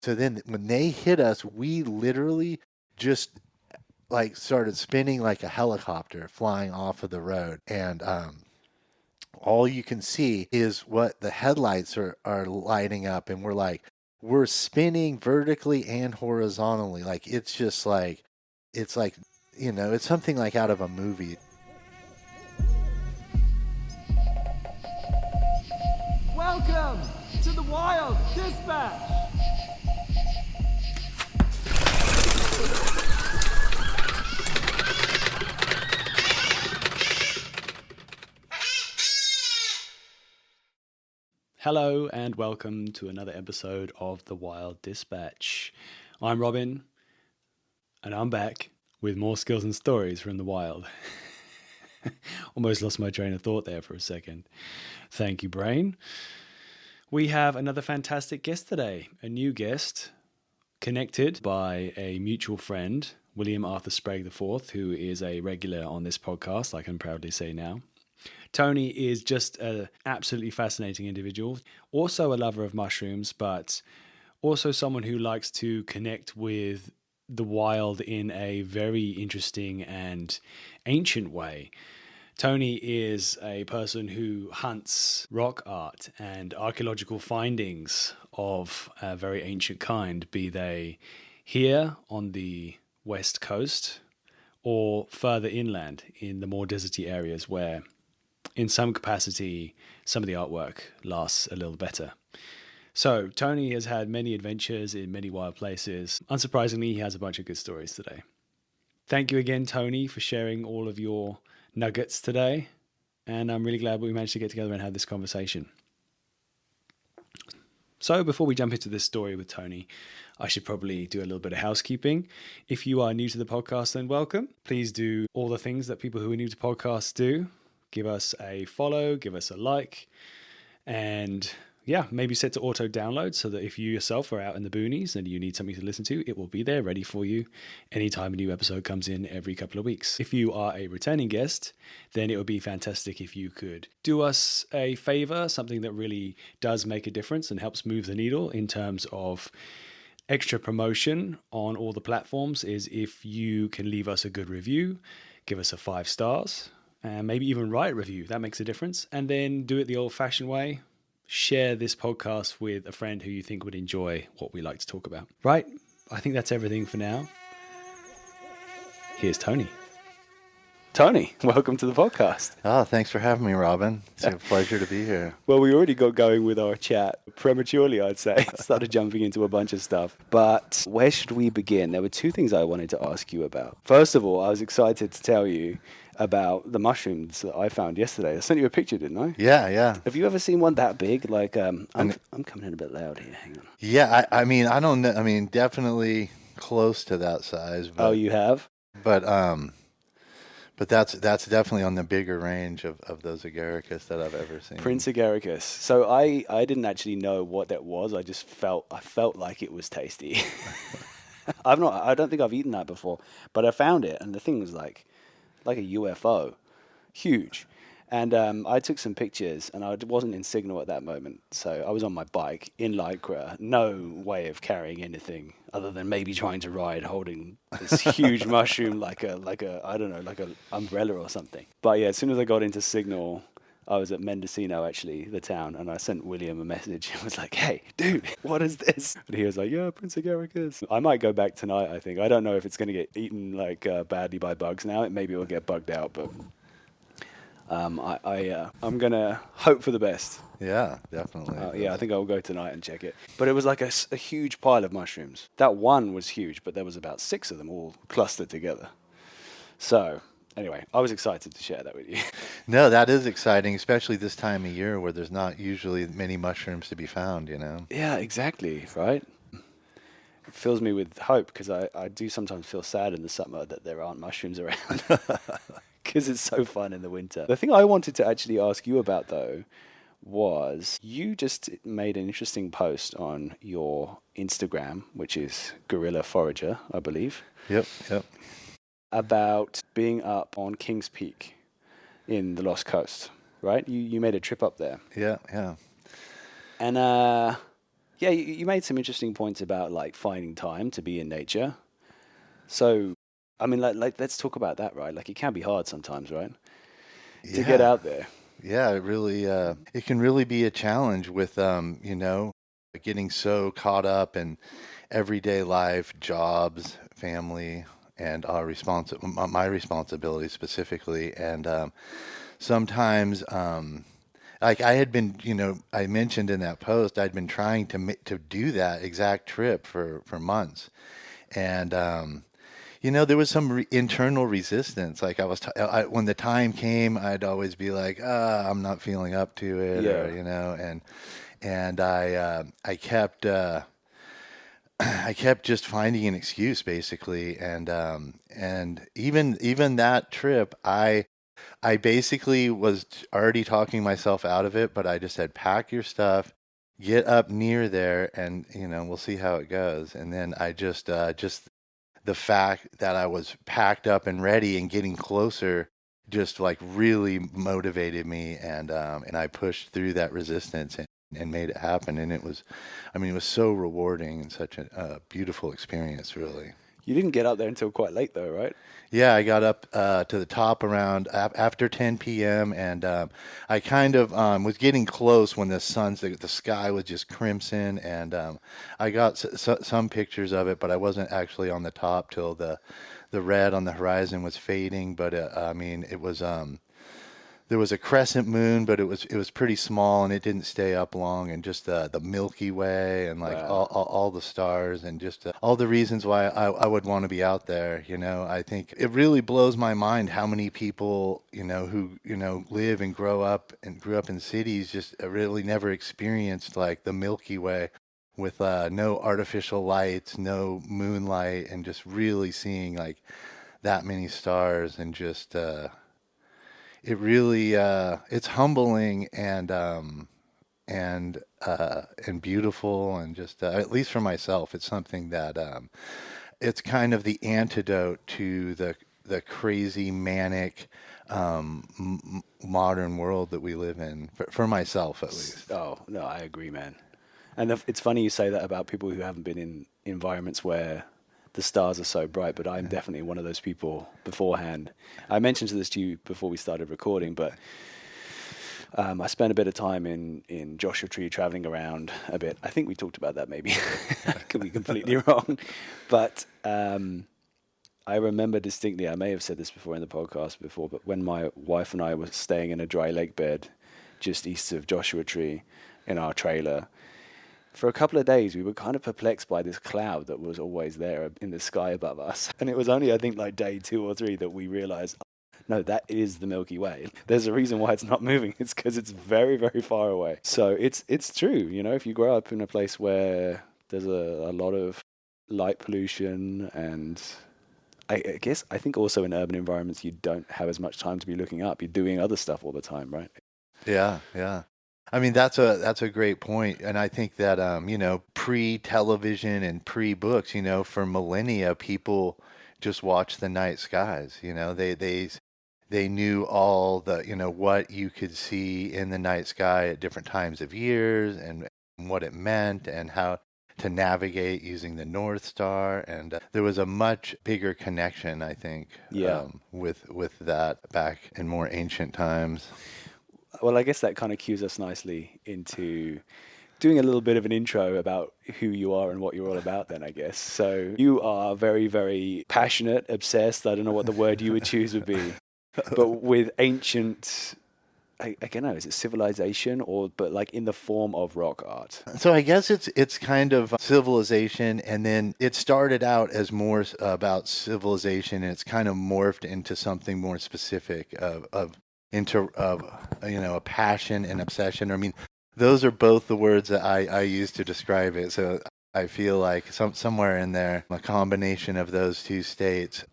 So then when they hit us, we literally just like started spinning like a helicopter flying off of the road. And all you can see is what the headlights are lighting up. And we're spinning vertically and horizontally. Like it's like, it's something like out of a movie. Welcome to the Wild Dispatch. Hello and welcome to another episode of The Wild Dispatch. I'm Robin and I'm back with more skills and stories from the wild. Almost lost my train of thought there for a second. Thank you, brain. We have another fantastic guest today, a new guest connected by a mutual friend, William Arthur Sprague IV, who is a regular on this podcast, I can proudly say now. Tony is just an absolutely fascinating individual, also a lover of mushrooms, but also someone who likes to connect with the wild in a very interesting and ancient way. Tony is a person who hunts rock art and archaeological findings of a very ancient kind, be they here on the west coast or further inland in the more deserty areas where in some capacity, some of the artwork lasts a little better. So Tony has had many adventures in many wild places. Unsurprisingly, he has a bunch of good stories today. Thank you again, Tony, for sharing all of your nuggets today. And I'm really glad we managed to get together and have this conversation. So before we jump into this story with Tony, I should probably do a little bit of housekeeping. If you are new to the podcast, then welcome. Please do all the things that people who are new to podcasts do. Give us a follow, give us a like, and maybe set to auto download so that if you yourself are out in the boonies and you need something to listen to, it will be there ready for you anytime a new episode comes in every couple of weeks. If you are a returning guest, then it would be fantastic if you could do us a favor, something that really does make a difference and helps move the needle in terms of extra promotion on all the platforms, is if you can leave us a good review, give us a 5 stars, and maybe even write a review. That makes a difference. And then do it the old-fashioned way. Share this podcast with a friend who you think would enjoy what we like to talk about. Right, I think that's everything for now. Here's Tony. Tony, welcome to the podcast. Oh, thanks for having me, Robin. It's a pleasure to be here. Well, we already got going with our chat prematurely, I'd say. Started jumping into a bunch of stuff. But where should we begin? There were 2 things I wanted to ask you about. First of all, I was excited to tell you about the mushrooms that I found yesterday. I sent you a picture, didn't I? Yeah. Have you ever seen one that big? Like, I'm coming in a bit loud here. Hang on. Yeah, I mean, I don't know. I mean, definitely close to that size. But, Oh, you have? But that's definitely on the bigger range of those agaricus that I've ever seen. Prince agaricus. So I didn't actually know what that was. I just felt like it was tasty. I don't think I've eaten that before, but I found it, and the thing was like a UFO, huge. And I took some pictures, and I wasn't in signal at that moment, so I was on my bike in Lycra, no way of carrying anything other than maybe trying to ride holding this huge mushroom like a I don't know, like an umbrella or something. But yeah, as soon as I got into signal, I was at Mendocino, actually, the town, and I sent William a message. I was like, hey, dude, what is this? And he was like, yeah, Prince agaricus. I might go back tonight, I think. I don't know if it's going to get eaten like badly by bugs now. Maybe it will get bugged out, but I'm going to hope for the best. Yeah, definitely. I think I'll go tonight and check it. But it was like a huge pile of mushrooms. That one was huge, but there was about 6 of them all clustered together. So anyway, I was excited to share that with you. No, that is exciting, especially this time of year where there's not usually many mushrooms to be found, you know? Yeah, exactly, right? It fills me with hope because I do sometimes feel sad in the summer that there aren't mushrooms around because it's so fun in the winter. The thing I wanted to actually ask you about, though, was you just made an interesting post on your Instagram, which is Gorilla Forager, I believe. Yep. About being up on King's Peak in the Lost Coast, right? You made a trip up there. Yeah. And Yeah, you made some interesting points about like finding time to be in nature. So, I mean, let's talk about that, right? Like, it can be hard sometimes, right, to get Yeah. out there. Yeah, it really it can really be a challenge with getting so caught up in everyday life, jobs, family, and our my responsibility specifically. And sometimes like I had been, I mentioned in that post, I'd been trying to do that exact trip for months. And there was some internal resistance. Like when the time came, I'd always be like, I'm not feeling up to it, or Yeah. and I kept I kept just finding an excuse basically, and even that trip, I basically was already talking myself out of it, but I just said, pack your stuff, get up near there, and we'll see how it goes. And then I just the fact that I was packed up and ready and getting closer just like really motivated me, and I pushed through that resistance and made it happen. And I mean, it was so rewarding and such a beautiful experience, really. You didn't get up there until quite late, though, right? Yeah, I got up to the top around after 10 p.m. and I kind of was getting close when the sky was just crimson, and I got some pictures of it, but I wasn't actually on the top till the red on the horizon was fading. But I mean, it was there was a crescent moon, but it was pretty small and it didn't stay up long. And just the Milky Way and like Wow. all the stars and just all the reasons why I would want to be out there. I think it really blows my mind how many people who live and grew up in cities just really never experienced like the Milky Way with no artificial lights, no moonlight, and just really seeing like that many stars and just it really it's humbling and beautiful, and just at least for myself, it's something that it's kind of the antidote to the crazy manic modern world that we live in, for myself at least. Oh, no, I agree, man. And it's funny you say that about people who haven't been in environments where the stars are so bright, but I'm definitely one of those people beforehand. I mentioned this to you before we started recording, but I spent a bit of time in Joshua Tree traveling around a bit. I think we talked about that maybe. I could be completely wrong. But I remember distinctly, I may have said this before in the podcast before, but when my wife and I were staying in a dry lake bed just east of Joshua Tree in our trailer, for a couple of days, we were kind of perplexed by this cloud that was always there in the sky above us. And it was only, I think, like day 2 or 3 that we realized, no, that is the Milky Way. There's a reason why it's not moving. It's because it's very, very far away. So it's true. If you grow up in a place where there's a lot of light pollution, and I guess I think also in urban environments, you don't have as much time to be looking up. You're doing other stuff all the time, right? Yeah, yeah. I mean, that's a great point, and I think that pre-television and pre-books, for millennia, people just watched the night skies. They knew all the what you could see in the night sky at different times of years, and what it meant, and how to navigate using the North Star. And there was a much bigger connection, I think, Yeah. with that back in more ancient times. Well, I guess that kind of cues us nicely into doing a little bit of an intro about who you are and what you're all about, then, I guess. So you are very, very passionate, obsessed. I don't know what the word you would choose would be, but with ancient, I don't know, is it civilization, but like in the form of rock art? So I guess it's kind of civilization, and then it started out as more about civilization, and it's kind of morphed into something more specific of a passion and obsession. I mean, those are both the words that I use to describe it. So I feel like somewhere in there, a combination of those two states.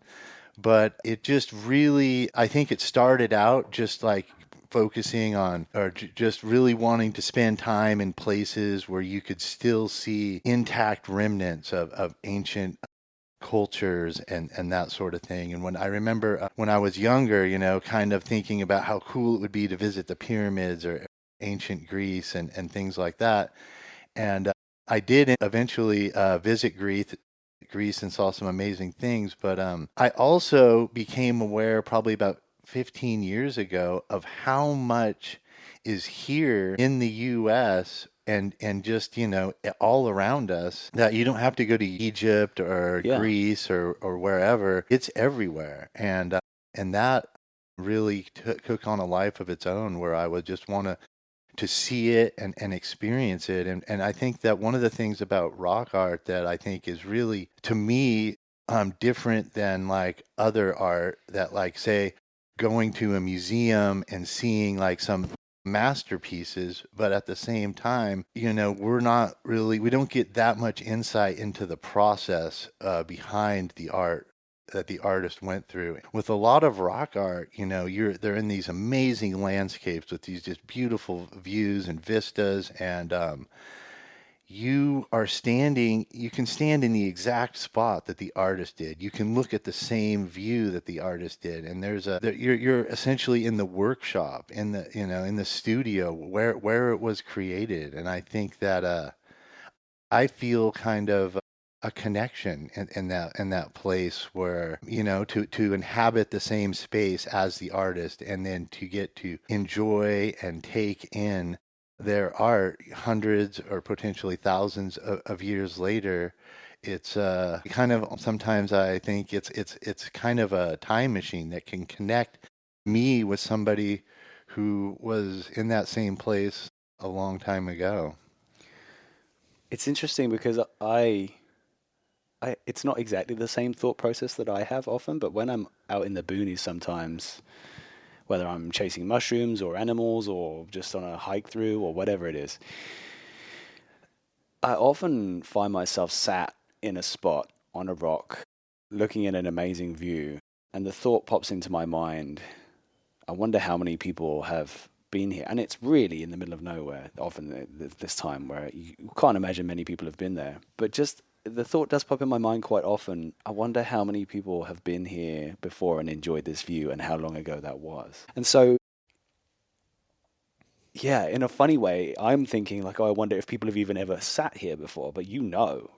But it just really, I think it started out just like focusing on, or just really wanting to spend time in places where you could still see intact remnants of ancient cultures and that sort of thing. And when I remember when I was younger, kind of thinking about how cool it would be to visit the pyramids or ancient Greece and things like that. And I did eventually visit Greece and saw some amazing things, but I also became aware probably about 15 years ago of how much is here in the US and just, all around us, that you don't have to go to Egypt or Yeah. Greece or wherever. It's everywhere. And that really took on a life of its own, where I would just want to see it and experience it. And I think that one of the things about rock art that I think is really, to me, different than like other art, that like, say, going to a museum and seeing like some masterpieces, but at the same time, we don't get that much insight into the process behind the art that the artist went through. With a lot of rock art, they're in these amazing landscapes with these just beautiful views and vistas, and you can stand in the exact spot that the artist did. You can look at the same view that the artist did, and you're essentially in the workshop, in the studio where it was created. And I think that I feel kind of a connection in that place, where, to inhabit the same space as the artist, and then to get to enjoy and take in their art hundreds or potentially thousands of years later. It's kind of, sometimes I think it's kind of a time machine that can connect me with somebody who was in that same place a long time ago. It's interesting because it's not exactly the same thought process that I have often, but when I'm out in the boonies sometimes, whether I'm chasing mushrooms or animals or just on a hike through or whatever it is, I often find myself sat in a spot on a rock looking at an amazing view, and the thought pops into my mind, I wonder how many people have been here. And it's really in the middle of nowhere, often this time, where you can't imagine many people have been there. But just the thought does pop in my mind quite often. I wonder how many people have been here before and enjoyed this view, and how long ago that was. And so, yeah, in a funny way, I'm thinking like, oh, I wonder if people have even ever sat here before. But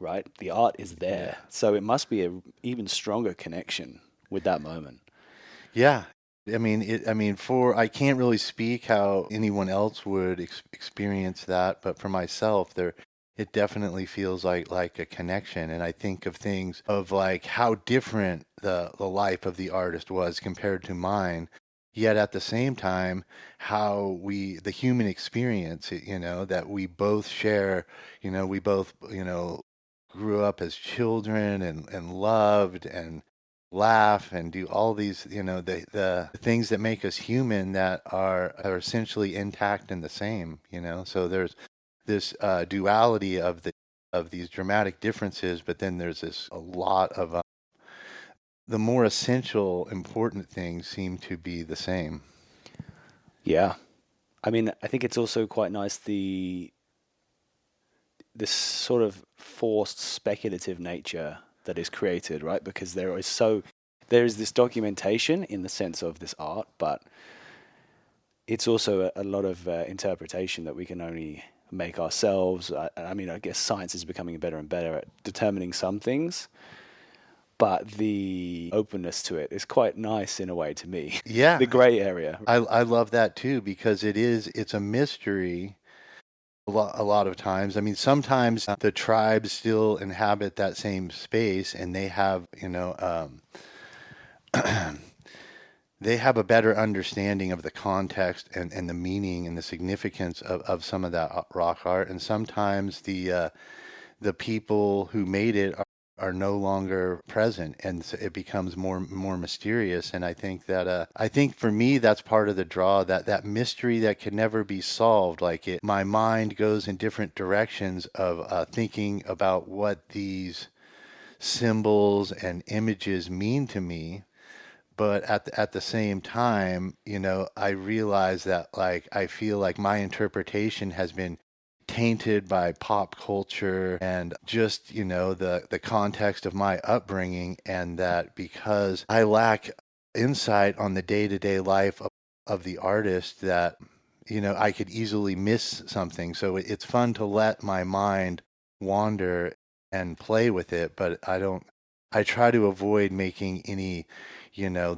right? The art is Yeah. there. So it must be an even stronger connection with that moment. Yeah. For I can't really speak how anyone else would experience that, but for myself, it definitely feels like a connection. And I think of things of like how different the life of the artist was compared to mine. Yet at the same time, how the human experience, that we both share, we both, grew up as children and loved and laugh and do all these, the things that make us human, that are essentially intact and the same. So there's this duality of these dramatic differences, but then there's this a lot of the more essential important things seem to be the same. Yeah. I mean, I think it's also quite nice this sort of forced speculative nature that is created, right? Because there is this documentation in the sense of this art, but it's also a lot of interpretation that we can only make ourselves. I mean, I guess science is becoming better and better at determining some things, but the openness to it is quite nice in a way to me. Yeah, The gray area. I love that too, because it's a mystery a lot of times. I mean, sometimes the tribes still inhabit that same space, and they have, they have a better understanding of the context and the meaning and the significance of some of that rock art. And sometimes the people who made it are no longer present, and so it becomes more mysterious. And I think for me, that's part of the draw, that mystery that can never be solved. Like, my mind goes in different directions of thinking about what these symbols and images mean to me. But at the same time, I realize that, like, I feel like my interpretation has been tainted by pop culture and just, the context of my upbringing, and that because I lack insight on the day-to-day life of the artist, that I could easily miss something. So it's fun to let my mind wander and play with it, but I try to avoid making any,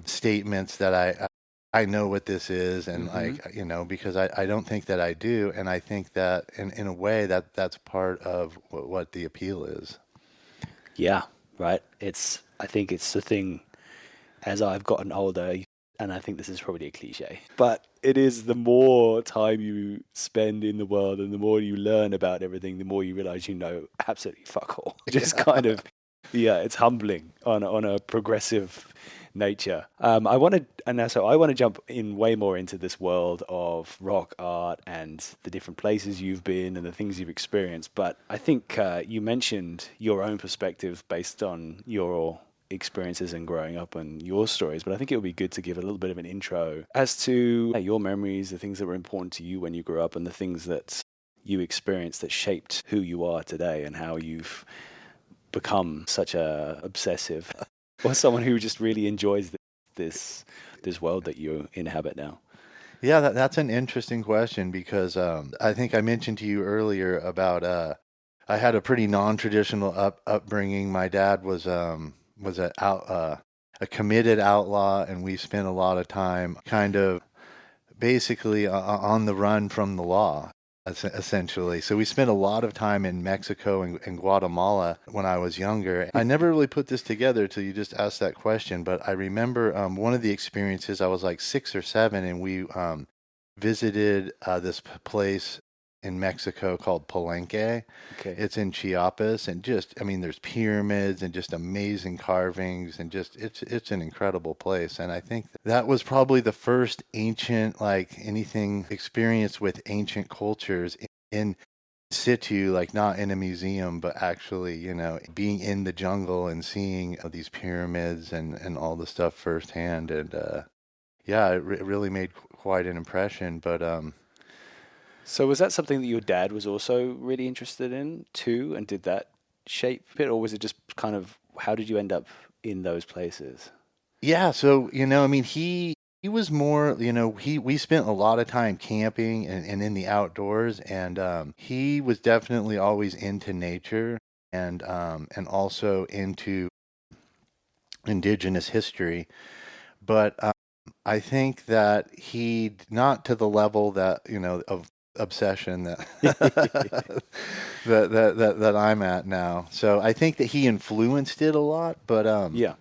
statements that I know what this is, and Mm-hmm. like, because I don't think that I do. And I think that in a way that's part of what the appeal is. Yeah, right. I think it's the thing as I've gotten older, and I think this is probably a cliche, but it is the more time you spend in the world and the more you learn about everything, the more you realize you know absolutely fuck all. Just Yeah. kind of, yeah, it's humbling on a progressive nature. I want to, and now, so I want to jump in way more into this world of rock art and the different places you've been and the things you've experienced. But I think you mentioned your own perspective based on your experiences and growing up and your stories, but I think it would be good to give a little bit of an intro as to your memories, the things that were important to you when you grew up, and the things that you experienced that shaped who you are today and how you've become such a obsessive or someone who just really enjoys this this world that you inhabit now. Yeah, that's an interesting question because I think I mentioned to you earlier about I had a pretty non-traditional upbringing. My dad was a committed outlaw, and we spent a lot of time kind of basically on the run from the law, essentially. So we spent a lot of time in Mexico and Guatemala when I was younger. I never really put this together till you just asked that question, but I remember one of the experiences. I was like 6 or 7, and we visited this place in Mexico called Palenque. Okay. It's in Chiapas, and just, I mean, there's pyramids and just amazing carvings, and just it's an incredible place. And I think that was probably the first ancient, like anything experience with ancient cultures in situ, like not in a museum, but actually, being in the jungle and seeing these pyramids and all the stuff firsthand. And yeah, it really made quite an impression. But So was that something that your dad was also really interested in too, and did that shape it, or was it just kind of how did you end up in those places? yeah, so I mean, he was more, he we spent a lot of time camping and in the outdoors, and he was definitely always into nature and also into indigenous history. But I think that he not to the level that of obsession that that I'm at now. So I think that he influenced it a lot, but Yeah.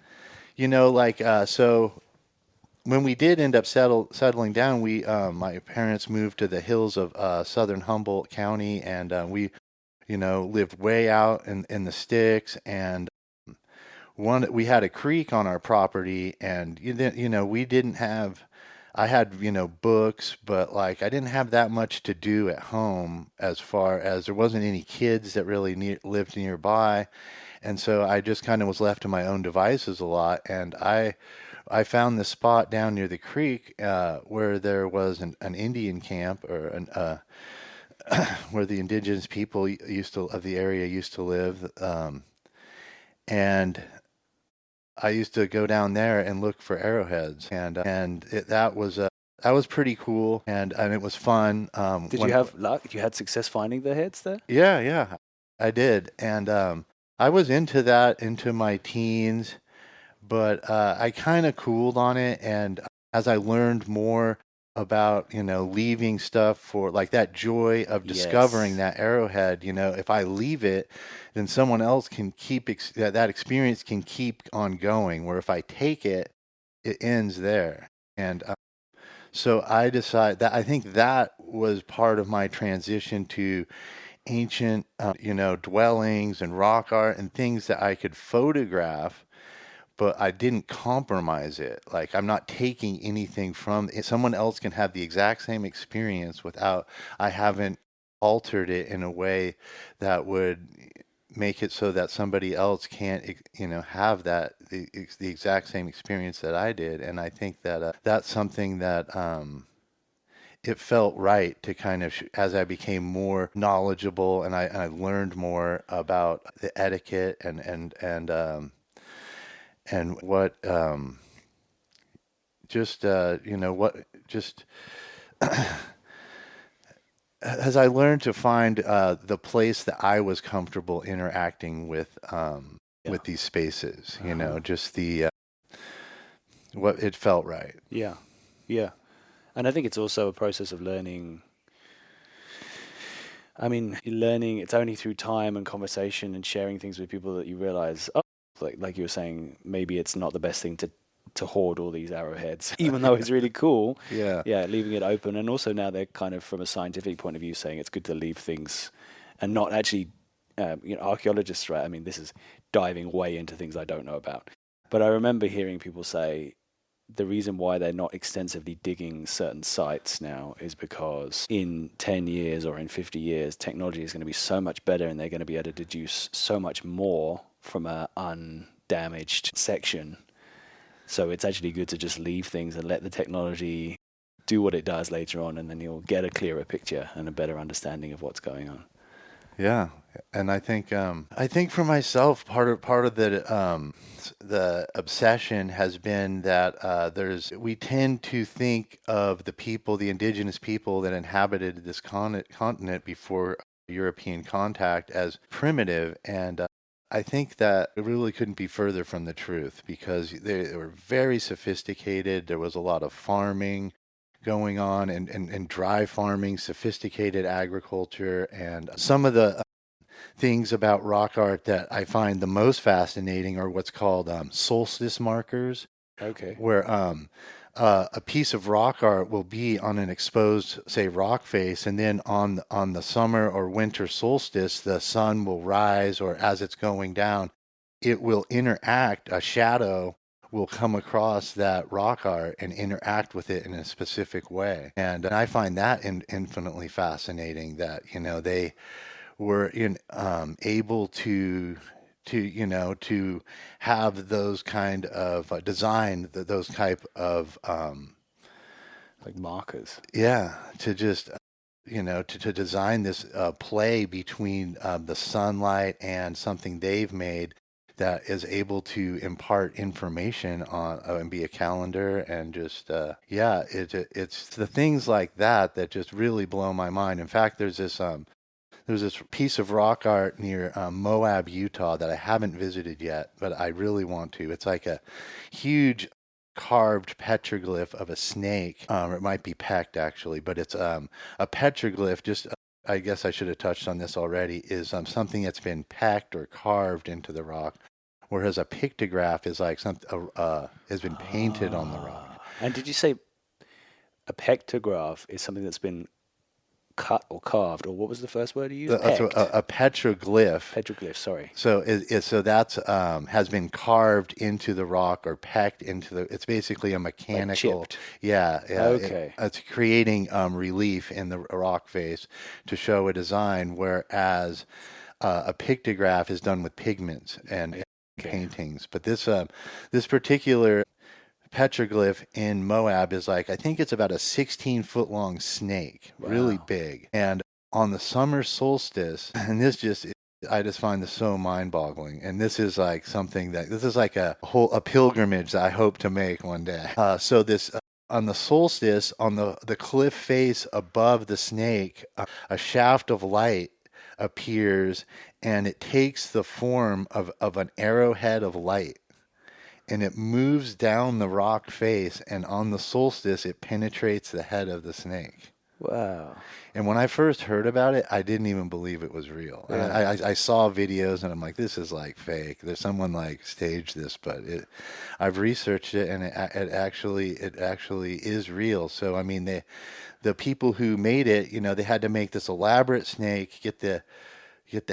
like so when we did end up settling down, we my parents moved to the hills of southern Humboldt County, and we lived way out in the sticks. And one we had a creek on our property, and we didn't have. I had books, but like I didn't have that much to do at home, as far as there wasn't any kids that really lived nearby, and so I just kind of was left to my own devices a lot. And I found this spot down near the creek where there was an Indian camp, or where the indigenous people used to of the area used to live, and I used to go down there and look for arrowheads, and that was pretty cool, and it was fun. Did you have luck? You had success finding the heads there? Yeah, yeah, I did, and I was into that into my teens, but I kind of cooled on it. And as I learned more about, leaving stuff for like that joy of discovering Yes. that arrowhead, if I leave it, then someone else can keep that experience can keep on going. Where if I take it, it ends there. And so I decide that I think that was part of my transition to ancient, dwellings and rock art and things that I could photograph, but I didn't compromise it. Like I'm not taking anything from it. Someone else can have the exact same experience without I haven't altered it in a way that would make it so that somebody else can't have the exact same experience that I did. And I think that that's something that it felt right to kind of as I became more knowledgeable and I learned more about the etiquette and what just what just as I learned to find the place that I was comfortable interacting Yeah. with these spaces, Uh-huh. just the what it felt right. Yeah. Yeah. And I think it's also a process of learning. I mean, learning, it's only through time and conversation and sharing things with people that you realize, oh, like you were saying, maybe it's not the best thing to hoard all these arrowheads, even though it's really cool. Yeah, Yeah, leaving it open. And also now they're kind of, from a scientific point of view, saying it's good to leave things and not actually, archaeologists, right? I mean, this is diving way into things I don't know about. But I remember hearing people say, the reason why they're not extensively digging certain sites now is because in 10 years or in 50 years, technology is going to be so much better and they're going to be able to deduce so much more from an undamaged section. So it's actually good to just leave things and let the technology do what it does later on, and then you'll get a clearer picture and a better understanding of what's going on. yeah, and I think for myself, part of the obsession has been that we tend to think of the indigenous people that inhabited this continent before European contact as primitive, and I think that it really couldn't be further from the truth because they were very sophisticated. There was a lot of farming going on and dry farming, sophisticated agriculture, and some of the things about rock art that I find the most fascinating are what's called solstice markers, Okay. where a piece of rock art will be on an exposed, say, rock face, and then on the summer or winter solstice, the sun will rise, or as it's going down, it will interact. A shadow will come across that rock art and interact with it in a specific way, and I find that infinitely fascinating. That they were able to have those kind of design those type of Like markers. yeah, to just to design this play between the sunlight and something they've made that is able to impart information on and be a calendar and just yeah, it's the things like that that just really blow my mind. In fact, there's this piece of rock art near Moab, Utah that I haven't visited yet, but I really want to. It's like a huge carved petroglyph of a snake. It might be pecked actually, but it's a petroglyph. Just I guess I should have touched on this already. Is something that's been pecked or carved into the rock, whereas a pictograph is like something has been painted on the rock. And did you say a pectograph is something that's been cut or carved, or what was the first word you used? Pecked. A petroglyph. Petroglyph, sorry. So so that's has been carved into the rock or pecked into the. It's basically a Like mechanical. chipped. Yeah, yeah. Okay. It's creating relief in the rock face to show a design, whereas a pictograph is done with pigments and Okay. paintings. But this particular petroglyph in Moab is like, I think it's about a 16-foot long snake, really Wow. big. And on the summer solstice, and I just find this so mind-boggling. And this is like this is like a pilgrimage that I hope to make one day. So this on the solstice, on the cliff face above the snake, a shaft of light appears, and it takes the form of an arrowhead of light, and it moves down the rock face, and on the solstice it penetrates the head of the snake. Wow. And when I first heard about it, I didn't even believe it was real. And Yeah. I saw videos and I'm like, this is like fake. There's someone like staged this, but I've researched it, and it actually is real. So I mean, the people who made it, they had to make this elaborate snake, get the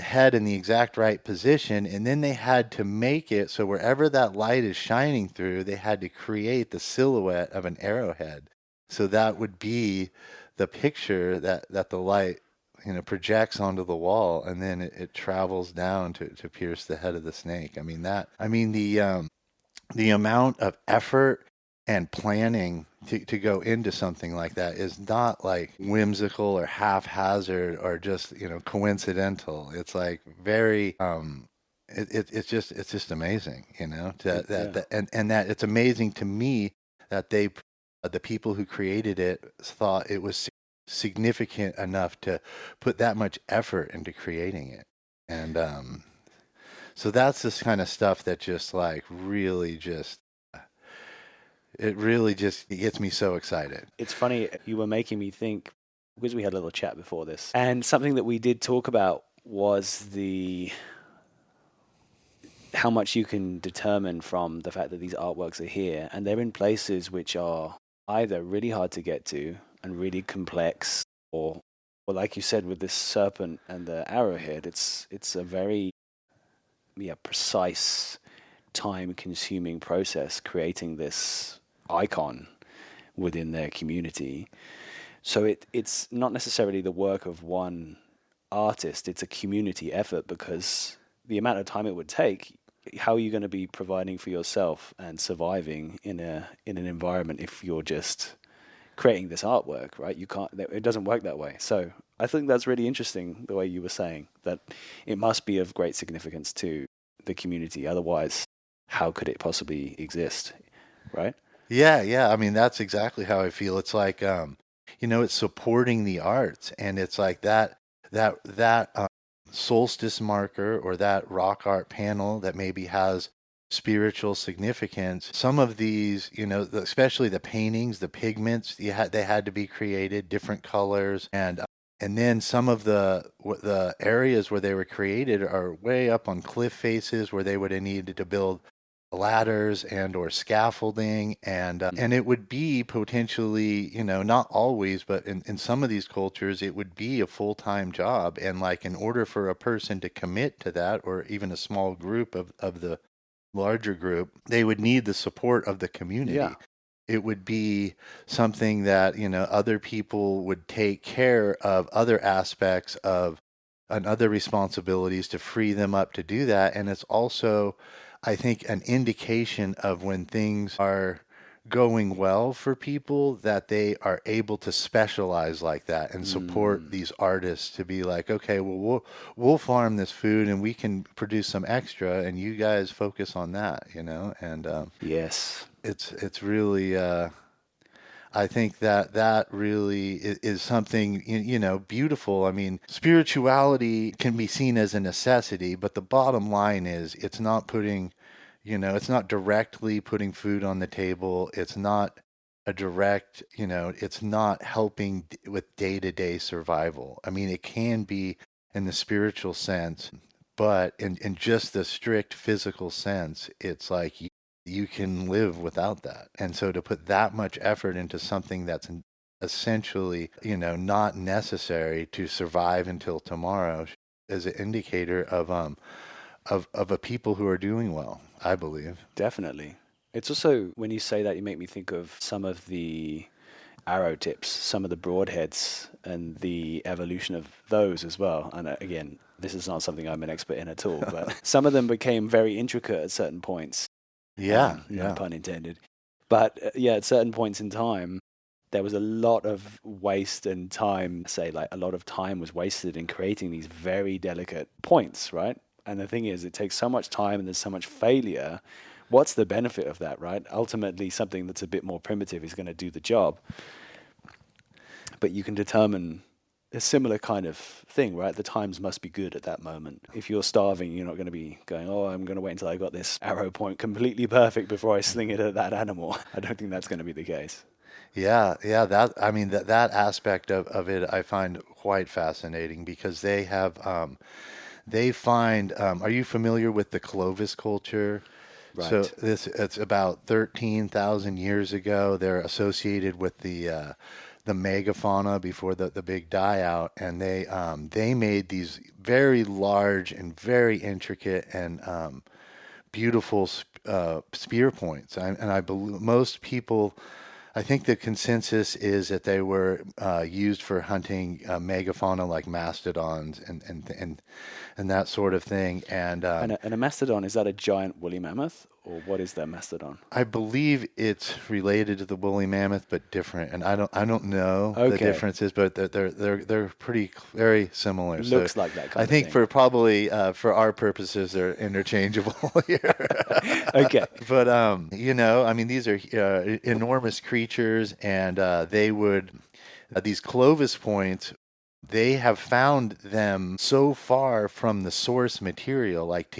head in the exact right position, and then they had to make it so wherever that light is shining through, they had to create the silhouette of an arrowhead. So that would be the picture that the light projects onto the wall, and then it travels down to pierce the head of the snake. I mean the amount of effort and planning to go into something like that is not like whimsical or haphazard or just coincidental. It's like very it's just amazing, Yeah. and that it's amazing to me that the people who created it thought it was significant enough to put that much effort into creating it. And so that's this kind of stuff that just like really just it really just it gets me so excited. It's funny, you were making me think, because we had a little chat before this, and something that we did talk about was the how much you can determine from the fact that these artworks are here, and they're in places which are either really hard to get to and really complex, or like you said with this serpent and the arrowhead, it's a very precise, time-consuming process creating this icon within their community. So it's not necessarily the work of one artist, it's a community effort, because the amount of time it would take, how are you going to be providing for yourself and surviving in an environment if you're just creating this artwork, right? You can't, it doesn't work that way. So I think that's really interesting, the way you were saying that it must be of great significance to the community. Otherwise, how could it possibly exist, right? Yeah, yeah. I mean, that's exactly how I feel. It's like, it's supporting the arts, and it's like that solstice marker or that rock art panel that maybe has spiritual significance. Some of these, especially the paintings, the pigments, they had to be created different colors, and then some of the areas where they were created are way up on cliff faces where they would have needed to build ladders and or scaffolding, and it would be potentially, not always, but in some of these cultures it would be a full-time job, and like in order for a person to commit to that, or even a small group of the larger group, they would need the support of the Yeah. community. It would be something that, other people would take care of other aspects of and other responsibilities to free them up to do that. And it's also, I think, an indication of when things are going well for people, that they are able to specialize like that and support these artists to be like, okay, well, we'll farm this food and we can produce some extra, and you guys focus on that, and Yes. it's really I think that really is something, beautiful. I mean, spirituality can be seen as a necessity, but the bottom line is it's not putting, it's not directly putting food on the table. It's not a direct, it's not helping with day-to-day survival. I mean, it can be in the spiritual sense, but in just the strict physical sense, it's like you can live without that. And so to put that much effort into something that's essentially, not necessary to survive until tomorrow is an indicator of a people who are doing well, I believe. Definitely. It's also, when you say that, you make me think of some of the arrow tips, some of the broadheads, and the evolution of those as well. And again, this is not something I'm an expert in at all, but some of them became very intricate at certain points. Yeah, No yeah. pun intended. But yeah, at certain points in time, there was a lot of waste and time. Say, like, a lot of time was wasted in creating these very delicate points, right? And the thing is, it takes so much time and there's so much failure. What's the benefit of that, right? Ultimately, something that's a bit more primitive is going to do the job. But you can determine a similar kind of thing, right? The times must be good at that moment. If you're starving, you're not going to be going, oh, I'm going to wait until I got this arrow point completely perfect before I sling it at that animal. I don't think that's going to be the case. Yeah, yeah, I mean that aspect of it I find quite fascinating, because they find, are you familiar with the Clovis culture? So Right. it's about 13,000 years ago. They're associated with the megafauna before the big die out, and they made these very large and very intricate and beautiful spear points. And I believe most people, I think the consensus is that they were used for hunting megafauna like mastodons and that sort of thing. And And a mastodon, is that a giant woolly mammoth, or what is that mastodon? I believe it's related to the woolly mammoth, but different. And I don't know the Okay. differences, but they're pretty very similar. So Looks like that I kind of think thing. for probably for our purposes, they're interchangeable here. Okay. But I mean, these are enormous creatures, and these Clovis points, they have found them so far from the source material, like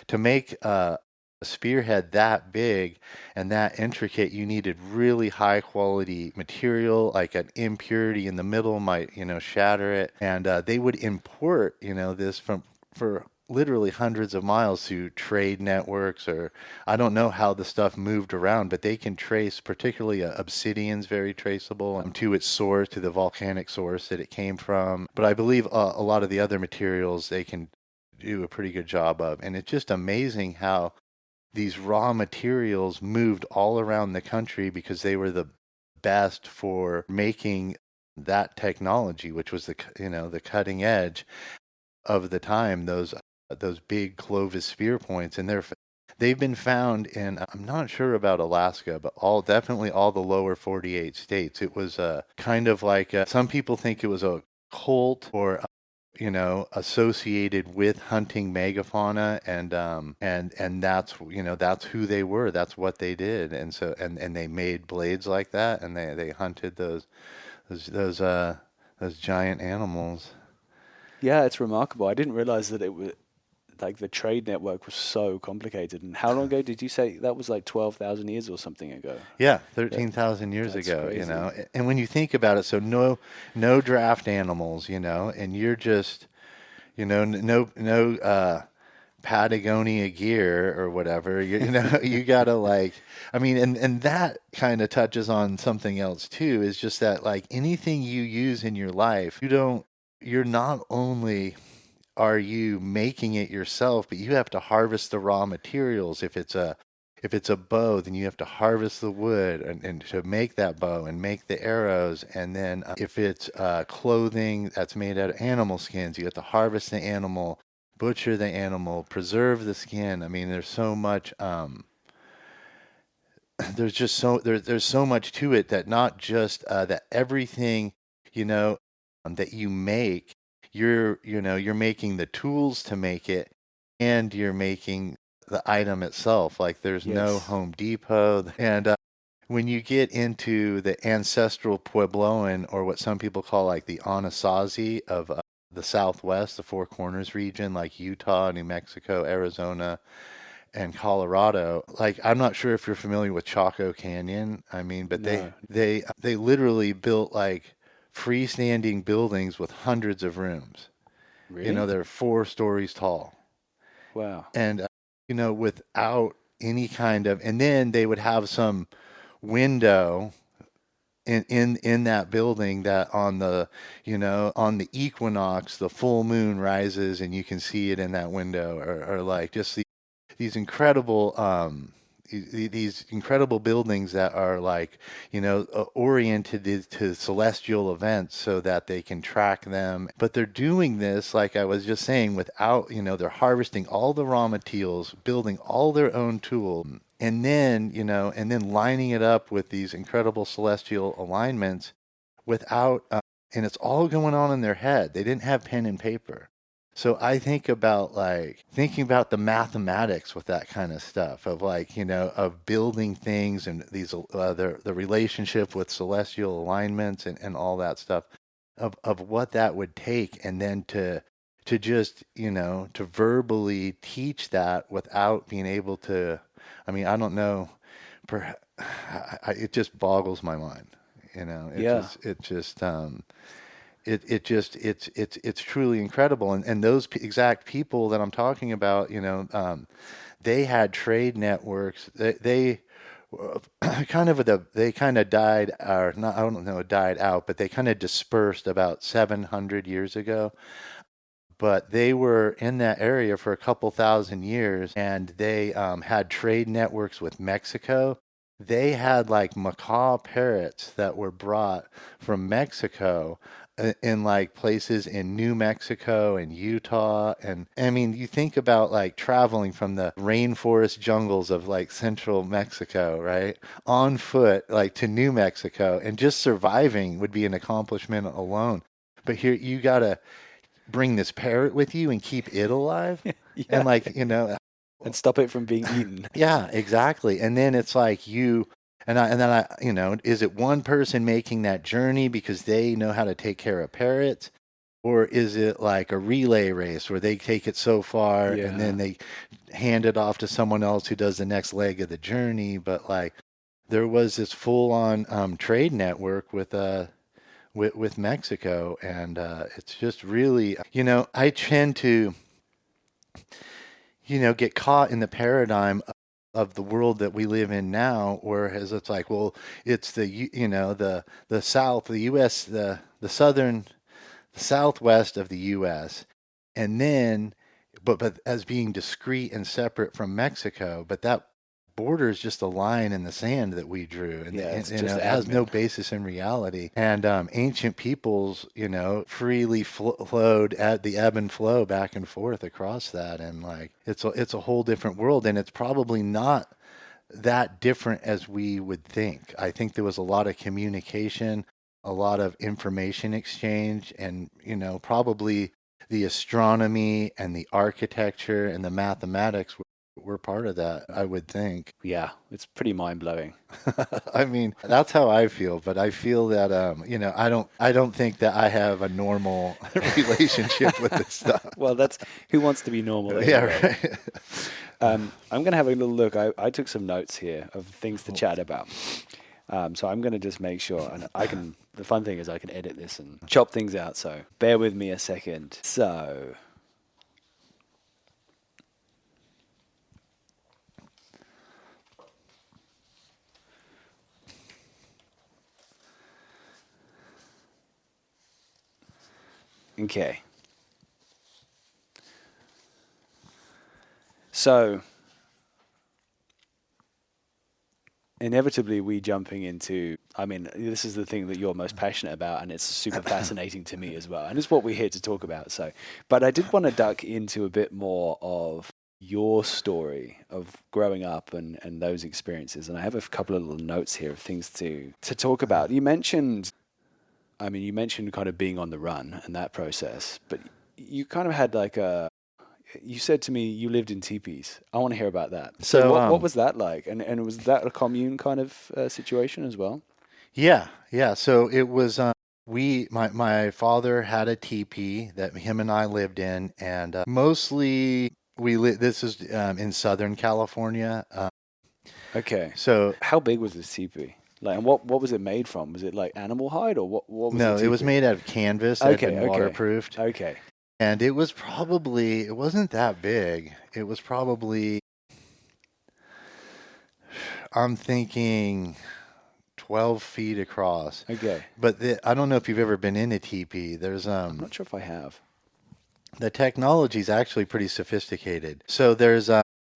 to make a spearhead that big and that intricate, you needed really high quality material, like an impurity in the middle might, shatter it. And they would import, this for literally hundreds of miles through trade networks, or I don't know how the stuff moved around, but they can trace, particularly obsidian's very traceable to its source, to the volcanic source that it came from. But I believe a lot of the other materials they can do a pretty good job of. And it's just amazing how these raw materials moved all around the country because they were the best for making that technology, which was the cutting edge of the time. Those big Clovis spear points, and they've been found in, I'm not sure about Alaska, but definitely all the lower 48 states. It was kind of like some people think it was a cult or associated with hunting megafauna, and that's who they were. That's what they did, and so and they made blades like that, and they hunted those those uh those giant animals. Yeah, it's remarkable. I didn't realize that it was like the trade network was so complicated. And how long ago did you say that was? Like 12,000 years or something ago? Yeah, That 13,000 years that's ago, crazy. And when you think about it, so no draft animals, and you're just, no Patagonia gear or whatever. You gotta like, I mean, and that kind of touches on something else too, is just that like anything you use in your life, you're not only are you making it yourself, but you have to harvest the raw materials. If it's a bow, then you have to harvest the wood and to make that bow and make the arrows. And then if it's clothing that's made out of animal skins, you have to harvest the animal, butcher the animal, preserve the skin. I mean, there's so much. There's so much to it, that not just that everything you know that you make, you're making the tools to make it, and you're making the item itself. Like there's no Yes. Home Depot. And when you get into the ancestral Puebloan, or what some people call like the Anasazi of the Southwest, the Four Corners region, like Utah, New Mexico, Arizona, and Colorado. Like I'm not sure if you're familiar with Chaco Canyon. I mean, but they No. they they literally built like freestanding buildings with hundreds of rooms. Really? They're 4 stories tall, Wow. and without any kind of, and then they would have some window in that building, that on the equinox the full moon rises and you can see it in that window, or like just these incredible these incredible buildings that are like oriented to celestial events so that they can track them. But they're doing this, like I was just saying, without, they're harvesting all the raw materials, building all their own tools, and then lining it up with these incredible celestial alignments without and it's all going on in their head. They didn't have pen and paper. So I think about like thinking about the mathematics with that kind of stuff, of like, of building things, and these the relationship with celestial alignments, and all that stuff, of what that would take, and then to just, to verbally teach that without being able to. I mean, I don't know, per, it just boggles my mind. It Yeah. just it's truly incredible. And those exact people that I'm talking about, they had trade networks. They they kind of died, or not, I don't know, died out, but they kind of dispersed about 700 years ago. But they were in that area for a couple thousand years, and they had trade networks with Mexico. They had like macaw parrots that were brought from Mexico in like places in New Mexico and Utah. And I mean, you think about like traveling from the rainforest jungles of like central Mexico, right? On foot, like to New Mexico, and just surviving would be an accomplishment alone. But here you gotta bring this parrot with you and keep it alive. Yeah. And like, And stop it from being eaten. yeah, exactly. And then it's like And then is it one person making that journey because they know how to take care of parrots? Or is it like a relay race where they take it so far and Yeah. then they hand it off to someone else who does the next leg of the journey? But like there was this full on trade network with Mexico, and it's just really, I tend to, get caught in the paradigm of the world that we live in now, whereas it's like, well, it's the South, the U.S., the southern, the southwest of the U.S., and then, but as being discrete and separate from Mexico, but that border is just a line in the sand that we drew, and Yeah, it's it just has no admin. basis in reality. And ancient peoples, freely flowed at the ebb and flow back and forth across that, and like it's a whole different world, and it's probably not that different as we would think. I think there was a lot of communication, a lot of information exchange, and, probably the astronomy and the architecture and the mathematics were part of that, I would think. Yeah, it's pretty mind blowing. I mean, that's how I feel, but I feel that I don't think that I have a normal relationship with this stuff. Well, that's who wants to be normal Yeah, anyway. right. I'm going to have a little look. I took some notes here of things to chat about. So I'm going to just make sure, and I can. The fun thing is I can edit this and chop things out. So bear with me a second. So okay. So inevitably we jumping into, I mean, this is the thing that you're most passionate about, and it's super fascinating to me as well, and it's what we're here to talk about. So but I did want to duck into a bit more of your story of growing up and those experiences, and I have a couple of little notes here of things to talk about. You mentioned, I mean, you mentioned kind of being on the run and that process, but you kind of had like a, you said to me you lived in teepees. I want to hear about that. So So, what was that like? And was that a commune kind of situation as well? yeah, yeah. So it was. My father had a teepee that him and I lived in, and mostly we live. This is in Southern California. Okay. So How big was this teepee? Like, and what was it made from? Was it like animal hide, or what was the no, it was teepee? made out of canvas that had Okay, been okay, waterproofed, okay. and it wasn't that big. It was probably, I'm thinking, 12 feet across. Okay. But I don't know if you've ever been in a teepee. There's I'm not sure if I have. the technology is actually pretty sophisticated. So there's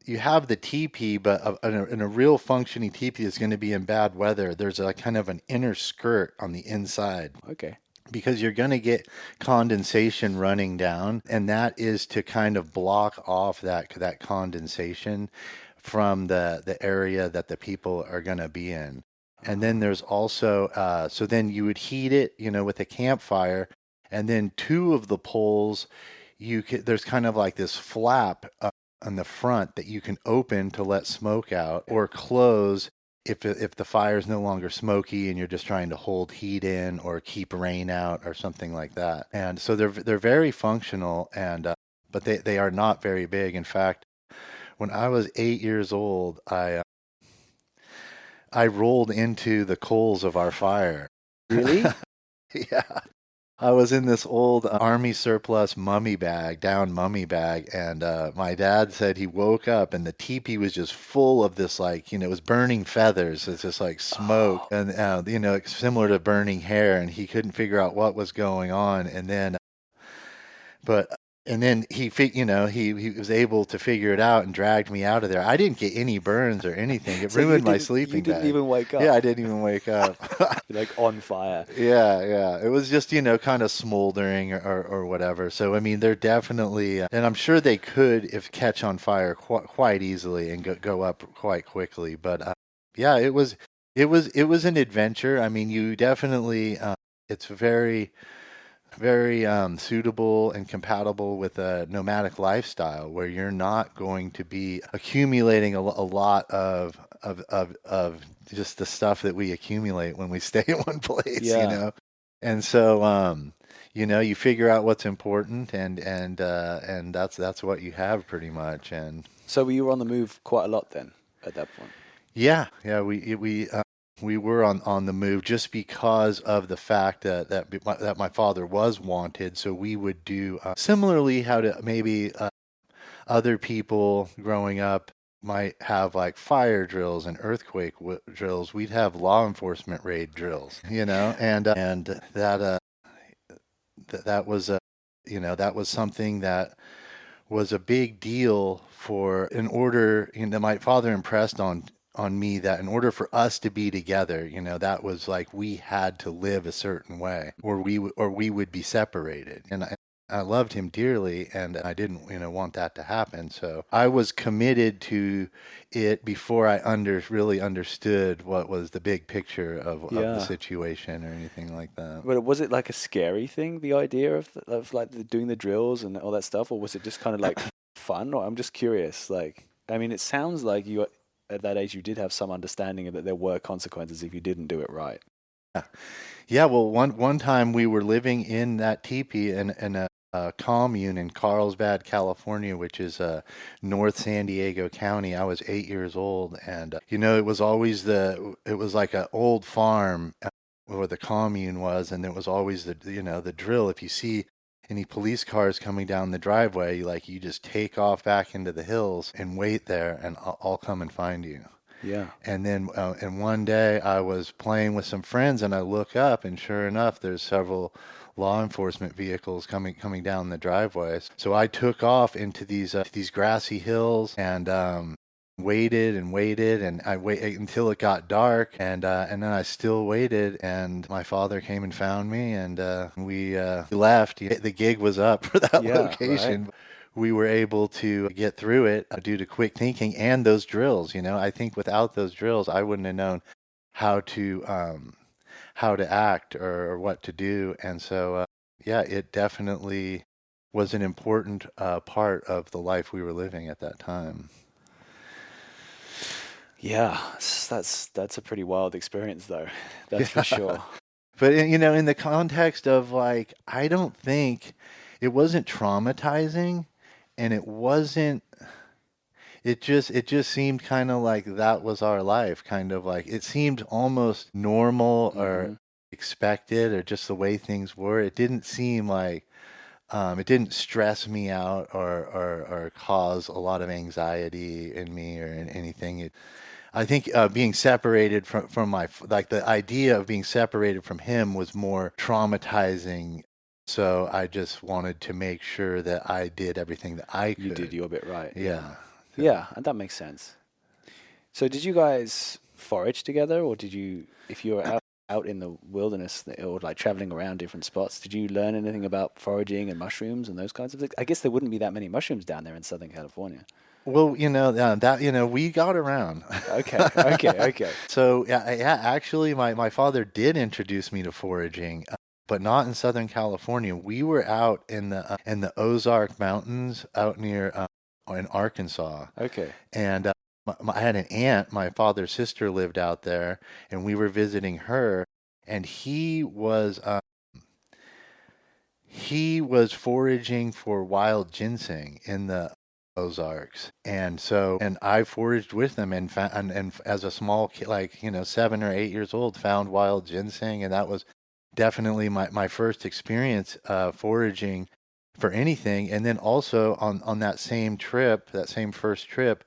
you have the teepee, but in a real functioning teepee that's going to be in bad weather, there's a kind of an inner skirt on the inside Okay. because you're going to get condensation running down, and that is to kind of block off that condensation from the area that the people are going to be in. And then there's also so then you would heat it, with a campfire, and then two of the poles, there's kind of like this flap on the front that you can open to let smoke out, or close if the fire is no longer smoky and you're just trying to hold heat in or keep rain out or something like that. And so they're very functional, and but they are not very big. In fact, when I was 8 years old, I rolled into the coals of our fire. Really? Yeah. I was in this old army surplus down mummy bag, and my dad said he woke up and the teepee was just full of this, like, it was burning feathers. It's just like smoke, Oh, and it's similar to burning hair, and he couldn't figure out what was going on. But and then he was able to figure it out and dragged me out of there. I didn't get any burns or anything. It so you ruined my you sleeping didn't bag. even wake Yeah, I up? didn't even wake up. You're like on fire. Yeah, yeah. It was just, kind of smoldering or whatever. So, I mean, they're definitely, and I'm sure they could if catch on fire quite easily and go up quite quickly. But yeah, it was an adventure. I mean, you definitely, it's very, very suitable and compatible with a nomadic lifestyle where you're not going to be accumulating a lot of of just the stuff that we accumulate when we stay in one place, you Yeah. know. And so, you know, you figure out what's important, and that's what you have pretty much. And So you were on the move quite a lot then at that point. yeah, yeah, we were on the move just because of the fact that my father was wanted. So we would do similarly how to maybe other people growing up might have like fire drills and earthquake drills. We'd have law enforcement raid drills, you know, and that was a you know that was something that was a big deal for in order you know my father impressed on me that in order for us to be together, you know, that was like we had to live a certain way or we would be separated. And I loved him dearly and I didn't, you know, want that to happen. So I was committed to it before I really understood what was the big picture of the Yeah. situation or anything like that. But was it like a scary thing, the idea of like doing the drills and all that stuff, or was it just kind of like fun? Or I'm just curious. Like, I mean, it sounds like you at that age you did have some understanding of that there were consequences if you didn't do it right. Yeah, well, one time we were living in that teepee in a commune in Carlsbad, California, which is North San Diego County. I was 8 years old, and you know, it was like an old farm where the commune was, and it was always the you know the drill. If you see any police cars coming down the driveway, you just take off back into the hills and wait there, and I'll come and find you. Yeah. And then, and one day I was playing with some friends, and I look up, and sure enough, there's several law enforcement vehicles coming down the driveways. So I took off into these grassy hills, and waited and waited, and I waited until it got dark, and then I still waited, and my father came and found me, and we left. The gig was up for that Yeah. Right. location. We were able to get through it due to quick thinking and those drills. You know, I think without those drills, I wouldn't have known how to act or what to do. And so, yeah, it definitely was an important part of the life we were living at that time. Yeah. That's a pretty wild experience, though. That's for Yeah. sure. But you know, in the context of like, I don't think it wasn't traumatizing, and it wasn't. It just seemed kind of like that was our life, kind of like it seemed almost normal or Hmm. expected or just the way things were. It didn't seem like it didn't stress me out or cause a lot of anxiety in me or in anything. I think being separated from like the idea of being separated from him was more traumatizing. So I just wanted to make sure that I did everything that I You did could. your bit right. Yeah. Yeah. So, Yeah, and that makes sense. So did you guys forage together, or did you, if you were out in the wilderness or like traveling around different spots, did you learn anything about foraging and mushrooms and those kinds of things? I guess there wouldn't be that many mushrooms down there in Southern California. well, you know that you know we got around. Okay, okay, okay. So yeah, yeah. Actually, my father did introduce me to foraging, but not in Southern California. We were out in the Ozark Mountains, out near in Arkansas, Okay. and I had an aunt. My father's sister lived out there, and we were visiting her, and he was foraging for wild ginseng in the Ozarks. And I foraged with him and as a small kid, like, you know, 7 or 8 years old, found wild ginseng. And that was definitely my first experience foraging for anything. And then also on that same trip, that same first trip,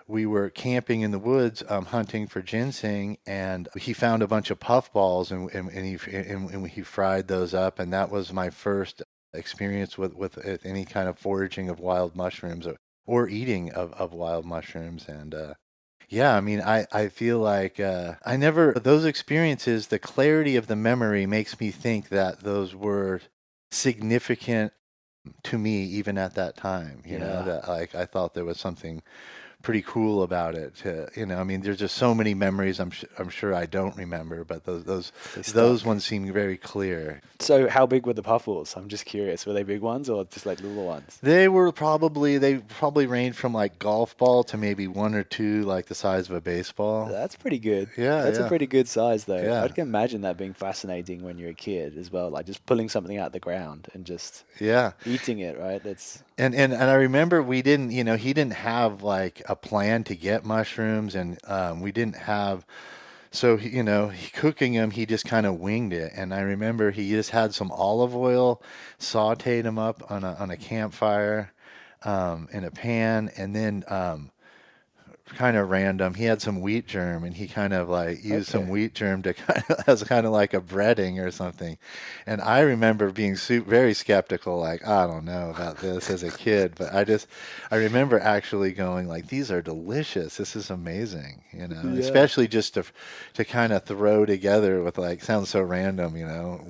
we were camping in the woods, hunting for ginseng, and he found a bunch of puffballs, and he fried those up, and that was my first experience with any kind of foraging of wild mushrooms or eating of wild mushrooms. And yeah, I mean, I feel like I never those experiences. The clarity of the memory makes me think that those were significant to me even at that time. You know Yeah. that like I thought there was something pretty cool about it. I mean, there's just so many memories. I'm sure I don't remember, but They those stuck. ones seem very clear. So how big were the puffballs? I'm just curious. Were they big ones or just like little ones? They probably range from like golf ball to maybe one or two like the size of a baseball. That's pretty good. Yeah, That's a yeah, pretty good size, though. I yeah, can imagine that being fascinating when you're a kid as well, like just pulling something out of the ground and just yeah. eating it, right? That's And I remember we didn't, he didn't have like a plan to get mushrooms, and we didn't have. So, cooking them, he just kind of winged it. And I remember he just had some olive oil, sauteed them up on a campfire, in a pan, and then kind of random. He had some wheat germ, and he kind of like used some okay. wheat germ to kind of as kind of like a breading or something. And I remember being very skeptical, like I don't know about this as a kid, but I remember actually going like, these are delicious. This is amazing, Yeah. especially just to kind of throw together with like sounds so random,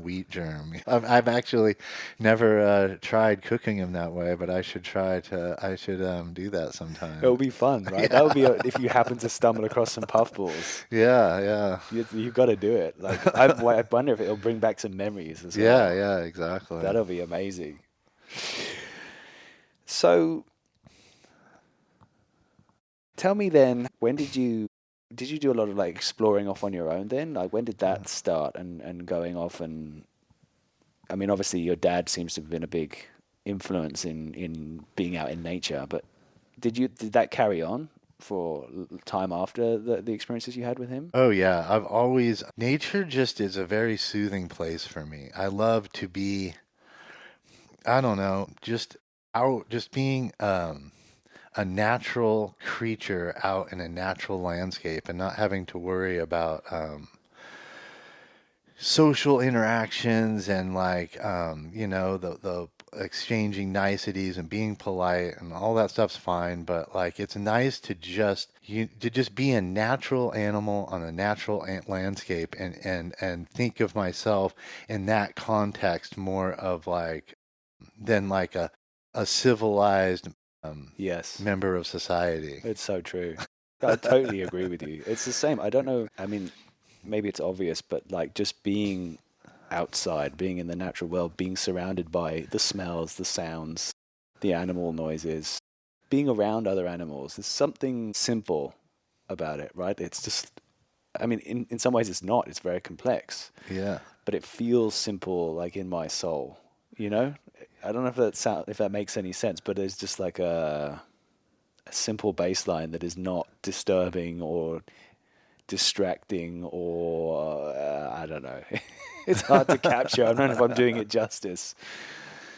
wheat germ. I've actually never tried cooking them that way, but I should do that It'll sometime. be fun, right? That Yeah. would be if you happen to stumble across some puffballs. Yeah, yeah. You've got to do it. Like I wonder if it'll bring back some memories as Yeah, well. yeah, exactly. That'll be amazing. So tell me then, when did you do a lot of like exploring off on your own then? Like when did that start and going off and I mean obviously your dad seems to have been a big influence in being out in nature, but did that carry on for time after the experiences you had with him? Oh yeah, nature just is a very soothing place for me. I love to be, I don't know, just being a natural creature out in a natural landscape and not having to worry about social interactions and like the exchanging niceties and being polite and all that stuff's fine, but like it's nice to just be a natural animal on a natural landscape, and think of myself in that context more of like than like a civilized Yes. member of society. It's so true. I totally agree with you. It's the same. I don't know. I mean, maybe it's obvious, but like just being outside, being in the natural world, being surrounded by the smells, the sounds, the animal noises, being around other animals, there's something simple about it, right? It's just, I mean, in some ways it's not, it's very complex, Yeah. but it feels simple, like in my soul, you know? I don't know if that makes any sense, but there's just like a simple baseline that is not disturbing or distracting or I don't know. It's hard to capture. I don't know if I'm doing it justice.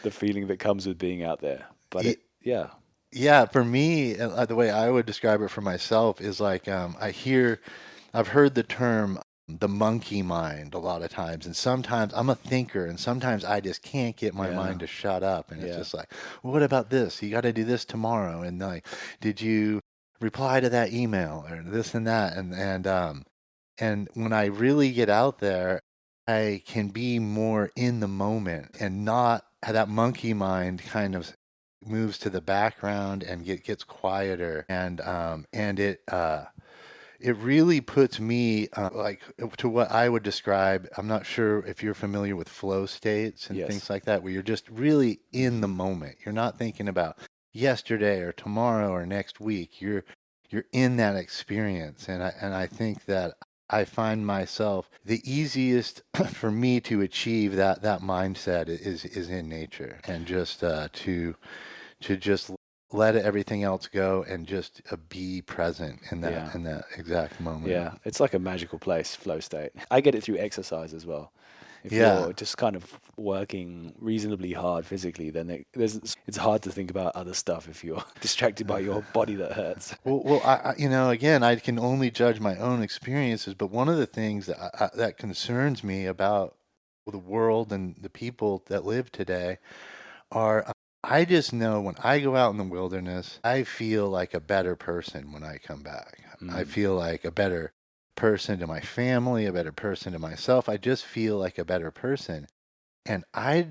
The feeling that comes with being out there, but yeah, Yeah, for me, the way I would describe it for myself is like I've heard the term the monkey mind a lot of times, and sometimes I'm a thinker, and sometimes I just can't get my yeah, mind to shut up, and it's yeah, just like, well, what about this? You got to do this tomorrow, and like, did you reply to that email or this and that, and when I really get out there, I can be more in the moment and not that monkey mind kind of moves to the background and gets quieter, and it really puts me like to what I would describe. I'm not sure if you're familiar with flow states and yes, things like that, where you're just really in the moment. You're not thinking about yesterday or tomorrow or next week. You're in that experience, and I think that I find myself the easiest for me to achieve that mindset is in nature, and just to just let everything else go and just be present in that yeah, exact moment. yeah. It's like a magical place, flow state. I get it through exercise as well. If Yeah. you're just kind of working reasonably hard physically, then it's hard to think about other stuff if you're distracted by your body that hurts. Well, again, I can only judge my own experiences, but one of the things that concerns me about the world and the people that live today are, I just know when I go out in the wilderness, I feel like a better person when I come back. I Mm, feel like a better person to my family, a better person to myself. I just feel like a better person. And I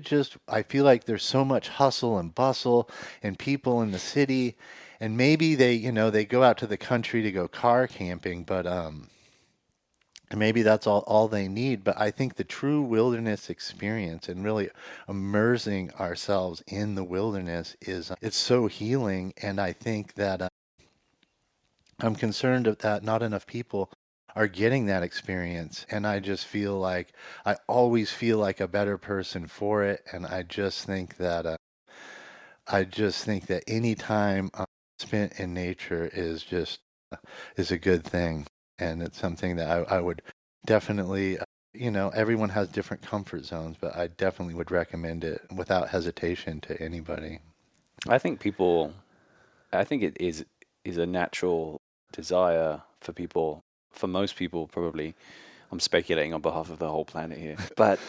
feel like there's so much hustle and bustle and people in the city. and maybe they go out to the country to go car camping, but and maybe that's all they need. But I think the true wilderness experience and really immersing ourselves in the wilderness it's so healing. And I think that I'm concerned that not enough people are getting that experience. And I just feel like I always feel like a better person for it. And I just think that any time spent in nature is a good thing, and it's something that I would definitely. Everyone has different comfort zones, but I definitely would recommend it without hesitation to anybody. I think people, I think it is a natural desire for people, for most people probably. I'm speculating on behalf of the whole planet here, but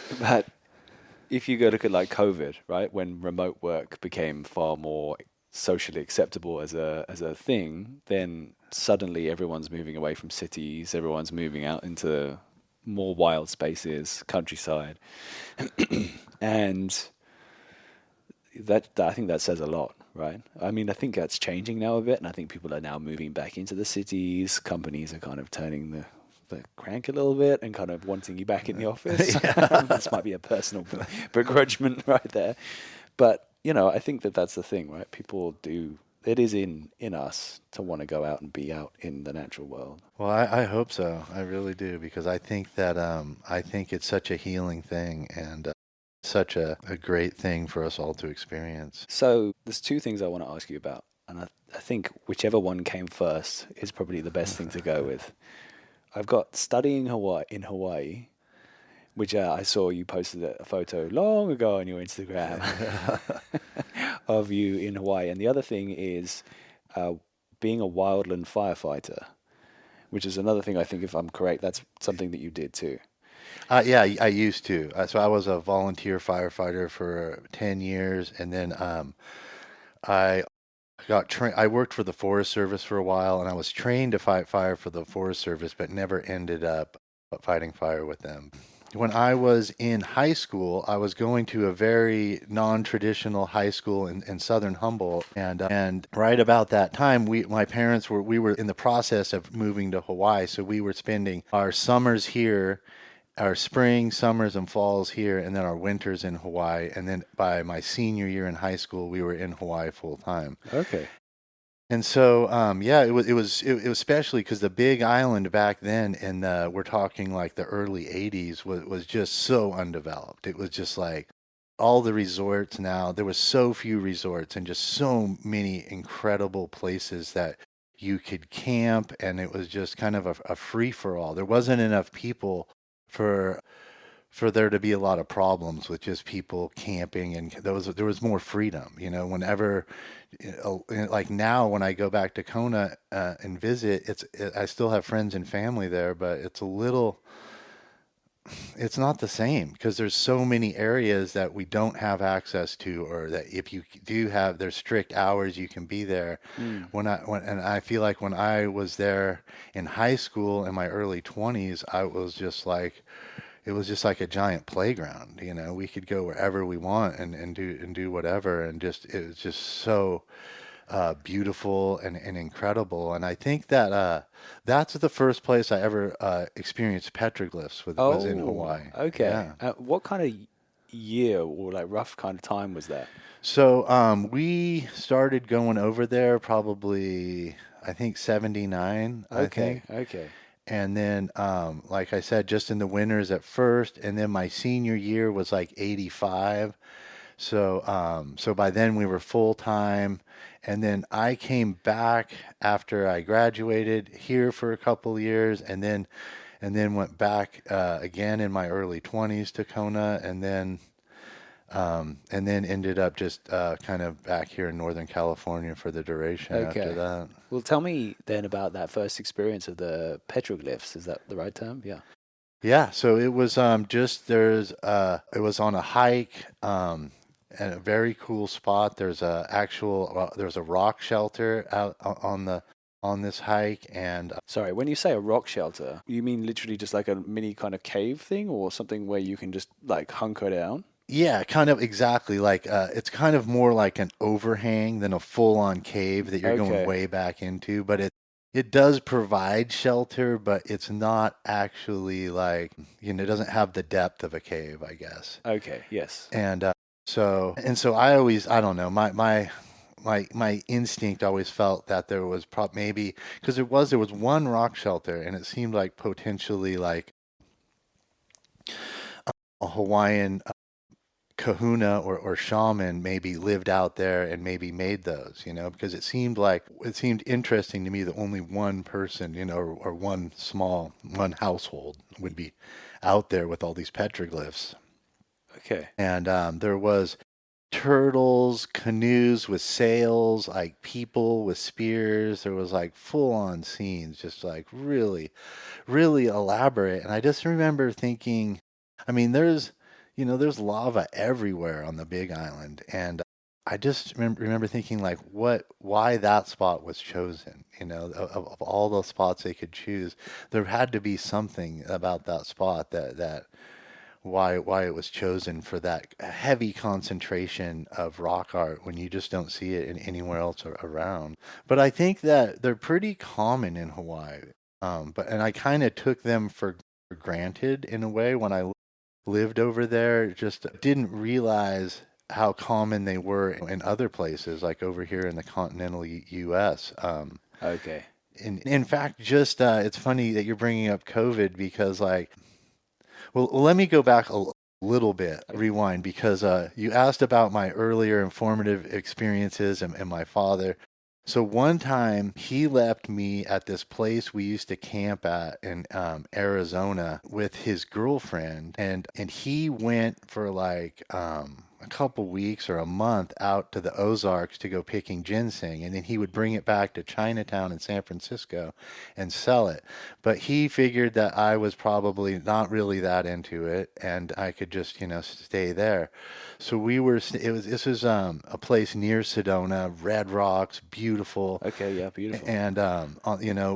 if you go look at like COVID, right, when remote work became far more socially acceptable as a thing, then suddenly everyone's moving away from cities, everyone's moving out into more wild spaces, countryside, and I think that says a lot, right? I mean, I think that's changing now a bit, and I think people are now moving back into the cities. Companies are kind of turning the crank a little bit and kind of wanting you back in the office. This might be a personal begrudgment right there, but I think that's the thing, right? People do. It is in us to want to go out and be out in the natural world. Well, I hope so. I really do because I think it's such a healing thing and such a great thing for us all to experience. So there's two things I want to ask you about, and I think whichever one came first is probably the best thing to go with. I've got studying Hawaii, which I saw you posted a photo long ago on your Instagram of you in Hawaii, and the other thing is being a wildland firefighter, which is another thing I think, if I'm correct, that's something that you did too. Yeah, I used to. So I was a volunteer firefighter for 10 years, and then I got trained. I worked for the Forest Service for a while, and I was trained to fight fire for the Forest Service, but never ended up fighting fire with them. When I was in high school, I was going to a very non-traditional high school in southern Humboldt, and right about that time, my parents we were in the process of moving to Hawaii, so we were spending our summers here, our spring, summers, and falls here, and then our winters in Hawaii. And then by my senior year in high school, we were in Hawaii full time. Okay. And so, yeah, it was especially because the Big Island back then, and we're talking like the early '80s, was just so undeveloped. It was just like all the resorts now. There was so few resorts and just so many incredible places that you could camp, and it was just kind of a free for all. There wasn't enough people for there to be a lot of problems with just people camping, and there was more freedom. Whenever like now when I go back to Kona and visit, I still have friends and family there, but it's not the same because there's so many areas that we don't have access to, or that if you do have, there's strict hours you can be there. Mm. And I feel like when I was there in high school in my early 20s, it was just like a giant playground. We could go wherever we want and do whatever, and it was just so beautiful and incredible. And I think that that's the first place I ever experienced petroglyphs was in Oh, Hawaii. okay. Yeah. What kind of year or like rough kind of time was that? So we started going over there probably I think 79, I Okay, think. okay. And then, like I said, just in the winters at first, and then my senior year was like 85. So by then we were full time, and then I came back after I graduated here for a couple years, and then went back again in my early 20s to Kona, and then ended up just kind of back here in Northern California for the duration after Okay. that. Well, tell me then about that first experience of the petroglyphs. Is that the right term? Yeah. Yeah, so it was it was on a hike and a very cool spot. There's a rock shelter out on this hike, and Sorry, when you say a rock shelter, you mean literally just like a mini kind of cave thing or something where you can just like hunker down? Yeah, kind of exactly. Like it's kind of more like an overhang than a full-on cave that you're going Okay. way back into, but it does provide shelter, but it's not actually like, it doesn't have the depth of a cave, I guess. Okay. Yes. And so I don't know, my instinct always felt that there was maybe because there was one rock shelter and it seemed like potentially like a Hawaiian kahuna or shaman maybe lived out there and maybe made those, because it seemed interesting to me that only one person, or one household would be out there with all these petroglyphs. Okay. And there was turtles, canoes with sails, like people with spears. There was like full on scenes, just like really, really elaborate. And I just remember thinking, I mean, there's lava everywhere on the Big Island, and I just remember thinking like, why that spot was chosen? Of all the spots they could choose, there had to be something about that spot that why it was chosen for that heavy concentration of rock art when you just don't see it anywhere else around. But I think that they're pretty common in Hawaii. And I kind of took them for granted in a way when I lived over there. Just didn't realize how common they were in other places, like over here in the continental U.S. Okay. In fact, just it's funny that you're bringing up COVID because like well, let me go back a little bit, rewind, because you asked about my earlier informative experiences and my father. So one time he left me at this place we used to camp at in Arizona with his girlfriend, and he went for like a couple weeks or a month out to the Ozarks to go picking ginseng, and then he would bring it back to Chinatown in San Francisco and sell it. But he figured that I was probably not really that into it, and I could just, stay there. So this was a place near Sedona, red rocks, beautiful, Okay. Yeah. Beautiful. and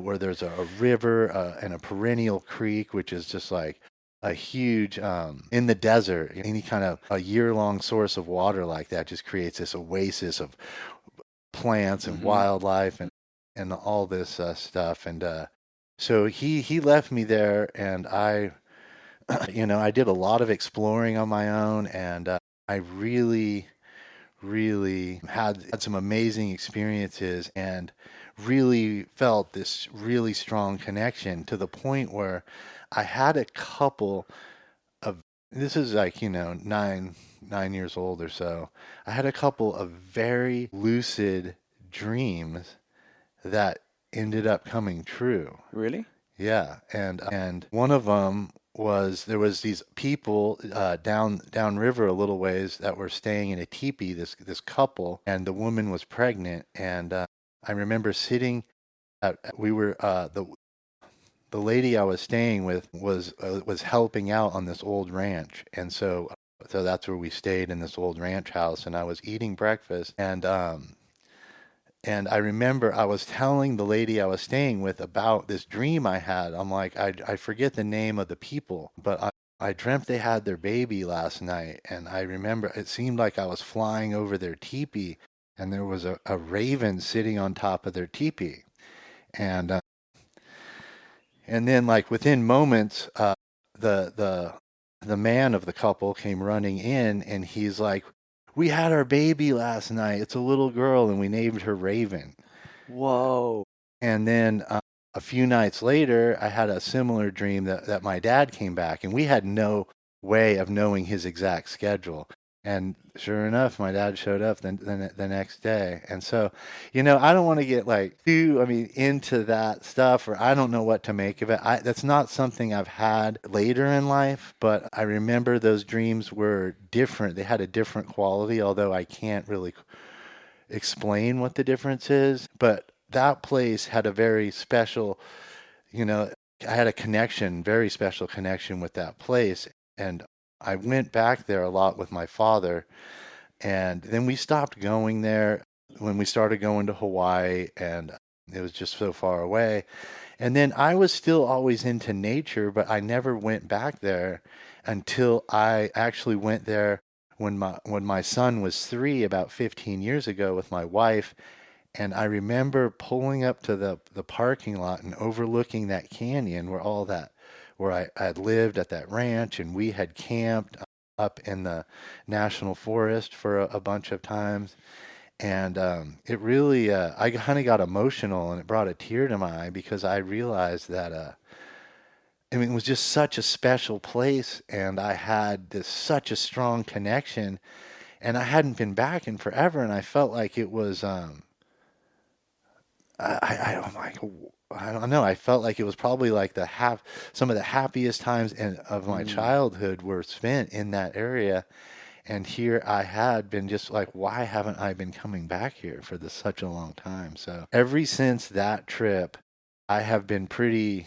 where there's a river and a perennial creek, which is just like a huge in the desert. Any kind of a year-long source of water like that just creates this oasis of plants and Mm-hmm. wildlife and all this stuff. And so he left me there, and I, I did a lot of exploring on my own, and I really, really had some amazing experiences, and really felt this really strong connection to the point where I had a couple of this is like, 9 years old or so. I had a couple of very lucid dreams that ended up coming true. Really? Yeah, and one of them was there was these people downriver a little ways that were staying in a teepee. This couple, and the woman was pregnant, and I remember sitting we were the lady I was staying with was helping out on this old ranch, and so that's where we stayed, in this old ranch house, and I was eating breakfast, and I remember I was telling the lady I was staying with about this dream I had. I'm like, I forget the name of the people, but I dreamt they had their baby last night. And I remember it seemed like I was flying over their teepee, and there was a raven sitting on top of their teepee. And, and then like within moments, the, the, the man of the couple came running in, and he's like, we had our baby last night. It's a little girl, and we named her Raven. Whoa. And then a few nights later, I had a similar dream that my dad came back, and we had no way of knowing his exact schedule. And sure enough, my dad showed up the next day. And so, I don't want to get like too, into that stuff, or I don't know what to make of it. That's not something I've had later in life, but I remember those dreams were different. They had a different quality, although I can't really explain what the difference is. But that place had a very special, you know, I had a connection, very special connection with that place. And I went back there a lot with my father. And then we stopped going there when we started going to Hawaii, and it was just so far away. And then I was still always into nature, but I never went back there until I actually went there when my son was 3 about 15 years ago with my wife, and I remember pulling up to the parking lot and overlooking that canyon where I had lived at that ranch, and we had camped up in the national forest for a bunch of times. And it really, I kind of got emotional, and it brought a tear to my eye because I realized that, I mean, it was just such a special place, and I had this such a strong connection, and I hadn't been back in forever, and I felt like it was, I'm like, I don't know. I felt like it was probably like some of the happiest times of my childhood were spent in that area. And here I had been just like, why haven't I been coming back here for such a long time? So ever since that trip, I have been pretty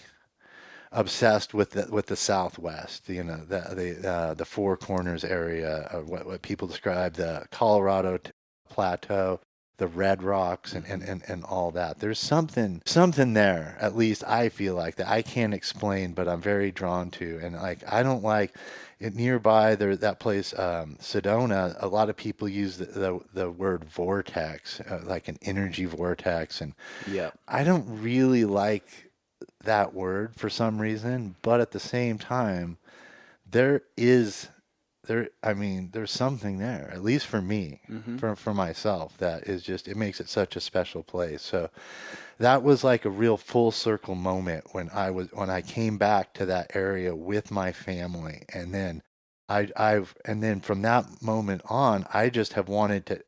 obsessed with the Southwest. The Four Corners area, what people describe the Colorado Plateau, the Red Rocks, and all that. There's something there. At least I feel like that I can't explain, but I'm very drawn to. And like I don't like it nearby. There that place, Sedona. A lot of people use the word vortex, like an energy vortex, and Yeah. I don't really like that word for some reason, but at the same time, there is I mean, there's something there, at least for me, for myself, that is just it makes it such a special place. So that was like a real full circle moment when I came back to that area with my family, and then and then from that moment on, I just have wanted to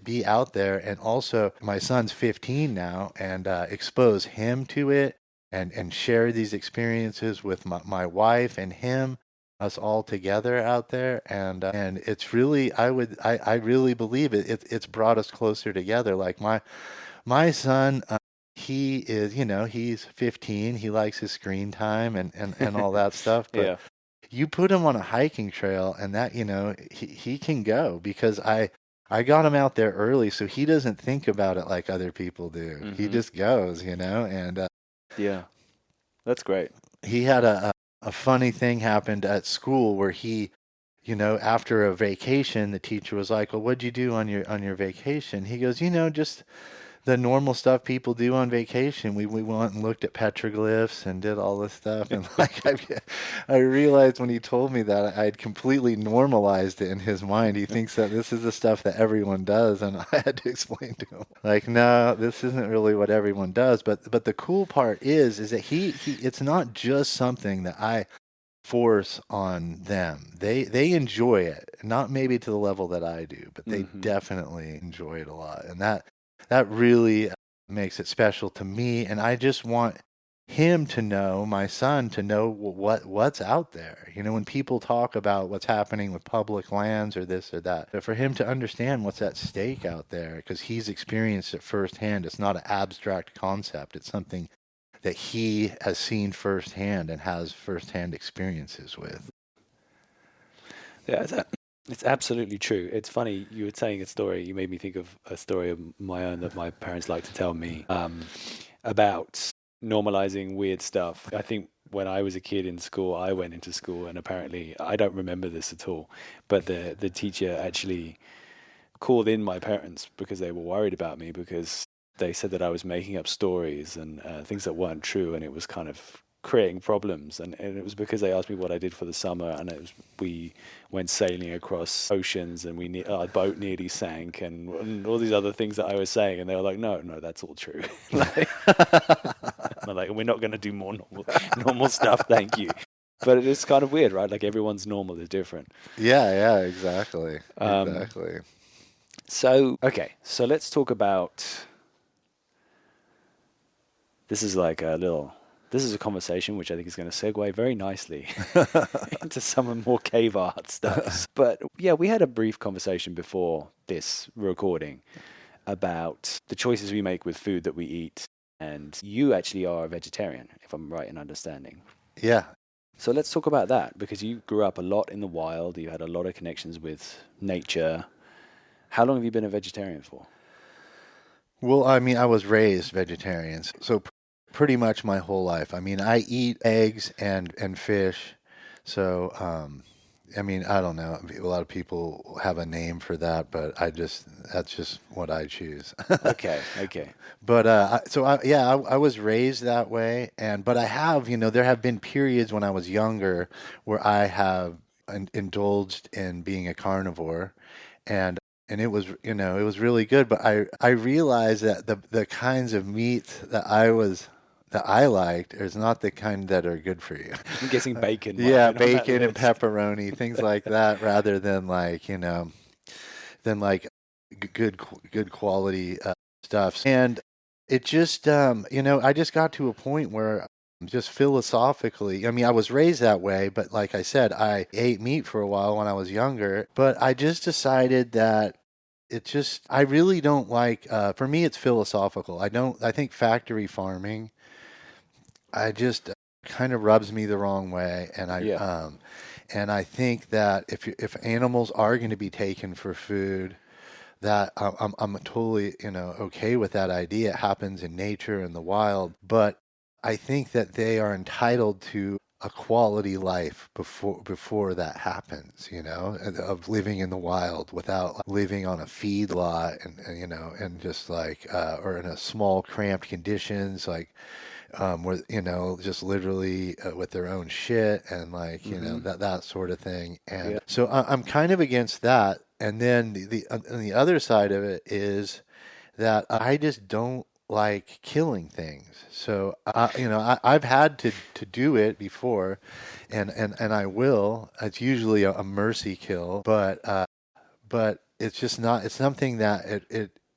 be out there, and also my son's 15 now, and expose him to it, and share these experiences with my wife and him, us all together out there, and it's really I really believe it's brought us closer together. Like my son, he is, he's 15, he likes his screen time and all that stuff, but Yeah. you put him on a hiking trail, and that, he can go, because I got him out there early, so he doesn't think about it like other people do. He just goes, and Yeah. That's great. he had a funny thing happened at school where he, after a vacation, the teacher was like, "Well, what'd you do on your vacation?" He goes, "Just the normal stuff people do on vacation. We went and looked at petroglyphs and did all this stuff." And like I realized when he told me that I had completely normalized it in his mind. He thinks that this is the stuff that everyone does, and I had to explain to him, like, no, this isn't really what everyone does. But the cool part is that he it's not just something that I force on them. They enjoy it, not maybe to the level that I do, but they definitely enjoy it a lot, and that really makes it special to me. And I just want him to know, my son to know what's out there. When people talk about what's happening with public lands or this or that, but for him to understand what's at stake out there, because he's experienced it firsthand. It's not an abstract concept. It's something that he has seen firsthand and has firsthand experiences with. Yeah, it's absolutely true. It's funny, you were saying a story, you made me think of a story of my own that my parents like to tell me, about normalizing weird stuff. I think when I was a kid in school, I went into school, and apparently, I don't remember this at all, but the teacher actually called in my parents because they were worried about me, because they said that I was making up stories and things that weren't true, and it was kind of creating problems. And it was because they asked me what I did for the summer, and we went sailing across oceans, and our boat nearly sank, and all these other things that I was saying, and they were like, no, that's all true. Like, I'm like, we're not going to do more normal stuff, thank you. But it's kind of weird, right? Like, everyone's normal is different. Yeah, exactly. Exactly. So let's talk about. This is a conversation which I think is going to segue very nicely into some more cave art stuff. But yeah, we had a brief conversation before this recording about the choices we make with food that we eat. And you actually are a vegetarian, if I'm right in understanding. Yeah. So let's talk about that, because you grew up a lot in the wild. You had a lot of connections with nature. How long have you been a vegetarian for? Well, I mean, I was raised vegetarian, so pretty much my whole life. I mean, I eat eggs and fish, so I mean, I don't know. A lot of people have a name for that, but that's just what I choose. Okay, okay. But I was raised that way, but I have, there have been periods when I was younger where I have indulged in being a carnivore, and it was, it was really good. But I realized that the kinds of meat that I liked is not the kind that are good for you. I'm guessing bacon might have Yeah, been on that bacon and list. pepperoni, things like that, rather than than like good quality stuff. And it just I just got to a point where just philosophically, I mean, I was raised that way, but like I said, I ate meat for a while when I was younger, but I just decided that I really don't like for me it's philosophical. I think factory farming I just kind of rubs me the wrong way, Yeah, and I think that if animals are going to be taken for food, that I'm totally okay with that idea. It happens in nature in the wild, but I think that they are entitled to a quality life before that happens, of living in the wild without living on a feed lot and just like or in a small cramped conditions like where just literally with their own shit and like hmm, that sort of thing. yeah, And so I'm kind of against that. And then on the other side of it is that I just don't like killing things. So I've had to do it before, and I will. It's usually a mercy kill, but it's just not. It's something that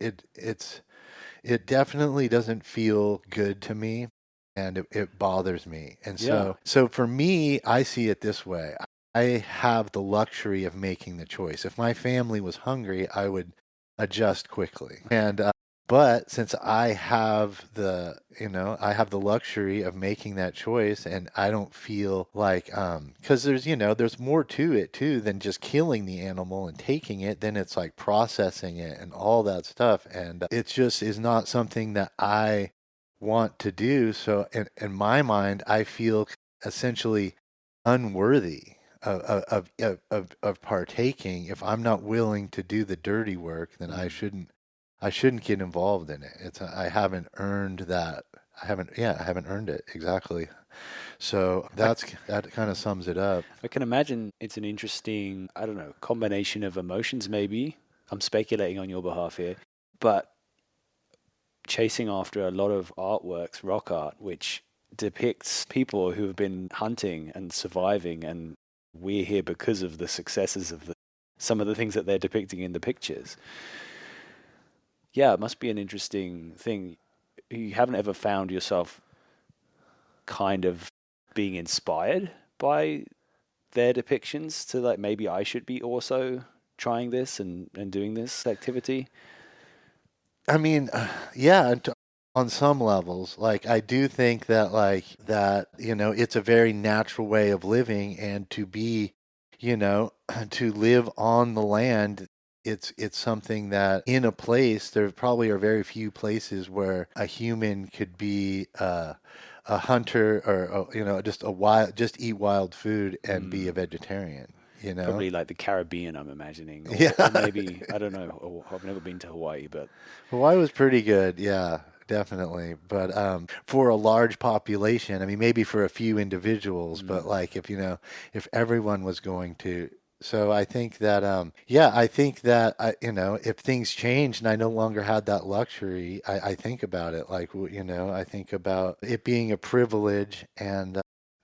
it definitely doesn't feel good to me and it bothers me. And yeah. so for me, I see it this way. I have the luxury of making the choice. If my family was hungry, I would adjust quickly. And but since I have the luxury of making that choice and I don't feel like cuz there's more to it too than just killing the animal and taking it, then it's like processing it and all that stuff and it just is not something that I want to do. So in my mind, I feel essentially unworthy of partaking. If I'm not willing to do the dirty work, then Mm. I shouldn't get involved in it. I haven't earned that. I haven't earned it exactly. So I, that kind of sums it up. I can imagine it's an interesting, I don't know, combination of emotions, maybe. I'm speculating on your behalf here, but chasing after a lot of artworks, rock art, which depicts people who have been hunting and surviving, and we're here because of the successes of some of the things that they're depicting in the pictures. Yeah, it must be an interesting thing. You haven't ever found yourself kind of being inspired by their depictions to like maybe I should be also trying this and doing this activity. I mean, yeah, on some levels, like I do think that it's a very natural way of living and to be, to live on the land. It's something that in a place there probably are very few places where a human could be a hunter or just just eat wild food and be a Mm, vegetarian, you know? probably like the Caribbean, I'm imagining, or Yeah. maybe I don't know. Or I've never been to Hawaii, but Hawaii was pretty good, yeah, definitely. But for a large population, I mean, maybe for a few individuals, but mm, like if everyone was going to, so I think that I think that if things changed and I no longer had that luxury, I think about it like I think about it being a privilege and.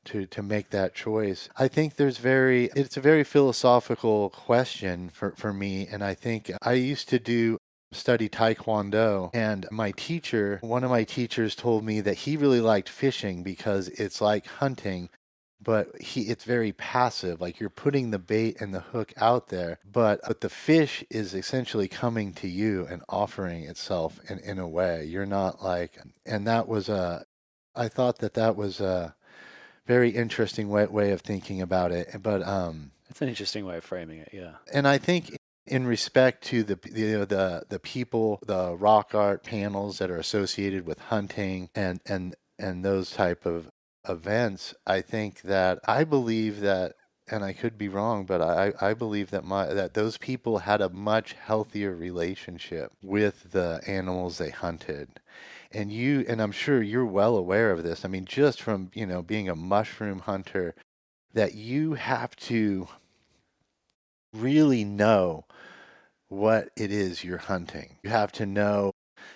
To make that choice. I think it's a very philosophical question for me. And I think I used to study Taekwondo and one of my teachers told me that he really liked fishing because it's like hunting, but it's very passive. Like you're putting the bait and the hook out there, but the fish is essentially coming to you and offering itself in a way. You're not like, and that was I thought that was a very interesting way of thinking about it. But it's an interesting way of framing it. Yeah. and I think in respect to the people, the rock art panels that are associated with hunting and those type of events, I think that I believe that and I could be wrong, but I believe that that those people had a much healthier relationship with the animals they hunted. And I'm sure you're well aware of this. I mean, just from, being a mushroom hunter, that you have to really know what it is you're hunting. You have to know,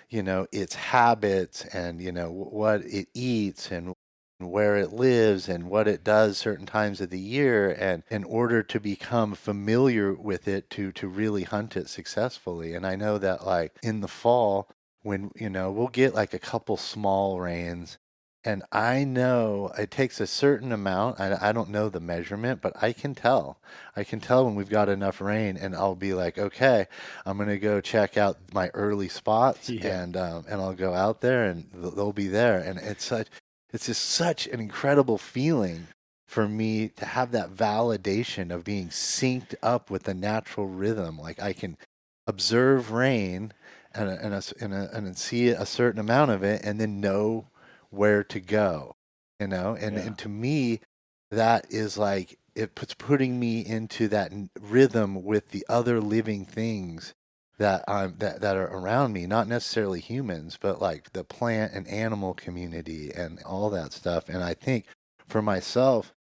its habits and, what it eats and where it lives and what it does certain times of the year, and in order to become familiar with it to really hunt it successfully. And I know that, like, in the fall, when, we'll get like a couple small rains, and I know it takes a certain amount. I don't know the measurement, but I can tell when we've got enough rain, and I'll be like, okay, I'm gonna go check out my early spots, Yeah. and I'll go out there, and they'll be there, and it's just such an incredible feeling for me to have that validation of being synced up with the natural rhythm. Like, I can observe rain and see a certain amount of it, and then know where to go, and Yeah. and to me, that is like it puts putting me into that rhythm with the other living things that are around me, not necessarily humans, but like the plant and animal community and all that stuff. And I think for myself,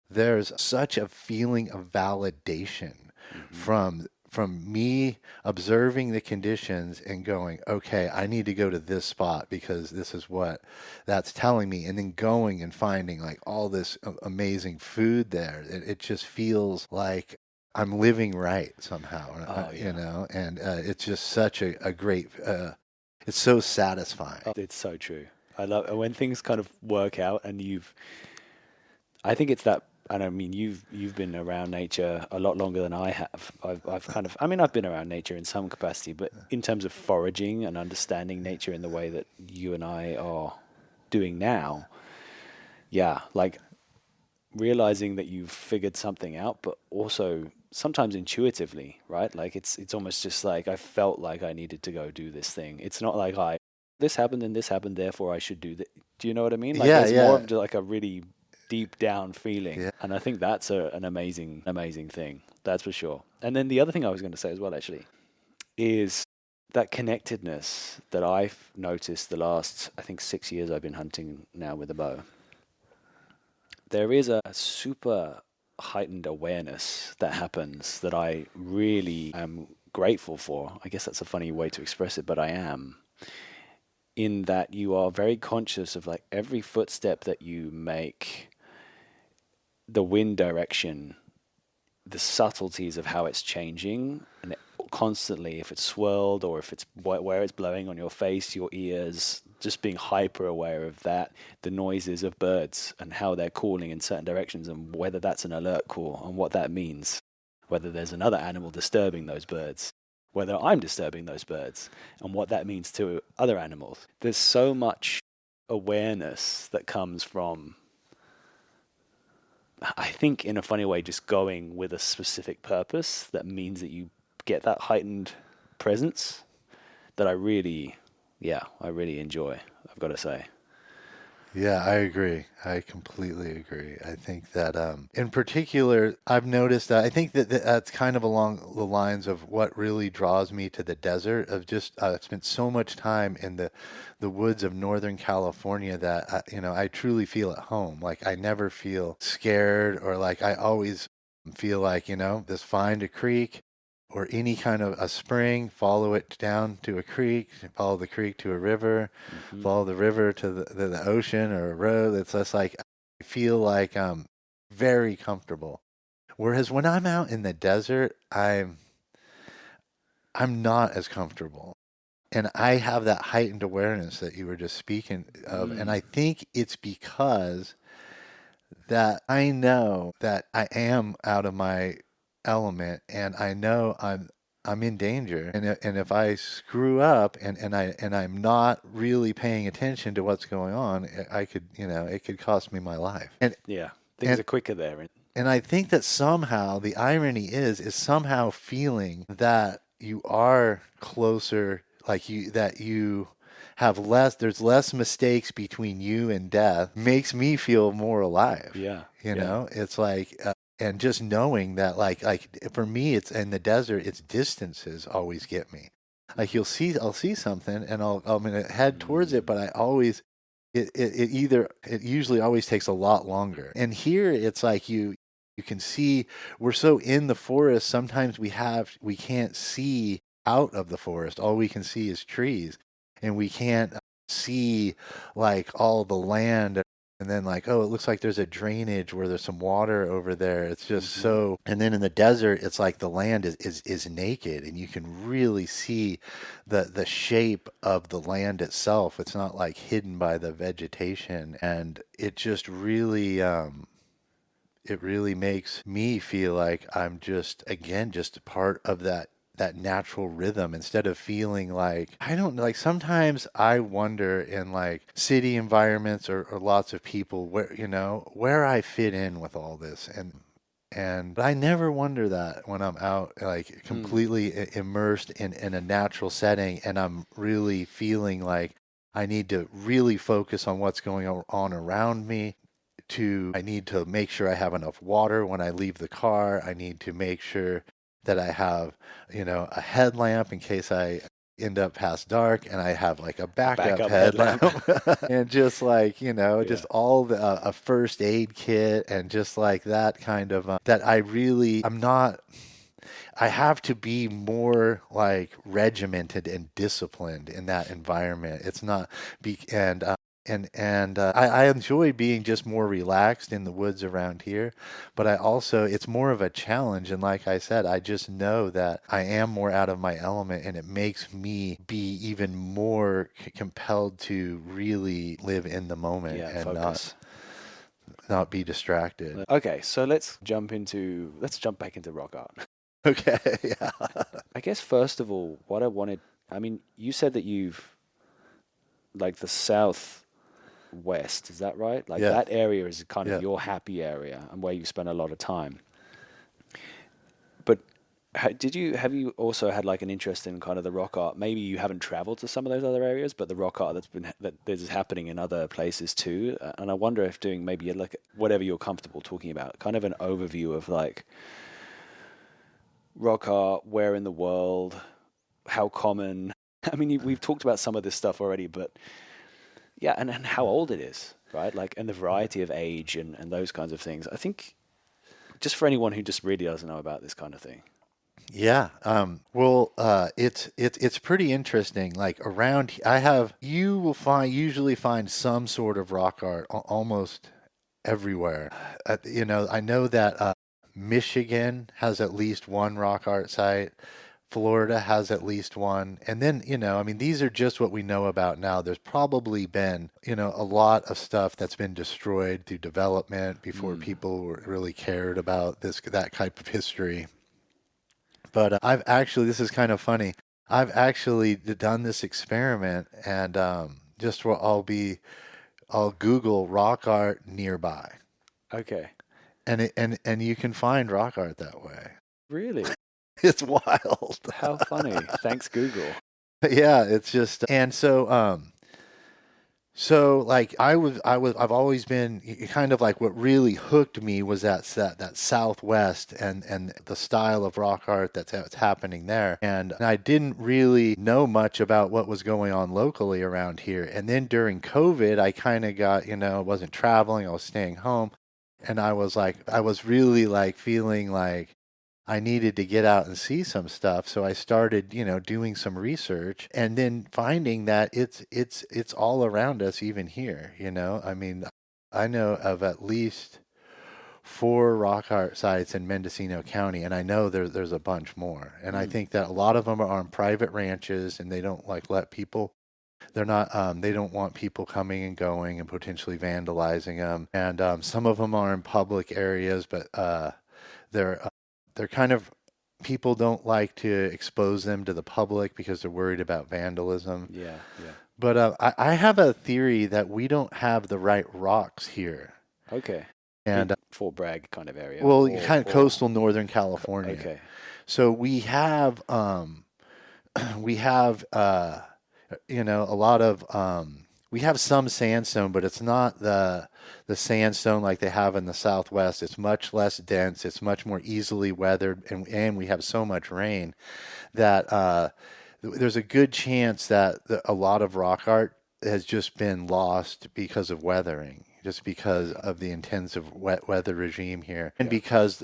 there's such a feeling of validation Hmm. from me observing the conditions and going, okay, I need to go to this spot because this is what that's telling me, and then going and finding like all this amazing food there. It just feels like I'm living right somehow, Oh yeah. and it's just such a great. It's so satisfying. Oh, it's so true. I love when things kind of work out and I think it's that, and I mean, you've been around nature a lot longer than I have. I've kind of, I mean, I've been around nature in some capacity, but in terms of foraging and understanding nature in the way that you and I are doing now, yeah, like realizing that you've figured something out, but also sometimes intuitively, right? Like it's almost just like I felt like I needed to go do this thing. It's not like this happened and this happened, therefore I should do that. Do you know what I mean? Like Yeah, there's more of yeah, like a really deep down feeling, yeah. and I think that's an amazing thing. That's for sure. And then the other thing I was going to say as well, actually, is that connectedness that I've noticed the last, I think, 6 years I've been hunting now with a bow. There is a super heightened awareness that happens that I really am grateful for. I guess that's a funny way to express it, but I am. In that you are very conscious of like every footstep that you make, the wind direction, the subtleties of how it's changing, and constantly, if it's swirled or if it's where it's blowing on your face, your ears, just being hyper aware of that, the noises of birds and how they're calling in certain directions, and whether that's an alert call and what that means, whether there's another animal disturbing those birds, whether I'm disturbing those birds, and what that means to other animals. There's so much awareness that comes from, I think, in a funny way, just going with a specific purpose that means that you get that heightened presence that I really enjoy, I've got to say. Yeah, I agree. I completely agree. I think that, in particular, I've noticed that I think that that's kind of along the lines of what really draws me to the desert. Of just I've spent so much time in the woods of Northern California that I truly feel at home. Like, I never feel scared, or like I always feel like, just find a creek or any kind of a spring, follow it down to a creek, follow the creek to a river, Hmm. follow the river to the ocean or a road. It's just like I feel like I'm very comfortable. Whereas when I'm out in the desert, I'm not as comfortable. And I have that heightened awareness that you were just speaking of. And Mm. I think it's because that I know that I am out of my element, and I know I'm in danger. And if I screw up, and I'm not really paying attention to what's going on, I could, it could cost me my life. Yeah, things And are quicker there. and I think that somehow the irony is somehow feeling that you are closer, like you have less, there's less mistakes between you and death, makes me feel more alive. Yeah, yeah. It's like and just knowing that like for me it's in the desert, it's distances always get me. Like I'll see something and I'm gonna head towards it, but I always it usually always takes a lot longer. And here it's like you can see we're so in the forest, sometimes we can't see out of the forest. All we can see is trees, and we can't see like all the land. And then like, oh, it looks like there's a drainage where there's some water over there. It's just so, and then in the desert, it's like the land is naked and you can really see the shape of the land itself. It's not like hidden by the vegetation. And it just really, it really makes me feel like I'm just again just a part of that natural rhythm instead of feeling like I don't know, like sometimes I wonder in like city environments or lots of people where where I fit in with all this. And but I never wonder that when I'm out like completely immersed in a natural setting and I'm really feeling like I need to really focus on what's going on around me. I need to make sure I have enough water when I leave the car. I need to make sure that I have, a headlamp in case I end up past dark and I have like a backup headlamp and just like, just all a first aid kit and just like that kind of that I'm not I have to be more like regimented and disciplined in that environment. It's not be and I enjoy being just more relaxed in the woods around here, but I also it's more of a challenge. And like I said, I just know that I am more out of my element, and it makes me be even more compelled to really live in the moment and focus. Not be distracted. Okay, so let's jump back into rock art. Okay, yeah. I guess first of all, I mean, you said that you've like the southwest, is that right? Like that area is kind of your happy area and where you spend a lot of time. But have you also had like an interest in kind of the rock art? Maybe you haven't traveled to some of those other areas, but the rock art that is happening in other places too. And I wonder if doing maybe like whatever you're comfortable talking about, kind of an overview of like rock art, where in the world, how common. I mean, we've talked about some of this stuff already, but yeah, and how old it is, right? Like, and the variety of age and those kinds of things. I think just for anyone who just really doesn't know about this kind of thing. Yeah. Well, it's pretty interesting. Like around, you will usually find some sort of rock art almost everywhere. I know that Michigan has at least one rock art site. Florida has at least one. And then, I mean, these are just what we know about now. There's probably been, a lot of stuff that's been destroyed through development before people really cared about that type of history. But this is kind of funny. I've actually done this experiment and just what I'll Google rock art nearby. Okay. And you can find rock art that way. Really? It's wild. How funny. Thanks, Google. Yeah, it's just and so like I've always been kind of like what really hooked me was that Southwest and the style of rock art that's happening there. And I didn't really know much about what was going on locally around here. And then during COVID, I kind of got, wasn't traveling, I was staying home. And I was really like feeling like I needed to get out and see some stuff. So I started, doing some research and then finding that it's all around us even here, I mean, I know of at least 4 rock art sites in Mendocino County, and I know there's a bunch more. And I think that a lot of them are on private ranches and they don't like let people they're not they don't want people coming and going and potentially vandalizing them. And some of them are in public areas, but they're they're kind of people don't like to expose them to the public because they're worried about vandalism. Yeah, yeah. But I have a theory that we don't have the right rocks here. Okay. And Fort Bragg kind of area. Well, kind of coastal Northern California. Okay. So we have we have a lot of we have some sandstone, but it's not the sandstone like they have in the Southwest. It's much less dense. It's much more easily weathered, and we have so much rain that there's a good chance that a lot of rock art has just been lost because of weathering, just because of the intensive wet weather regime here, and because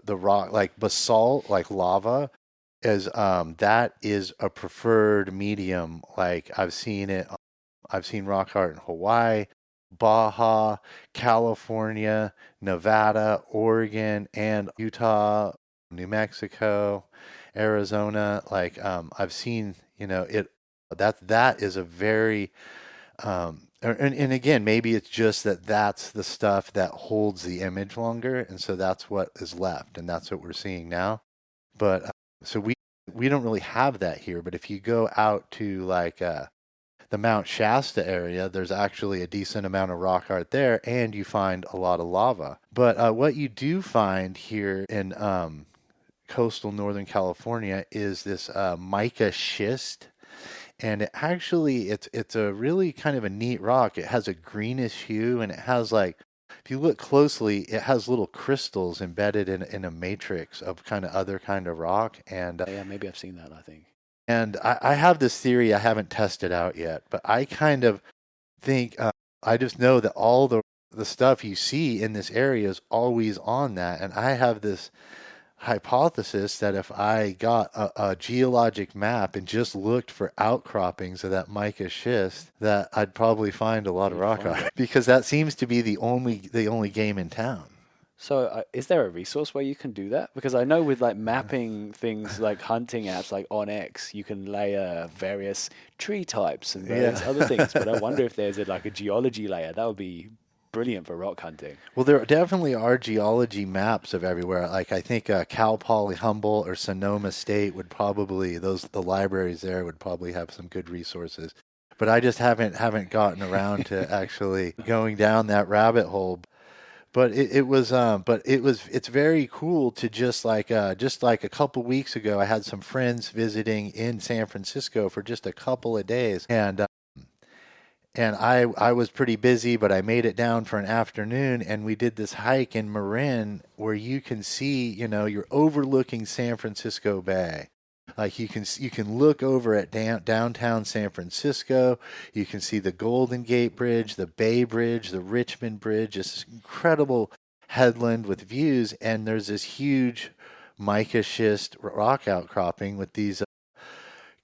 the rock, like basalt, like lava, is that is a preferred medium. Like I've seen rock art in Hawaii, Baja, California, Nevada, Oregon, and Utah, New Mexico, Arizona. Like I've seen, it that is a very and again, maybe it's just that's the stuff that holds the image longer, and so that's what is left, and that's what we're seeing now. But so we don't really have that here. But if you go out to like the Mount Shasta area, there's actually a decent amount of rock art there, and you find a lot of lava. But what you do find here in coastal Northern California is this mica schist, and it's a really kind of a neat rock. It has a greenish hue, and it has like, if you look closely, it has little crystals embedded in a matrix of kind of other kind of rock, and Yeah, maybe I've seen that, I think. I have this theory I haven't tested out yet, but I kind of think I just know that all the stuff you see in this area is always on that, and I have this hypothesis that if I got a geologic map and just looked for outcroppings of that mica schist, that I'd probably find a lot of You'd rock find art because that seems to be the only game in town. So, is there a resource where you can do that? Because I know with like mapping things like hunting apps like OnX, you can layer various tree types and various other things. But I wonder if there's like a geology layer. That would be brilliant for rock hunting. Well, there definitely are geology maps of everywhere. Like I think Cal Poly Humboldt or Sonoma State would probably the libraries there would probably have some good resources. But I just haven't gotten around to actually going down that rabbit hole. But it's very cool to just like a couple weeks ago, I had some friends visiting in San Francisco for just a couple of days, and I was pretty busy, but I made it down for an afternoon, and we did this hike in Marin where you can see, you're overlooking San Francisco Bay. Like you can look over at downtown San Francisco. You can see the Golden Gate Bridge, the Bay Bridge, the Richmond Bridge. This incredible headland with views, and there's this huge mica schist rock outcropping with these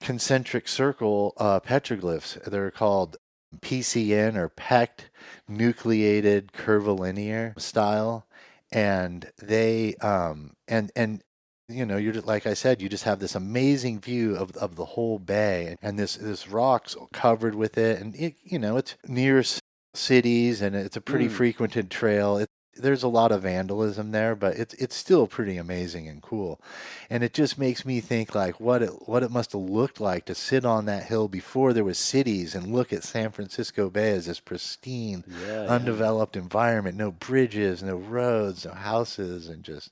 concentric circle petroglyphs. They're called PCN or pect nucleated curvilinear style, and they and you're just, like I said, you just have this amazing view of the whole bay, and this rock's covered with it, and it's near cities, and it's a pretty frequented trail. There's a lot of vandalism there, but it's still pretty amazing and cool, and it just makes me think like what it must have looked like to sit on that hill before there was cities and look at San Francisco Bay as this pristine, undeveloped environment, no bridges, no roads, no houses, and just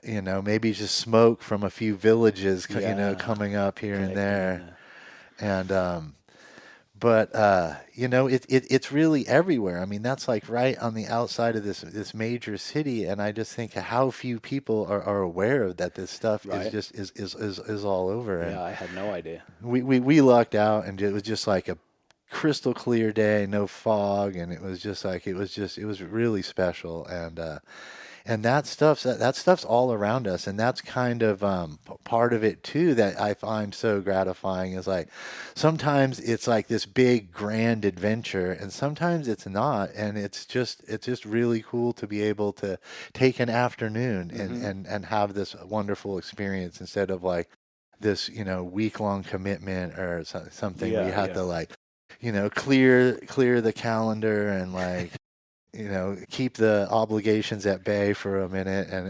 maybe just smoke from a few villages, coming up here and there. And but it's really everywhere. I mean, that's like right on the outside of this major city, and I just think how few people are aware of that. This stuff is just is all over. Yeah, I had no idea. We lucked out, and it was just like a crystal clear day, no fog, and it was just like it was really special. And that stuff's all around us, and that's kind of part of it too that I find so gratifying is like sometimes it's like this big grand adventure, and sometimes it's not, and it's just really cool to be able to take an afternoon and have this wonderful experience instead of like this week long commitment or something where you have to like clear the calendar and like keep the obligations at bay for a minute and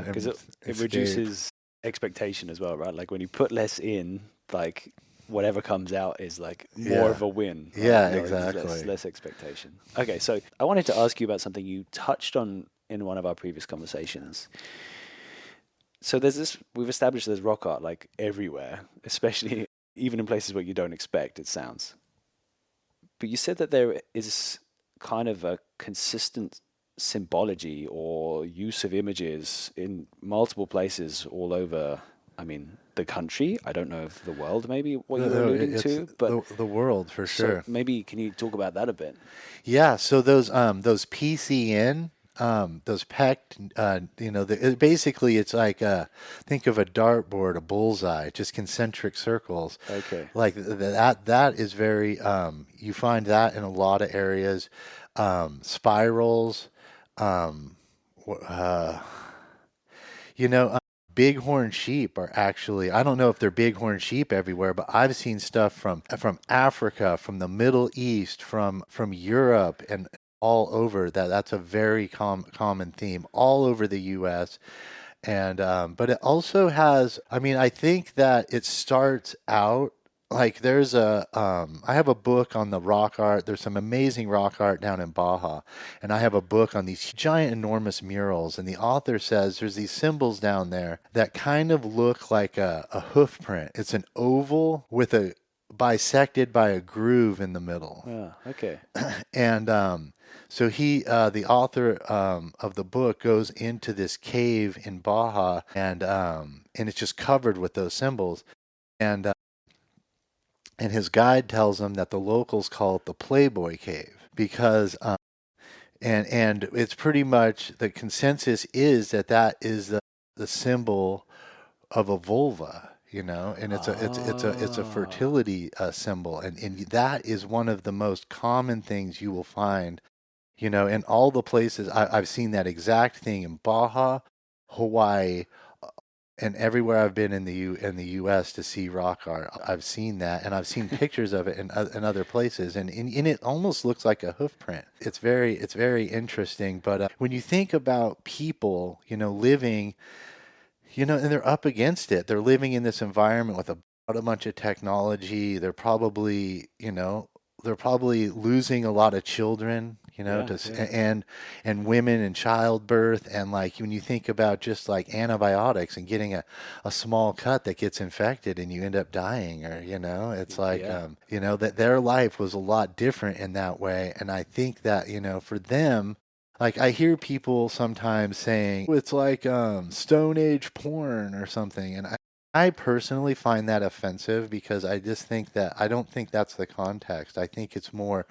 Because it reduces expectation as well, right? Like when you put less in, like whatever comes out is like more of a win. Right? Yeah, There's exactly. less expectation. Okay, so I wanted to ask you about something you touched on in one of our previous conversations. So we've established there's rock art like everywhere, especially even in places where you don't expect, it sounds. But you said that there is kind of a consistent symbology or use of images in multiple places all over, I mean, the country. I don't know if the world, maybe what you were alluding It's to, but the world for so sure. maybe can you talk about that a bit? Yeah, so those PCN those PECT basically it's like think of a dartboard, a bullseye, just concentric circles. Okay. Like that is very you find that in a lot of areas. Spirals, um, wh- uh, you know, bighorn sheep are actually, I don't know if they're bighorn sheep everywhere, but I've seen stuff from Africa, from the Middle East, from Europe and all over that's a very common theme all over the US. And but it also has, I mean, I think that it starts out like there's I have a book on the rock art. There's some amazing rock art down in Baja, and I have a book on these giant, enormous murals. And the author says there's these symbols down there that kind of look like a hoof print. It's an oval with a bisected by a groove in the middle. Yeah. Okay. And so the author of the book, goes into this cave in Baja, and it's just covered with those symbols. And and his guide tells him that the locals call it the Playboy Cave because and it's pretty much the consensus is that that is the symbol of a vulva, and it's a Ah. fertility symbol, and that is one of the most common things you will find, in all the places. I've seen that exact thing in Baja, Hawaii, and everywhere I've been in the U.S. to see rock art. I've seen that, and I've seen pictures of it in other places, and it almost looks like a hoof print. It's very interesting. But when you think about people, living, and they're up against it. They're living in this environment with a bunch of technology. They're probably losing a lot of children, Yeah. Yeah. and women in childbirth. And like when you think about just like antibiotics and getting a small cut that gets infected and you end up dying, or, it's like, Yeah. that their life was a lot different in that way. And I think that, for them, like I hear people sometimes saying it's like Stone Age porn or something, and I personally find that offensive because I just think that I don't think that's the context. I think it's more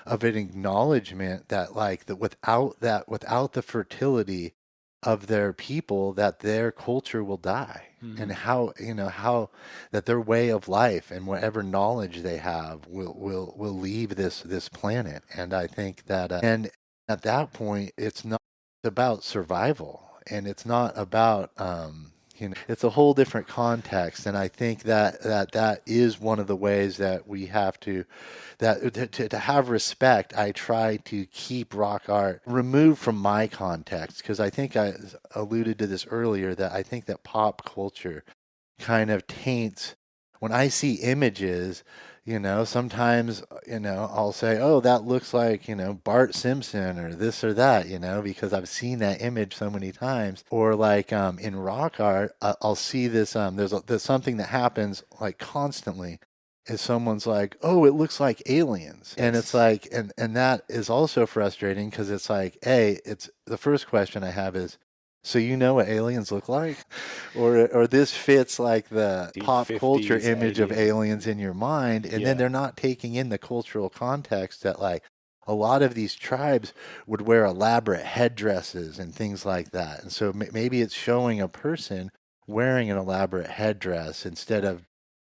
of an acknowledgement that like without the fertility of their people, that their culture will die, and Hmm. how that their way of life and whatever knowledge they have will leave this planet. And I think that and at that point it's not about survival, and it's not about it's a whole different context. And I think that is one of the ways that we have to to have respect. I try to keep rock art removed from my context, because I think I alluded to this earlier, that I think that pop culture kind of taints when I see images. Sometimes, I'll say, oh, that looks like, Bart Simpson or this or that, because I've seen that image so many times. Or like in rock art, I'll see this, there's something that happens like constantly, is someone's like, oh, it looks like aliens. And it's Yes. like, and that is also frustrating, because it's like, hey, it's the first question I have is, so you know what aliens look like? Or this fits like the pop culture 50s image of alien. aliens in your mind, and then Yeah. they're not taking in the cultural context that like a lot of these tribes would wear elaborate headdresses and things like that. And so maybe it's showing a person wearing an elaborate headdress instead of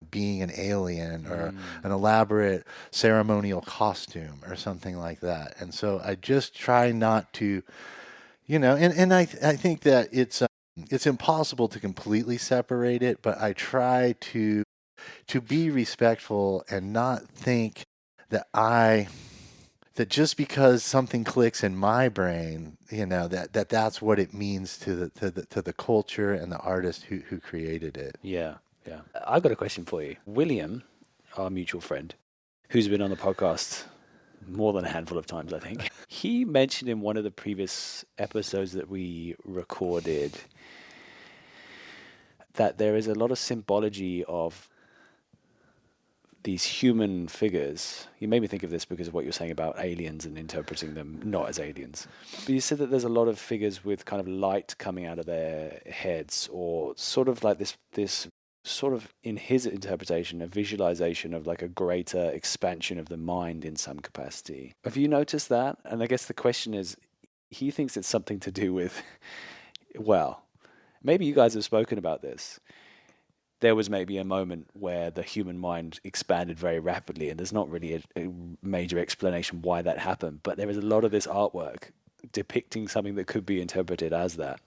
being an alien, or Mm. an elaborate ceremonial costume or something like that. And so I just try not to, and I think that it's impossible to completely separate it, but I try to be respectful and not think that that just because something clicks in my brain, that's what it means to the culture and the artist who created it. Yeah. Yeah. I've got a question for you. William, our mutual friend, who's been on the podcast more than a handful of times, I think. He mentioned in one of the previous episodes that we recorded that there is a lot of symbology of these human figures. You made me think of this because of what you're saying about aliens and interpreting them not as aliens. But you said that there's a lot of figures with kind of light coming out of their heads, or sort of like this sort of, in his interpretation, a visualization of like a greater expansion of the mind in some capacity. Have you noticed that? And I guess the question is, he thinks it's something to do with, well, maybe you guys have spoken about this. There was maybe a moment where the human mind expanded very rapidly, and there's not really a major explanation why that happened, but there is a lot of this artwork depicting something that could be interpreted as that.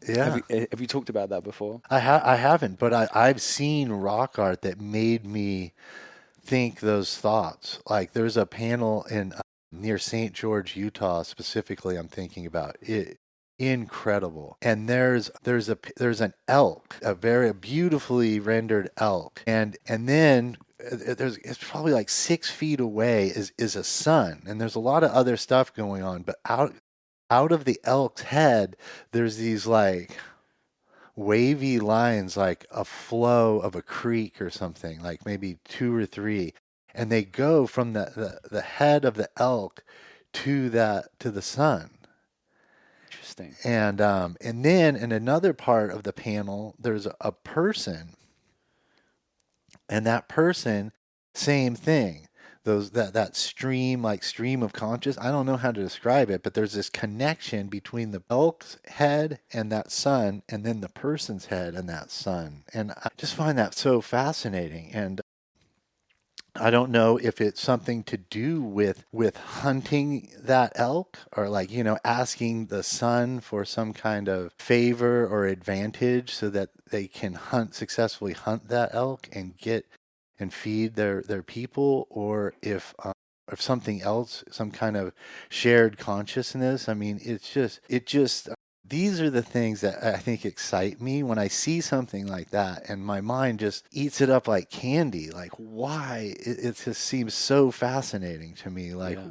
Yeah. Have you talked about that before? I haven't, but I've seen rock art that made me think those thoughts. Like there's a panel in near St. George, Utah, specifically. I'm thinking about it. Incredible. And there's an elk, a very beautifully rendered elk, and then there's it's probably like 6 feet away is a sun, and there's a lot of other stuff going on, but out of the elk's head, there's these like wavy lines like a flow of a creek or something, like maybe two or three. And they go from the head of the elk to the sun. Interesting. And then in another part of the panel, there's a person, and that person, same thing. That stream, like stream of conscious. I don't know how to describe it, but there's this connection between the elk's head and that sun, and then the person's head and that sun. And I just find that so fascinating. And I don't know if it's something to do with hunting that elk, or like, asking the sun for some kind of favor or advantage so that they can successfully hunt that elk and get and feed their people, or if something else, some kind of shared consciousness. I mean, it just these are the things that I think excite me when I see something like that, and my mind just eats it up like candy. Like, why? It just seems so fascinating to me. Like, Yeah.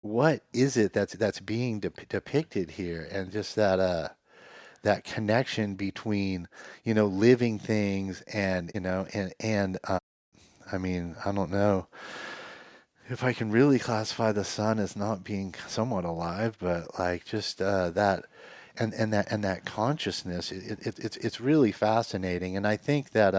what is it that's being depicted here, and just that connection between living things and I mean, I don't know if I can really classify the sun as not being somewhat alive, but like just that and that consciousness. It's really fascinating, and I think that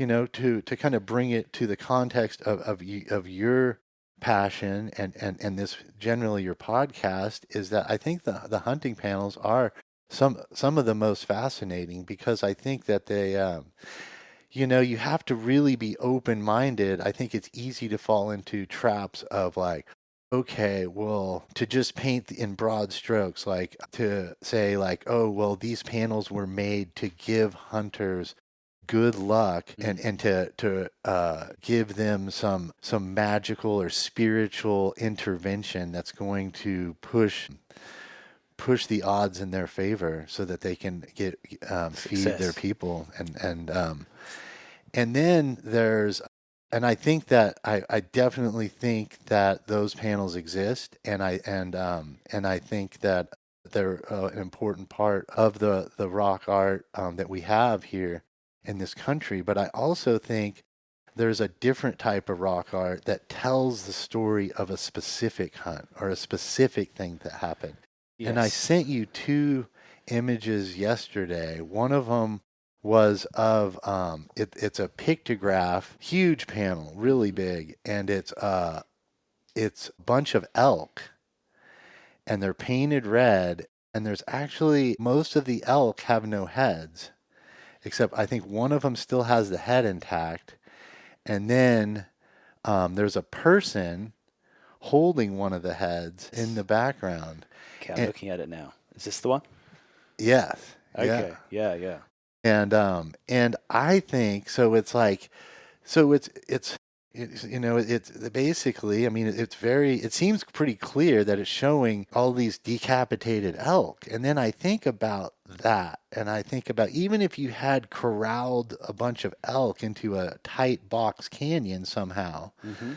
to kind of bring it to the context of your passion and this generally your podcast, is that I think the hunting panels are some of the most fascinating, because I think that they you have to really be open minded. I think it's easy to fall into traps of like, okay, well, to just paint in broad strokes, like to say like, oh, well, these panels were made to give hunters good luck, and to give them some magical or spiritual intervention that's going to push the odds in their favor so that they can get feed their Success. people. And then and I think that I definitely think that those panels exist, and I think that they're an important part of the rock art that we have here in this country. But I also think there's a different type of rock art that tells the story of a specific hunt or a specific thing that happened. And I Yes. sent you two images yesterday. One of them was of it's a pictograph, huge panel, really big, and it's a bunch of elk, and they're painted red, and there's actually most of the elk have no heads, except I think one of them still has the head intact, and then there's a person holding one of the heads in the background. Okay, I'm And looking at it now. Is this the one? yes, yeah. Okay. Yeah, yeah. And I think so. It's like, so it's basically, I mean, it seems pretty clear that it's showing all these decapitated elk. And then I think about that, and I think about, even if you had corralled a bunch of elk into a tight box canyon somehow, Hmm.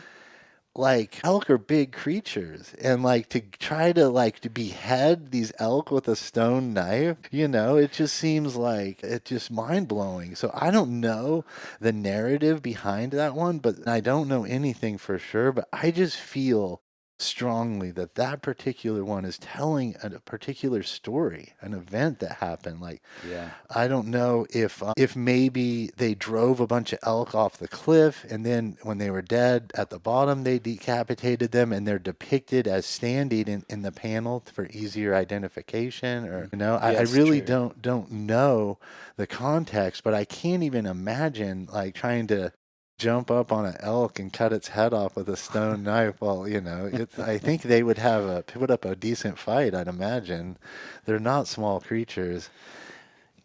like elk are big creatures, and like to try to like to behead these elk with a stone knife, it just seems like it's just mind blowing. So I don't know the narrative behind that one, but I don't know anything for sure, but I just feel strongly that that particular one is telling a particular story, an event that happened. Like, Yeah. I don't know if maybe they drove a bunch of elk off the cliff, and then when they were dead at the bottom, they decapitated them, and they're depicted as standing in the panel for easier identification. Or I Yes, really true. don't know the context, but I can't even imagine like trying to jump up on an elk and cut its head off with a stone knife. Well, I think they would put up a decent fight, I'd imagine. They're not small creatures.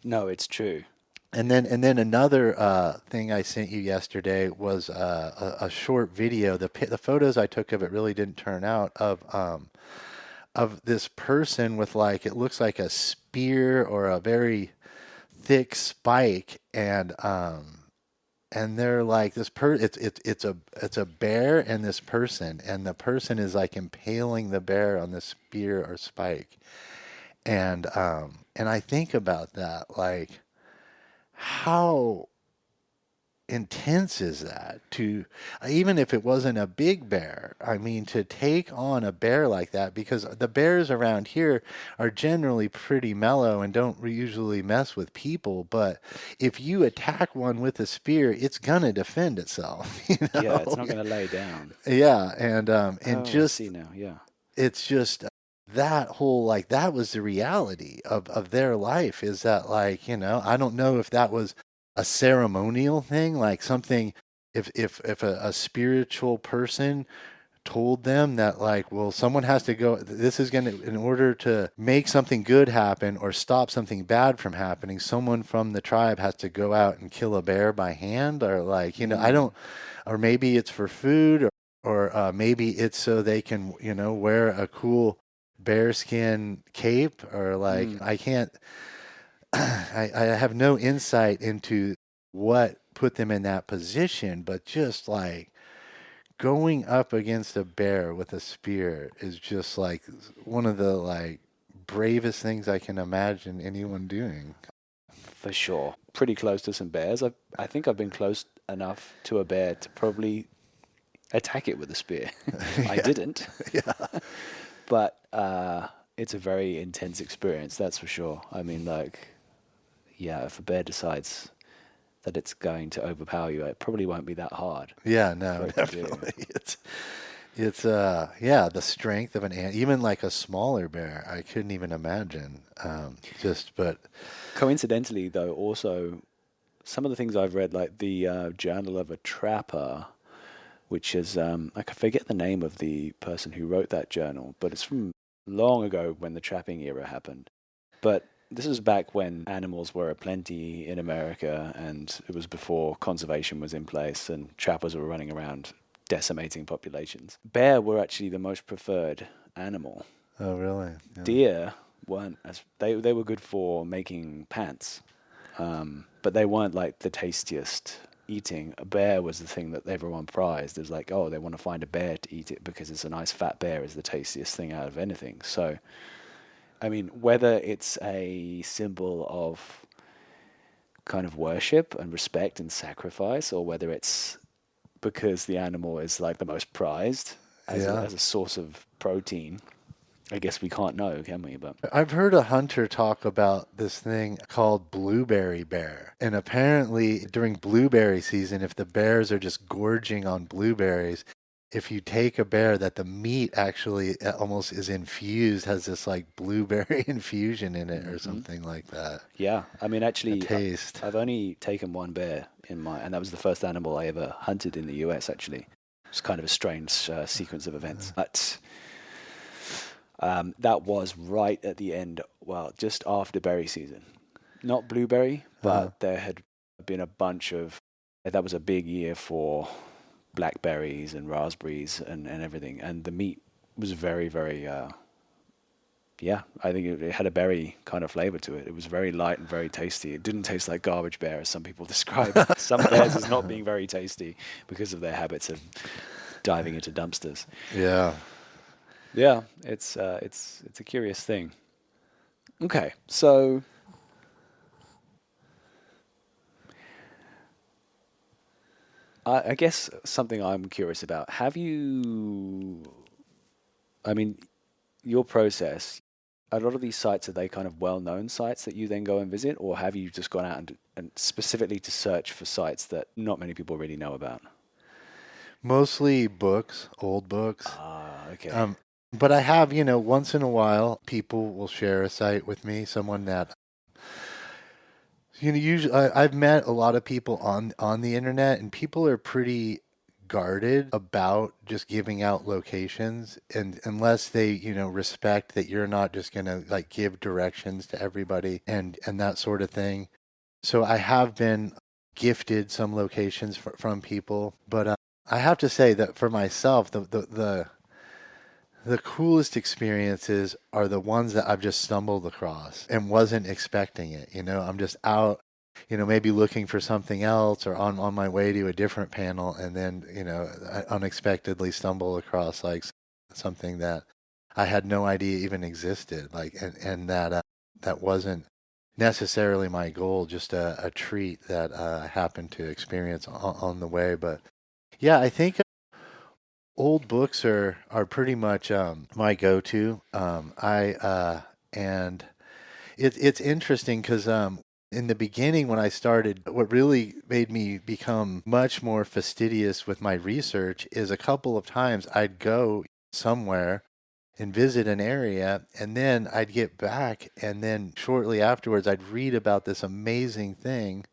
No, it's true. And then another thing I sent you yesterday was a short video. The photos I took of it really didn't turn out of this person with, like, it looks like a spear or a very thick spike, and they're like it's a bear and this person, and the person is like impaling the bear on the spear or spike, and I think about that, like, how intense is that, to even if it wasn't a big bear, I mean, to take on a bear like that, because the bears around here are generally pretty mellow and don't usually mess with people, but if you attack one with a spear, it's gonna defend itself. Yeah, it's not going to lay down. Yeah, and Oh, I just see now. Yeah. it's just that whole, like, that was the reality of their life, is that, like, I don't know if that was a ceremonial thing, like something, if a spiritual person told them that, like, well, someone has to go, this is going to, in order to make something good happen or stop something bad from happening, someone from the tribe has to go out and kill a bear by hand, or, like, I don't, or maybe it's for food, or maybe it's so they can, wear a cool bearskin cape, or, like, I can't, I have no insight into what put them in that position, but just like going up against a bear with a spear is just like one of the, like, bravest things I can imagine anyone doing. For sure. Pretty close to some bears. I think I've been close enough to a bear to probably attack it with a spear. I didn't. Yeah. But it's a very intense experience, that's for sure. I mean, like, yeah, if a bear decides that it's going to overpower you, it probably won't be that hard Yeah, for no, it to do. definitely. It's yeah, the strength of an ant, even like a smaller bear, I couldn't even imagine. But Coincidentally, though, also some of the things I've read, like the Journal of a Trapper, which is I forget the name of the person who wrote that journal, but it's from long ago when the trapping era happened. But this was back when animals were aplenty in America, and it was before conservation was in place and trappers were running around decimating populations. Bear were actually the most preferred animal. oh, really? Yeah. Deer weren't as they were good for making pants, but they weren't like the tastiest eating. A bear was the thing that everyone prized. It was like, oh, they want to find a bear to eat it because it's a nice fat bear is the tastiest thing out of anything. So, I mean, whether it's a symbol of kind of worship and respect and sacrifice, or whether it's because the animal is like the most prized Yeah. as a source of protein, I guess we can't know, can we? But I've heard a hunter talk about this thing called blueberry bear. And apparently during blueberry season, if the bears are just gorging on blueberries, if you take a bear, that the meat actually almost is infused, has this like blueberry infusion in it or something like that. yeah, I mean, A actually, taste. I've only taken one bear and that was the first animal I ever hunted in the US, actually. It's kind of a strange sequence of events. But that was right at the end, well, just after berry season. Not blueberry, but there had been a bunch of, that was a big year for blackberries and raspberries and everything. And the meat was very, very, yeah, I think it had a berry kind of flavor to it. It was very light and very tasty. It didn't taste like garbage bear, as some people describe some bears as not being very tasty because of their habits of diving into dumpsters. Yeah. Yeah, it's a curious thing. Okay, so I guess something I'm curious about. Have you? I mean, your process. A lot of these sites, are they kind of well-known sites that you then go and visit, or have you just gone out and specifically to search for sites that not many people really know about? Mostly books, old books. Ah, okay. Um, but I have, once in a while, people will share a site with me, someone that, usually I've met a lot of people on the internet, and people are pretty guarded about just giving out locations, and unless they, respect that you're not just going to like give directions to everybody and that sort of thing. So I have been gifted some locations from people, but I have to say that for myself, the coolest experiences are the ones that I've just stumbled across and wasn't expecting it. I'm just out, maybe looking for something else or on my way to a different panel, and then, I unexpectedly stumble across like something that I had no idea even existed. Like, and that wasn't necessarily my goal, just a treat that I happened to experience on the way. But yeah, I think old books are pretty much my go-to. I and it's interesting because in the beginning when I started, what really made me become much more fastidious with my research is a couple of times I'd go somewhere and visit an area, and then I'd get back, and then shortly afterwards I'd read about this amazing thing,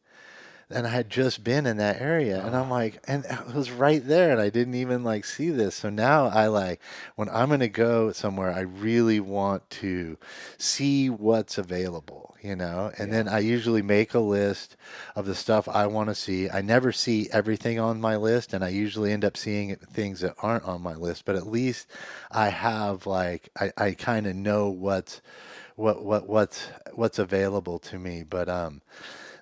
and I had just been in that area, and I'm Oh, like, and it was right there, and I didn't even like see this. So now I like, when I'm gonna go somewhere, I really want to see what's available, and yeah. then I usually make a list of the stuff I want to see. I never see everything on my list, and I usually end up seeing things that aren't on my list, but at least I have like, I kind of know what's available to me. But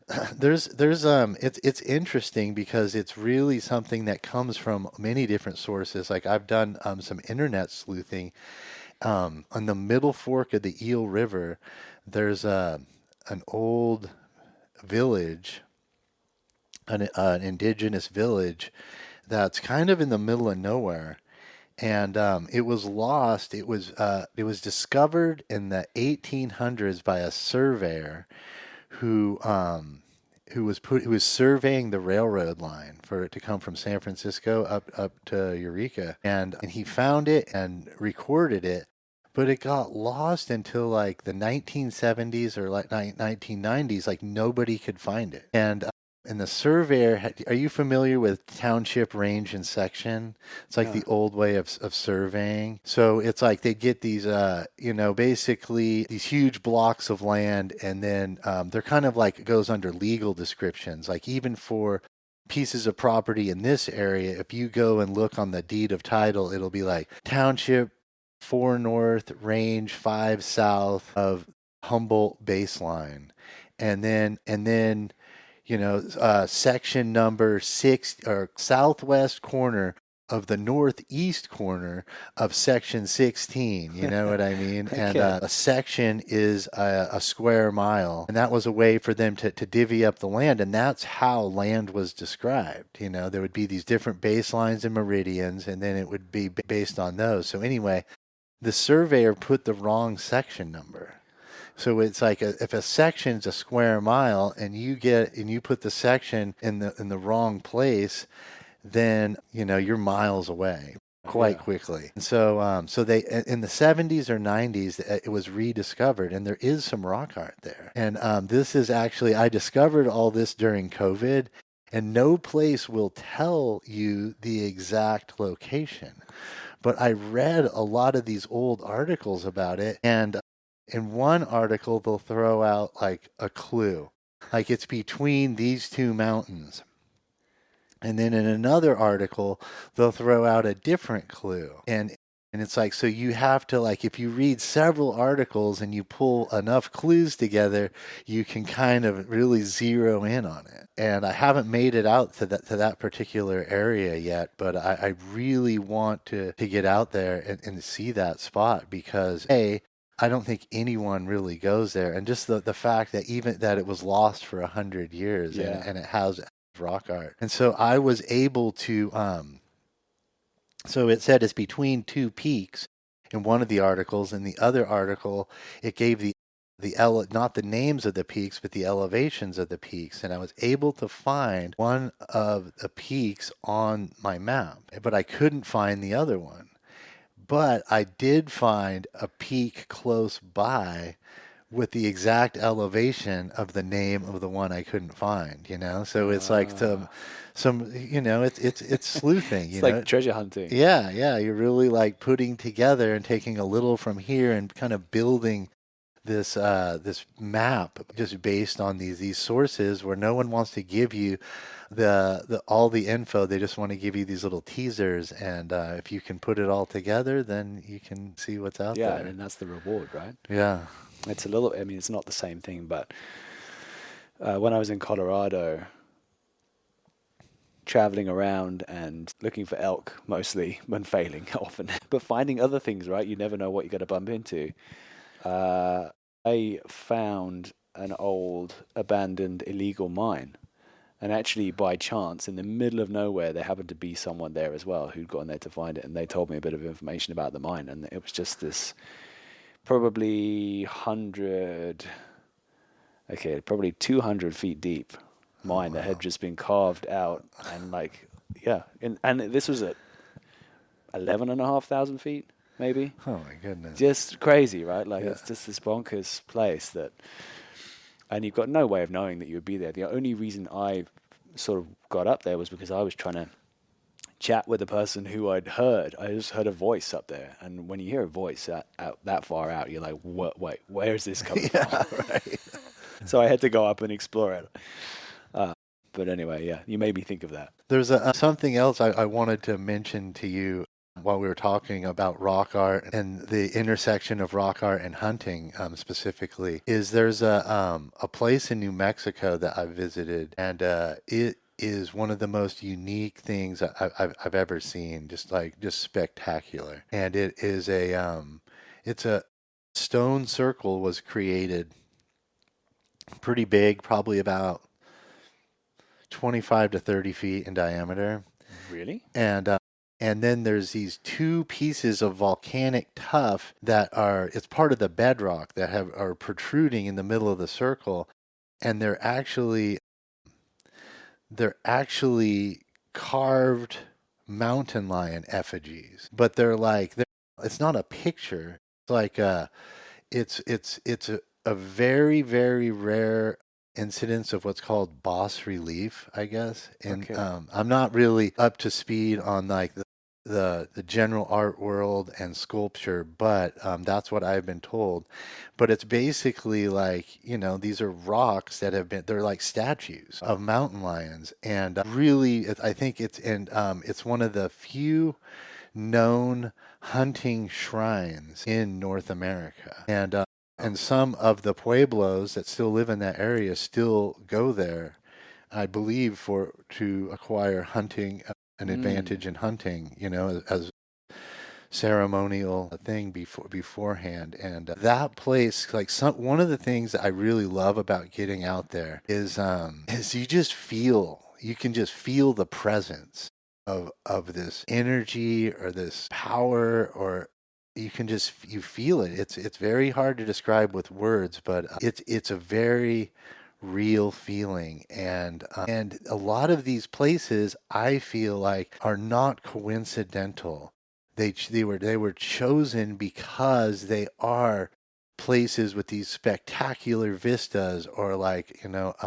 it's interesting because it's really something that comes from many different sources. Like I've done some internet sleuthing on the middle fork of the Eel River. There's an old village, an indigenous village that's kind of in the middle of nowhere, and it was lost. It was discovered in the 1800s by a surveyor who who was surveying the railroad line for it to come from San Francisco up to Eureka, and he found it and recorded it, but it got lost until like the 1970s or like 1990s. Like nobody could find it, and the surveyor are you familiar with township range and section? It's like No. the old way of surveying. So it's like they get these, basically these huge blocks of land, and then they're kind of like, it goes under legal descriptions. Like even for pieces of property in this area, if you go and look on the deed of title, it'll be like township 4 north, range 5 south of Humboldt baseline. And then section number 6 or southwest corner of the northeast corner of section 16. You know what I mean? And Okay. a section is a square mile. And that was a way for them to divvy up the land. And that's how land was described. There would be these different baselines and meridians, and then it would be based on those. So, anyway, the surveyor put the wrong section number. So it's like if a section's a square mile and you put the section in the wrong place, then you're miles away quite Yeah. quickly. And so they in the 70s or 90s it was rediscovered, and there is some rock art there. And this is actually, I discovered all this during COVID, and no place will tell you the exact location. But I read a lot of these old articles about it, and in one article they'll throw out like a clue, like it's between these two mountains. And then in another article they'll throw out a different clue. And And it's like, so you have to, like, if you read several articles and you pull enough clues together, you can kind of really zero in on it. And I haven't made it out to that particular area yet, but I really want to get out there and see that spot because I don't think anyone really goes there. And just the fact that even that it was lost for 100 years Yeah. and it has rock art. And so I was able to, so it said it's between two peaks in one of the articles. In the other article, it gave not the names of the peaks, but the elevations of the peaks. And I was able to find one of the peaks on my map, but I couldn't find the other one. But I did find a peak close by with the exact elevation of the name of the one I couldn't find, you know? So it's like some you know, it's sleuthing, It's you like know? treasure hunting. Yeah, yeah, you're really like putting together and taking a little from here and kind of building this map just based on these sources where no one wants to give you the all the info. They just want to give you these little teasers, and if you can put it all together, then you can see what's out Yeah, there. and that's the reward, right? Yeah. It's a little, I mean, it's not the same thing, but when I was in Colorado, traveling around and looking for elk mostly when failing often, but finding other things, right? You never know what you're going to bump into. I found an old abandoned illegal mine. And actually, by chance, in the middle of nowhere, there happened to be someone there as well who'd gone there to find it. And they told me a bit of information about the mine. And it was just this probably 200 feet deep mine that had just been carved out. And like, yeah. And this was at 11,500 feet, maybe. Oh my goodness. Just crazy, right? Like, Yeah. it's just this bonkers place that, and you've got no way of knowing that you would be there. The only reason I sort of got up there was because I was trying to chat with a person who I'd heard. I just heard a voice up there, and when you hear a voice out that far out, you're like, "What? Wait, where is this coming from?" Right. So I had to go up and explore it. But anyway, yeah, you made me think of that. There's something else I wanted to mention to you while we were talking about rock art and the intersection of rock art and hunting specifically. Is there's a place in New Mexico that I visited, and it is one of the most unique things I've ever seen. Just spectacular, and it is it's a stone circle was created, pretty big, probably about 25 to 30 feet in diameter. Really? And then there's these two pieces of volcanic tuff that it's part of the bedrock that are protruding in the middle of the circle, and they're actually carved mountain lion effigies, but it's not a picture. It's like it's a very, very rare incidence of what's called bas relief, I guess. And Okay. I'm not really up to speed on like the general art world and sculpture, but that's what I've been told. But it's basically like, these are rocks that they're like statues of mountain lions. And really, I think it's one of the few known hunting shrines in North America. And some of the pueblos that still live in that area still go there, I believe, to acquire hunting, an advantage in hunting, as ceremonial thing beforehand. And that place, like one of the things that I really love about getting out there is you can just feel the presence of this energy or this power, or you feel it. It's very hard to describe with words, but it's a very real feeling. And a lot of these places I feel like are not coincidental. They were chosen because they are places with these spectacular vistas, or like,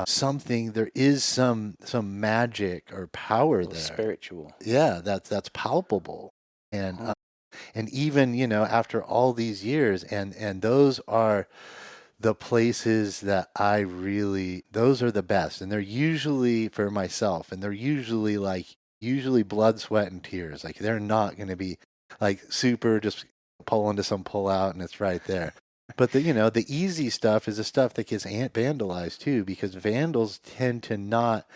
something. There is some magic or power there. Spiritual. Yeah, that's palpable. And even, after all these years, and those are the places that those are the best. And they're usually, for myself, and they're usually blood, sweat, and tears. Like, they're not going to be like super just pull into some pull out and it's right there. But the easy stuff is the stuff that gets vandalized too, because vandals tend to not,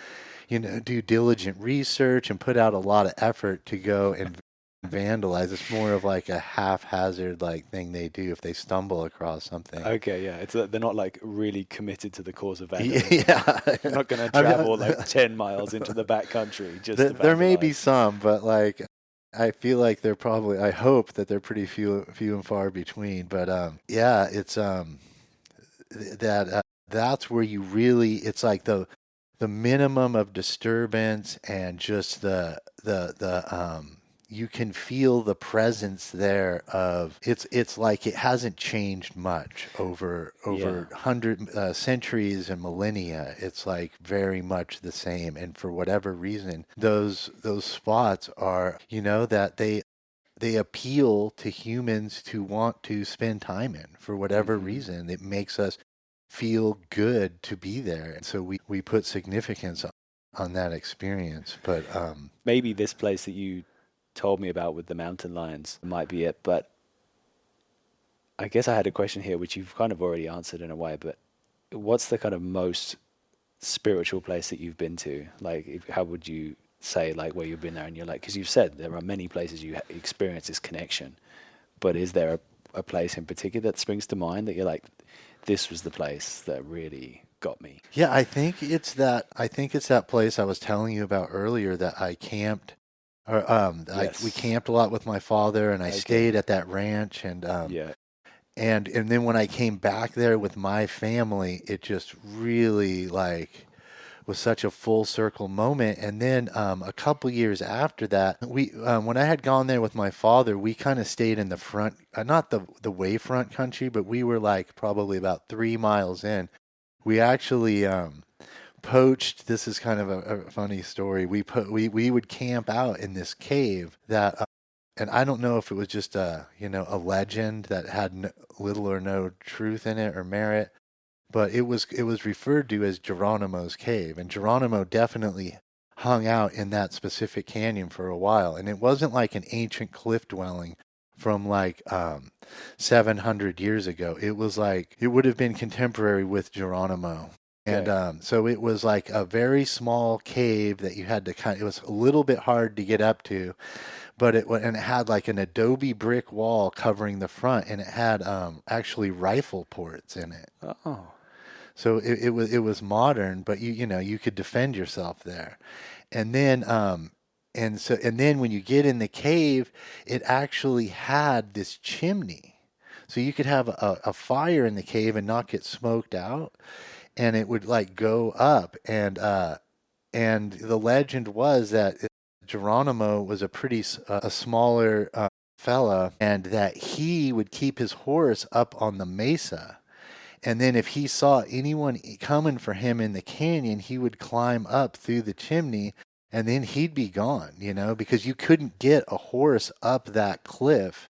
do diligent research and put out a lot of effort to go and vandalize. It's more of like a haphazard like thing they do if they stumble across something. Okay, yeah, it's they're not like really committed to the cause of vandalism. Yeah, They're not going to I travel mean, like 10 miles into the back country just to there may be vandalize. some, but like I feel like they're probably. I hope that they're pretty few and far between. But yeah, it's that's where you really. It's like the minimum of disturbance and just the you can feel the presence there of it's like it hasn't changed much Yeah. over hundred centuries and millennia. It's like very much the same, and for whatever reason those spots are, that they appeal to humans to want to spend time in for whatever Hmm. reason. It makes us feel good to be there. And so we put significance on that experience. But Maybe this place that you told me about with the mountain lions might be it, but I guess I had a question here, which you've kind of already answered in a way, but what's the kind of most spiritual place that you've been to? Like, how would you say, like, where you've been there and you're like, because you've said there are many places you experience this connection, but is there a place in particular that springs to mind that you're like, this was the place that really got me? yeah, I think it's that place I was telling you about earlier that I camped. Or we Yes. camped a lot with my father, and I Okay. stayed at that ranch, and Yeah. and then when I came back there with my family, it just really like was such a full circle moment. And then a couple years after that, we when I had gone there with my father, we kind of stayed in the front, not the wayfront country, but we were like probably about 3 miles in. We actually poached. This is kind of a funny story. We would camp out in this cave that. And I don't know if it was just a legend that had little or no truth in it or merit, but it was referred to as Geronimo's cave, and Geronimo definitely hung out in that specific canyon for a while, and it wasn't like an ancient cliff dwelling from like 700 years ago. It was like it would have been contemporary with Geronimo. And Okay. so it was like a very small cave that you had to it was a little bit hard to get up to, but and it had like an adobe brick wall covering the front, and it had actually rifle ports in it. Oh. So it was modern, but you could defend yourself there. And then and then when you get in the cave, it actually had this chimney. So you could have a fire in the cave and not get smoked out, and it would like go up. And the legend was that Geronimo was a smaller fella, and that he would keep his horse up on the mesa, and then if he saw anyone coming for him in the canyon, he would climb up through the chimney, and then he'd be gone, because you couldn't get a horse up that cliff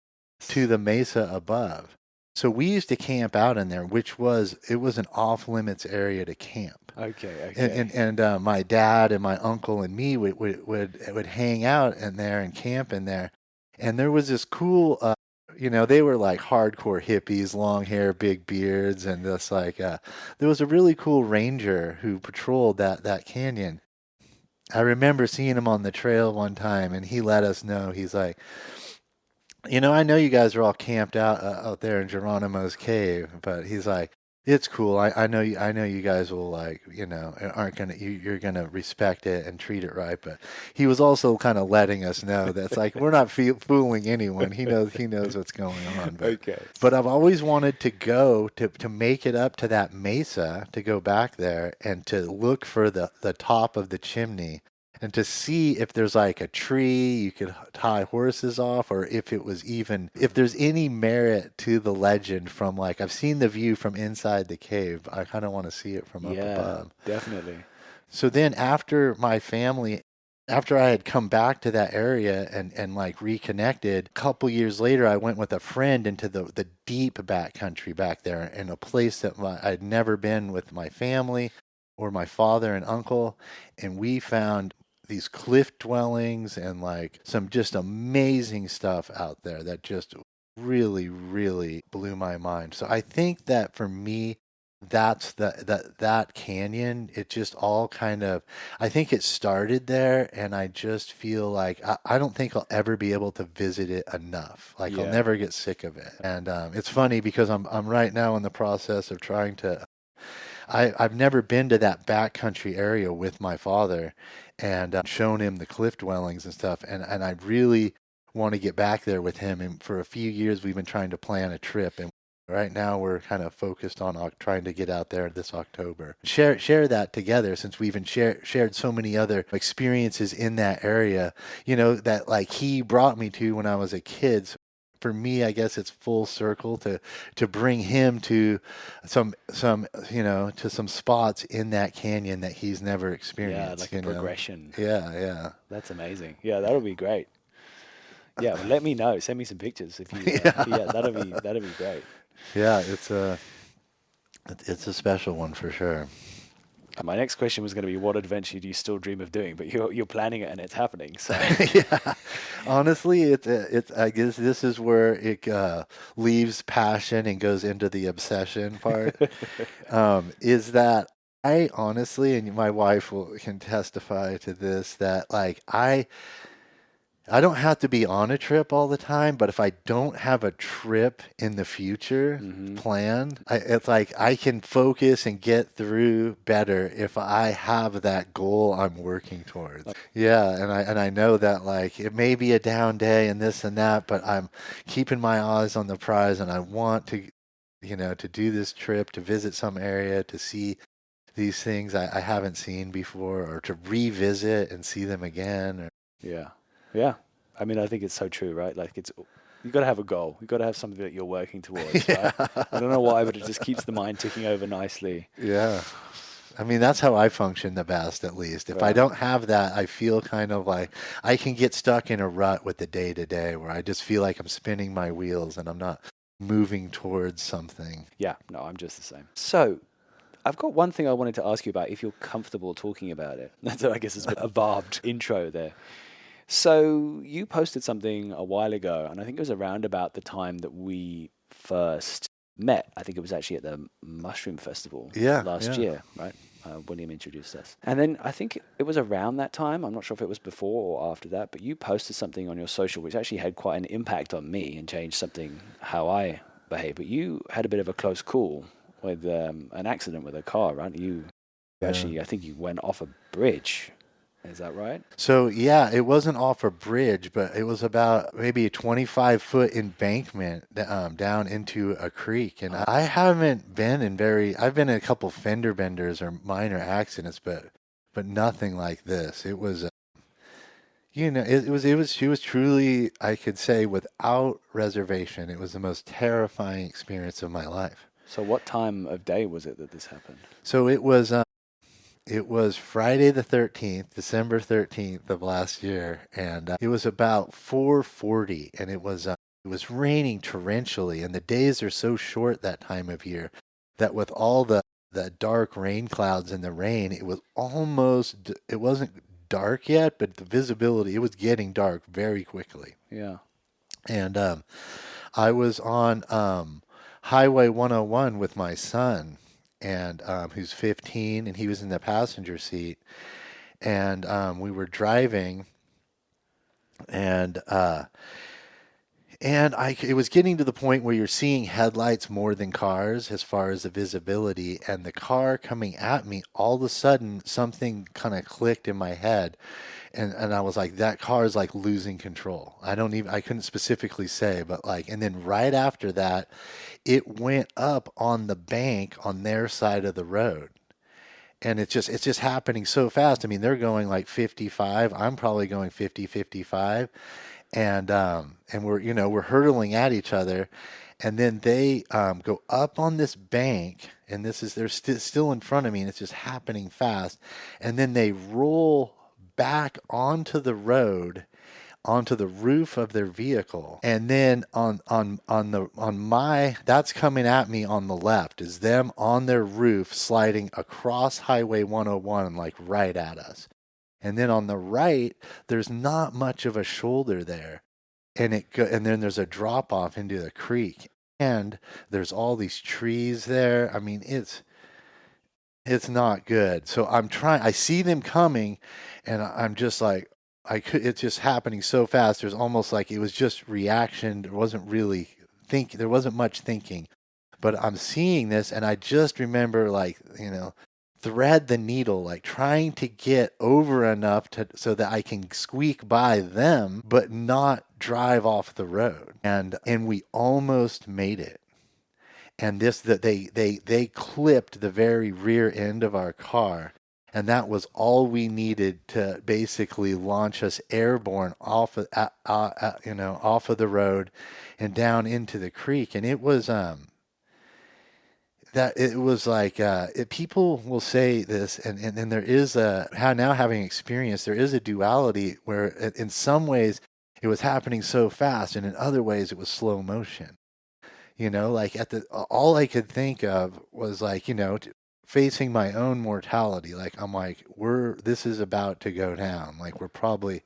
to the mesa above. So we used to camp out in there, it was an off limits area to camp. Okay. And Okay. my dad and my uncle and me would hang out in there and camp in there. And there was this cool they were like hardcore hippies, long hair, big beards, and just like there was a really cool ranger who patrolled that canyon. I remember seeing him on the trail one time, and he let us know. He's like, I know you guys are all camped out there in Geronimo's cave, but he's like, it's cool. I know you guys will like, aren't gonna you're gonna respect it and treat it right. But he was also kind of letting us know that's like we're not fooling anyone. He knows what's going on. But Okay. but I've always wanted to go to make it up to that mesa, to go back there and to look for the top of the chimney, and to see if there's like a tree you could tie horses off, or if there's any merit to the legend from, like, I've seen the view from inside the cave. I kind of want to see it from up Yeah, above. definitely. So then after I had come back to that area and like reconnected, a couple years later, I went with a friend into the deep back country back there, in a place that I'd never been with my family or my father and uncle. And we found these cliff dwellings and like some just amazing stuff out there that just really, really blew my mind. So I think that for me, that's that canyon. It just all kind of, I think it started there, and I just feel like I don't think I'll ever be able to visit it enough. Like I'll Yeah. never get sick of it. And it's funny because I'm right now in the process of trying to. I've never been to that backcountry area with my father, and shown him the cliff dwellings and stuff. And I really want to get back there with him. And for a few years, we've been trying to plan a trip. And right now, we're kind of focused on trying to get out there this October. Share that together, since we've shared so many other experiences in that area. You know, that like he brought me to when I was a kid. So for me, I guess it's full circle to bring him to some to some spots in that canyon that he's never Yeah, experienced. like a progression. Yeah. That's amazing. Yeah, that'll be great. Yeah, well, let me know. Send me some pictures if you. Yeah. Yeah, that'll be great. Yeah, it's a special one for sure. My next question was going to be, what adventure do you still dream of doing? But you're planning it and it's happening. So Yeah, honestly, it's. I guess this is where it leaves passion and goes into the obsession part. Is that I honestly, and my wife can testify to this, that like I don't have to be on a trip all the time, but if I don't have a trip in the future planned, it's like I can focus and get through better if I have that goal I'm working towards. Yeah, and I know that like it may be a down day and this and that, but I'm keeping my eyes on the prize, and I want to, to do this trip, to visit some area, to see these things I haven't seen before, or to revisit and see them again. Or, yeah, yeah. I mean, I think it's so true, right? Like you got to have a goal. You got to have something that you're working towards, right? I don't know why, but it just keeps the mind ticking over nicely. yeah. I mean, that's how I function the best, at least. If I Right. don't have that, I feel kind of like I can get stuck in a rut with the day to day where I just feel like I'm spinning my wheels and I'm not moving towards something. Yeah, no, I'm just the same. So, I've got one thing I wanted to ask you about, if you're comfortable talking about it. That's, I guess, it's a barbed intro there. So, you posted something a while ago, and I think it was around about the time that we first met. I think it was actually at the Mushroom Festival last Yeah. year, right? William introduced us. And then I think it was around that time, I'm not sure if it was before or after that, but you posted something on your social which actually had quite an impact on me and changed something how I behave. But you had a bit of a close call with an accident with a car, right? You actually, I think you went off a bridge. Is that right? So, yeah, it wasn't off a bridge, but it was about maybe a 25-foot embankment down into a creek. And I haven't been I've been in a couple fender benders or minor accidents, but nothing like this. It was, she was truly, I could say without reservation, it was the most terrifying experience of my life. So what time of day was it that this happened? So it was Friday the 13th, December 13th of last year, and it was about 4:40, and it was raining torrentially, and the days are so short that time of year that with all the dark rain clouds and the rain, it wasn't dark yet, but the visibility, it was getting dark very quickly. Yeah. And I was on Highway 101 with my son, and who's 15, and he was in the passenger seat, and we were driving, and it was getting to the point where you're seeing headlights more than cars as far as the visibility, and the car coming at me, all of a sudden something kind of clicked in my head, and I was like, that car is like losing control. I couldn't specifically say, but like, and then right after that, it went up on the bank on their side of the road. And it's just happening so fast. I mean, they're going like 55. I'm probably going 50, 55. And we're hurtling at each other. And then they go up on this bank, and they're still in front of me, and it's just happening fast. And then they roll back onto the road, onto the roof of their vehicle, and then that's coming at me on the left is them on their roof sliding across Highway 101, like right at us. And then on the right, there's not much of a shoulder there. And then there's a drop off into the creek. And there's all these trees there. I mean, it's not good. So I see them coming and I'm just like, it's just happening so fast. There's almost like it was just reaction. There wasn't much thinking, but I'm seeing this and I just remember like, thread the needle, like trying to get over enough so that I can squeak by them, but not drive off the road. And we almost made it. And they clipped the very rear end of our car, and that was all we needed to basically launch us airborne off of the road and down into the creek. And it was that it was like people will say this, and there is now having experience, there is a duality where in some ways it was happening so fast, and in other ways it was slow motion. Like all I could think of was like, facing my own mortality. Like I'm like, this is about to go down. Like we're probably,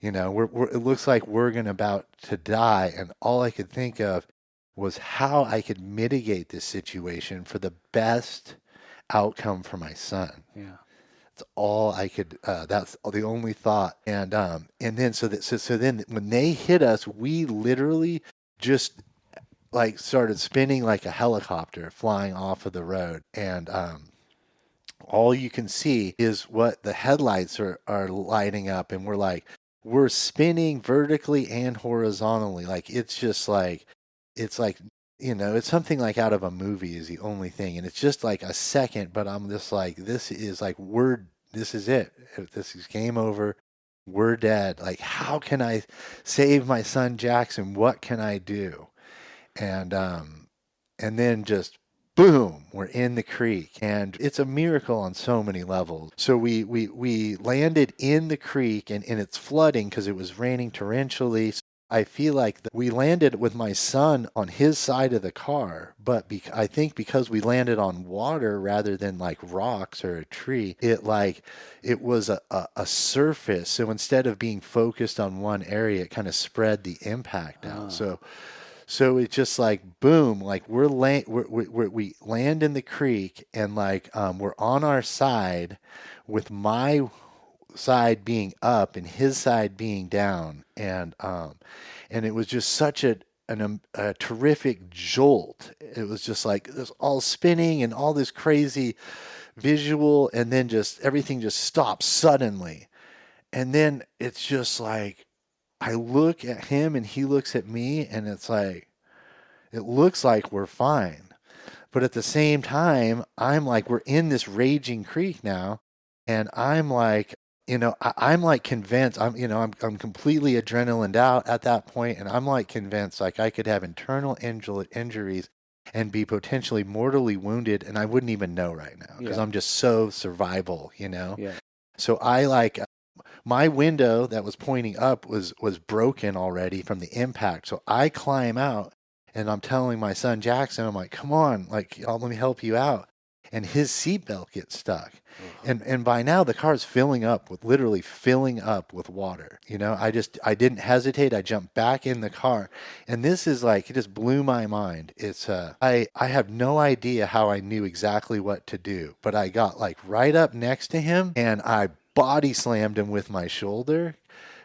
it looks like we're about to die. And all I could think of was how I could mitigate this situation for the best outcome for my son. Yeah. That's all I could. That's the only thought. And then so then when they hit us, we literally just like started spinning like a helicopter flying off of the road. And all you can see is what the headlights are lighting up. And we're spinning vertically and horizontally. Like it's just like, it's like, it's something like out of a movie is the only thing. And it's just like a second, but I'm just like, this is it. If this is game over, we're dead. Like, how can I save my son Jackson? What can I do? And then just boom, we're in the creek, and it's a miracle on so many levels. So we landed in the creek, and it's flooding because it was raining torrentially. So I feel like we landed with my son on his side of the car, but I think because we landed on water rather than like rocks or a tree, it was a surface. So instead of being focused on one area, it kind of spread the impact out. So it's just like boom, like we land in the creek, and like we're on our side, with my side being up and his side being down, and it was just such a terrific jolt. It was just like this all spinning and all this crazy visual, and then just everything just stops suddenly, and then it's just like I look at him and he looks at me, and it's like, it looks like we're fine. But at the same time, I'm like, we're in this raging creek now. And I'm like, I'm like convinced, I'm completely adrenalined out at that point. And I'm like convinced like I could have internal injuries and be potentially mortally wounded. And I wouldn't even know right now because I'm just so survival. Yeah. So I like, my window that was pointing up was broken already from the impact. So I climb out, and I'm telling my son Jackson, I'm like, come on, like, let me help you out. And his seatbelt gets stuck. And by now the car's literally filling up with water. I didn't hesitate. I jumped back in the car. And this is like, it just blew my mind. It's, I have no idea how I knew exactly what to do, but I got like right up next to him and I body slammed him with my shoulder.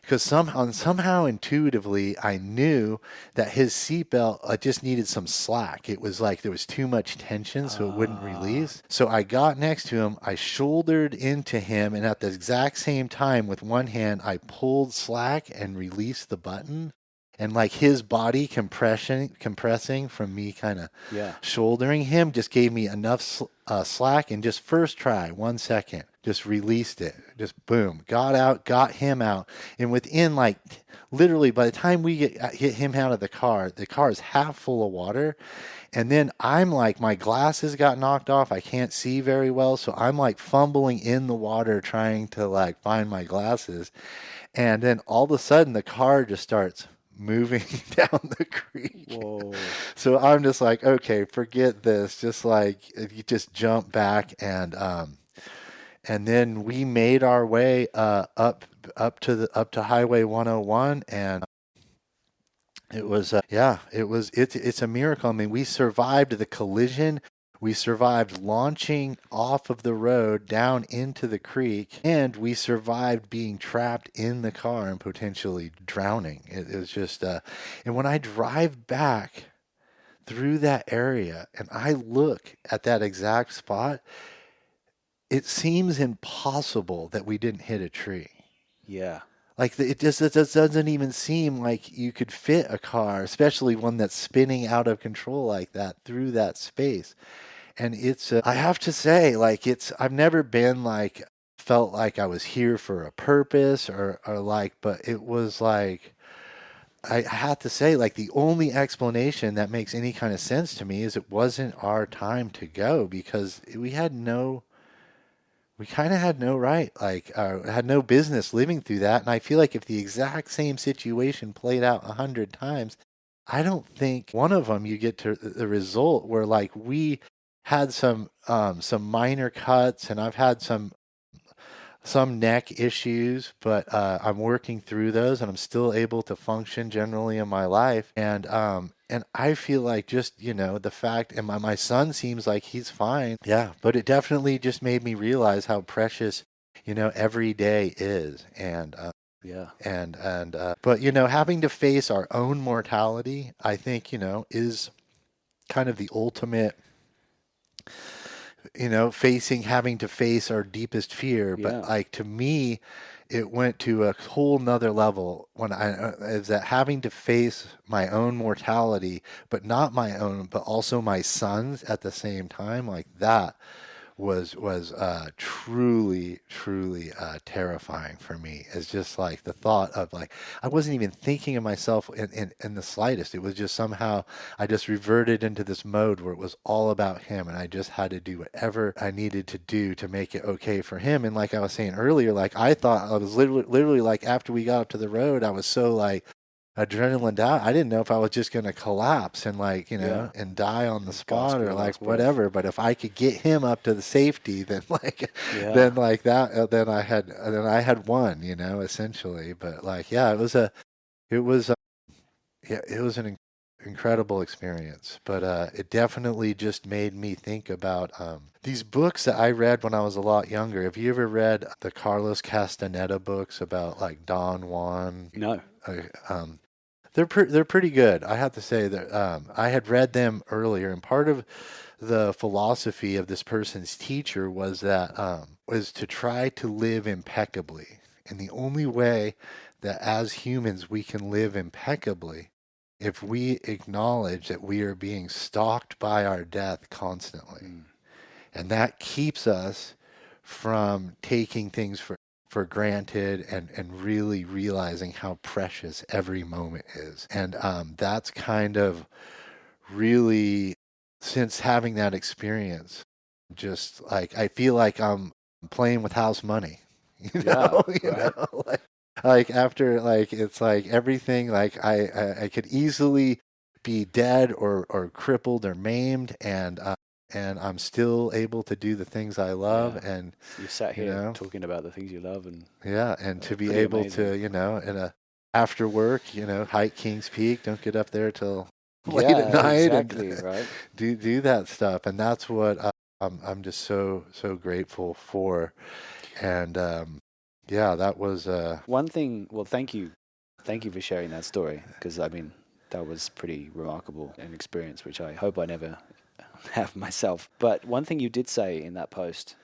Because somehow intuitively, I knew that his seatbelt just needed some slack. It was like there was too much tension, so it wouldn't release. So I got next to him, I shouldered into him, and at the exact same time, with one hand, I pulled slack and released the button. And like his body compressing from me kind of shouldering him just gave me enough slack, and just first try, 1 second, just released it. Just boom, got him out. And within like literally by the time we get him out of the car is half full of water. And then I'm like, my glasses got knocked off. I can't see very well. So I'm like fumbling in the water trying to like find my glasses. And then all of a sudden the car just starts moving down the creek. Whoa. So I'm just like, okay, forget this. Just like, you just jump back, and And then we made our way up to Highway 101, and it was it's a miracle. I mean, we survived the collision. We survived launching off of the road down into the creek, and we survived being trapped in the car and potentially drowning. It was just, and when I drive back through that area and I look at that exact spot, it seems impossible that we didn't hit a tree. Yeah. Like it just doesn't even seem like you could fit a car, especially one that's spinning out of control like that through that space. And it's I have to say, like I've never been like felt like I was here for a purpose or like, but it was like I have to say, like the only explanation that makes any kind of sense to me is it wasn't our time to go because we kind of had no right, like, had no business living through that. And I feel like if the exact same situation played out 100 times, I don't think one of them you get to the result where like we had some minor cuts, and I've had some neck issues, but I'm working through those, and I'm still able to function generally in my life. And I feel like just the fact, and my son seems like he's fine. Yeah, but it definitely just made me realize how precious every day is, Yeah. but having to face our own mortality, I think is kind of the ultimate having to face our deepest fear. But Yeah. like to me, it went to a whole nother level when is that having to face my own mortality, but not my own, but also my son's at the same time. Like that was truly terrifying for me. It's just like the thought of like I wasn't even thinking of myself in the slightest. It was just somehow I just reverted into this mode where it was all about him, and I just had to do whatever I needed to do to make it okay for him. And like I was saying earlier, like I thought I was literally like after we got up to the road, I was so like adrenaline down. I didn't know if I was just going to collapse and like, Yeah. and die on the Gasp spot your or like last breath. whatever. But if I could get him up to the safety, then like, Yeah. then like that, then I had won, essentially. But like, yeah, it was, yeah, it was an incredible experience. But it definitely just made me think about these books that I read when I was a lot younger. Have you ever read the Carlos Castaneda books about like Don Juan? No. Uh, um, they're pretty good. I have to say that I had read them earlier, and part of the philosophy of this person's teacher was to try to live impeccably, and the only way that as humans we can live impeccably if we acknowledge that we are being stalked by our death constantly, Mm. and that keeps us from taking things for granted and really realizing how precious every moment is. And that's kind of really, since having that experience, just like I feel like I'm playing with house money, Yeah. Right. like after like it's like everything like I could easily be dead or crippled or maimed, and I'm still able to do the things I love, Yeah. and So you sat you here know talking about the things you love, and yeah, and to that's be pretty able amazing. to in a after work hike King's Peak, don't get up there till late at Yeah, night, and exactly, right? do that stuff, and that's what I'm just so grateful for. And yeah, that was One thing, well, thank you. Thank you for sharing that story, because I mean, that was pretty remarkable an experience, which I hope I never have myself. But one thing you did say in that post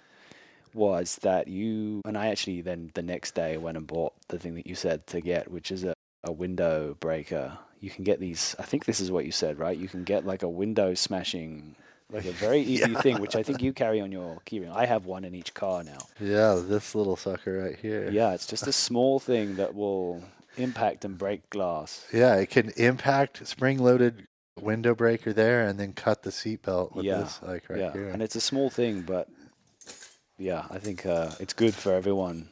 was that you, and I actually then the next day went and bought the thing that you said to get, which is a window breaker. You can get these, I think this is what you said, right? You can get like a window smashing, like a very easy yeah, thing, which I think you carry on your keyring. I have one in each car now. yeah, this little sucker right here. Yeah, it's just a small thing that will impact and break glass. Yeah, it can impact spring-loaded window breaker there, and then cut the seatbelt with Yeah, this like right yeah. here. And it's a small thing, but yeah, I think it's good for everyone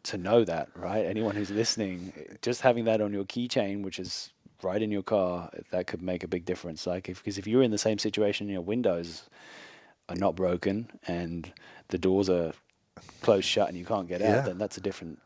to know that, right? Anyone who's listening, just having that on your keychain, which is right in your car, that could make a big difference. Like, because if you're in the same situation, your windows are not broken and the doors are closed shut and you can't get Yeah. out, then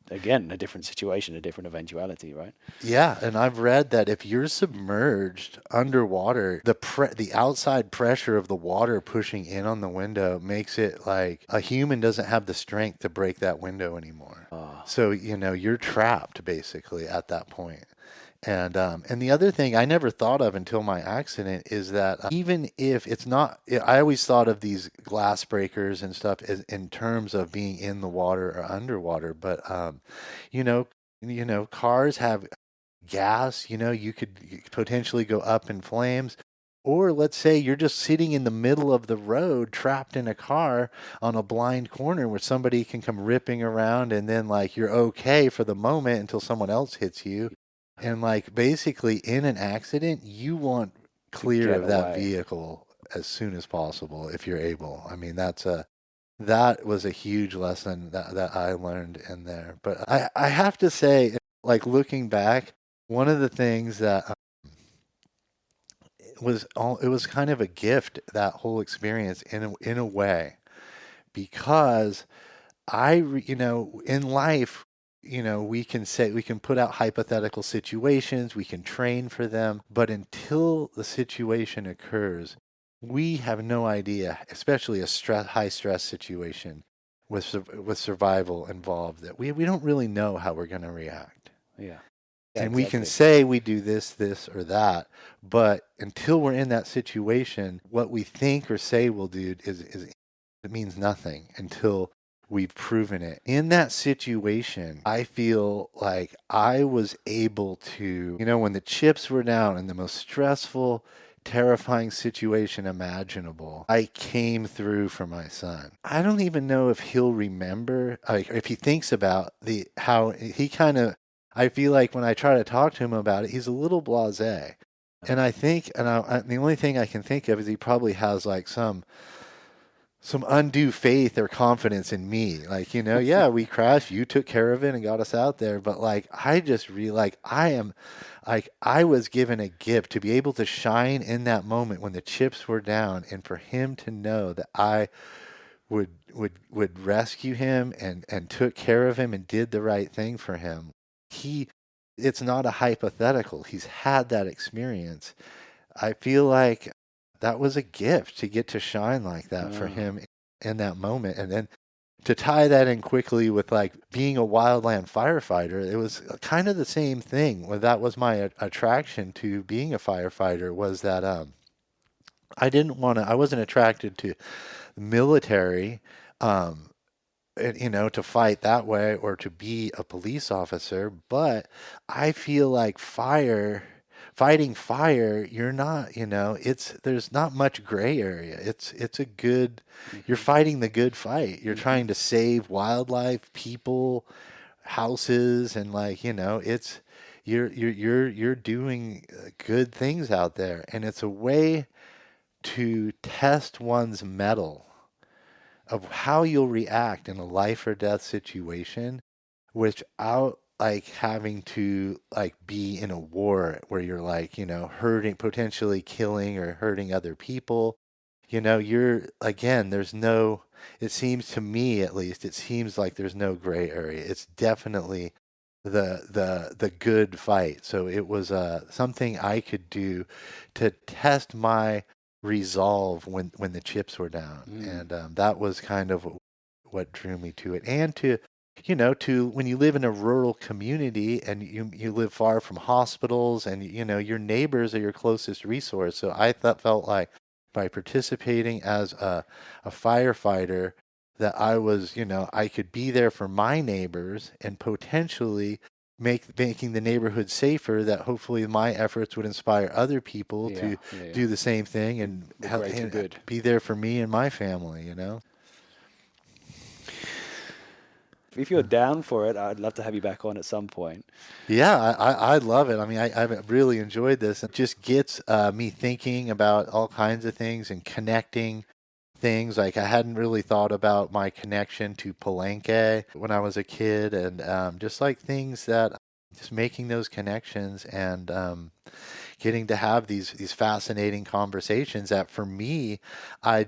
again a different situation, a different eventuality, right? Yeah, and I've read that if you're submerged underwater, the outside pressure of the water pushing in on the window makes it like a human doesn't have the strength to break that window anymore. Oh, So, you're trapped basically at that point. And the other thing I never thought of until my accident is that even if it's not, I always thought of these glass breakers and stuff as in terms of being in the water or underwater. But you know, cars have gas. You could potentially go up in flames. Or let's say you're just sitting in the middle of the road, trapped in a car on a blind corner where somebody can come ripping around, and then like you're okay for the moment until someone else hits you. And like basically in an accident, you want to clear get of that away. vehicle as soon as possible if you're able. I mean, that was a huge lesson that I learned in there. But I have to say, like looking back, one of the things that it was kind of a gift, that whole experience in a way, because in life, we can put out hypothetical situations, we can train for them, but until the situation occurs, we have no idea, especially a high stress situation with survival involved, that we don't really know how we're going to react. Yeah. Yeah, And we can exactly. say we do this, or that, but until we're in that situation, what we think or say we'll do is it means nothing until we've proven it. In that situation, I feel like I was able to, when the chips were down in the most stressful, terrifying situation imaginable, I came through for my son. I don't even know if he'll remember, like, if he thinks about how he kind of, I feel like when I try to talk to him about it, he's a little blasé. And I think, the only thing I can think of is he probably has like some undue faith or confidence in me. Like, yeah, we crashed, you took care of it and got us out there. But like, I just realized I was given a gift to be able to shine in that moment when the chips were down, and for him to know that I would rescue him and took care of him and did the right thing for him. It's not a hypothetical. He's had that experience. I feel like that was a gift to get to shine like that for Oh, him in that moment. And then to tie that in quickly with like being a wildland firefighter, it was kind of the same thing. Well, that was my attraction to being a firefighter, was that I wasn't attracted to the military, um, to fight that way or to be a police officer. But I feel like fighting fire, you're not, there's not much gray area. It's a good, you're hmm fighting the good fight. You're hmm trying to save wildlife, people, houses, and like, you're doing good things out there, and it's a way to test one's mettle of how you'll react in a life or death situation without like having to like be in a war where you're like, hurting, potentially killing or hurting other people. You're again, it seems to me, at least, it seems like there's no gray area. It's definitely the good fight. So it was something I could do to test my resolve when the chips were down, Mm. and that was kind of what drew me to it, and to when you live in a rural community and you live far from hospitals, and your neighbors are your closest resource. So I felt like by participating as a firefighter, that I was, I could be there for my neighbors and potentially making the neighborhood safer, that hopefully my efforts would inspire other people Yeah, to yeah, yeah. do the same thing and The greater and good. be there for me and my family. If you're down for it, I'd love to have you back on at some point. Yeah, I love it. I mean, I've really enjoyed this. It just gets me thinking about all kinds of things and connecting things. Like, I hadn't really thought about my connection to Palenque when I was a kid, and just like things that just making those connections and getting to have these fascinating conversations that for me, I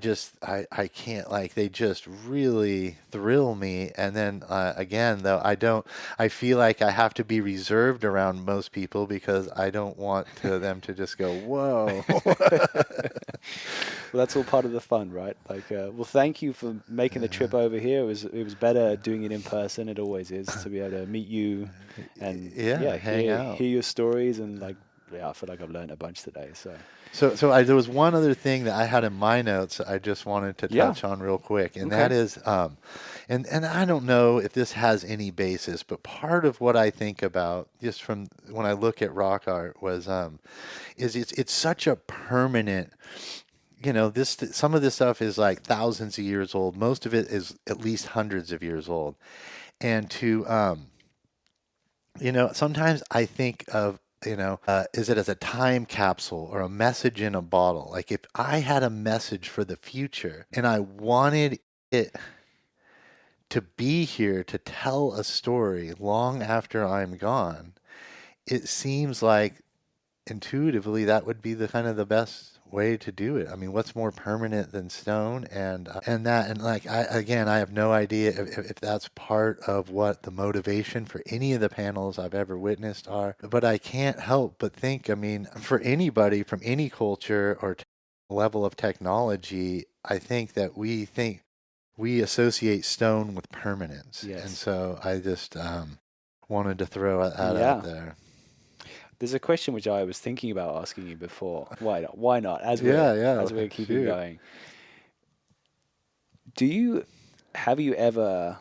can't, like, they just really thrill me. And then again, though, I feel like I have to be reserved around most people because I don't want them to just go, whoa. Well, that's all part of the fun, right? Like, well, thank you for making the trip over here. It was better doing it in person. It always is to be able to meet you and Yeah, yeah, hang out. hear your stories and like yeah, I feel like I've learned a bunch today. So There was one other thing that I had in my notes I just wanted to yeah, touch on real quick, and that okay, is, and I don't know if this has any basis, but part of what I think about just from when I look at rock art is it's such a permanent, this some of this stuff is like thousands of years old. Most of it is at least hundreds of years old, and sometimes I think of, is it as a time capsule or a message in a bottle? Like if I had a message for the future and I wanted it to be here to tell a story long after I'm gone, it seems like intuitively that would be the kind of the best way to do it. I mean, what's more permanent than stone? And like I have no idea if that's part of what the motivation for any of the panels I've ever witnessed are. But I can't help but think, I mean, for anybody from any culture or level of technology, I think that we associate stone with permanence, and yes, so I just wanted to throw that out yeah. there. There's a question which I was thinking about asking you before. Why not? Why not? Yeah, yeah, As we're keeping shoot. going, have you ever,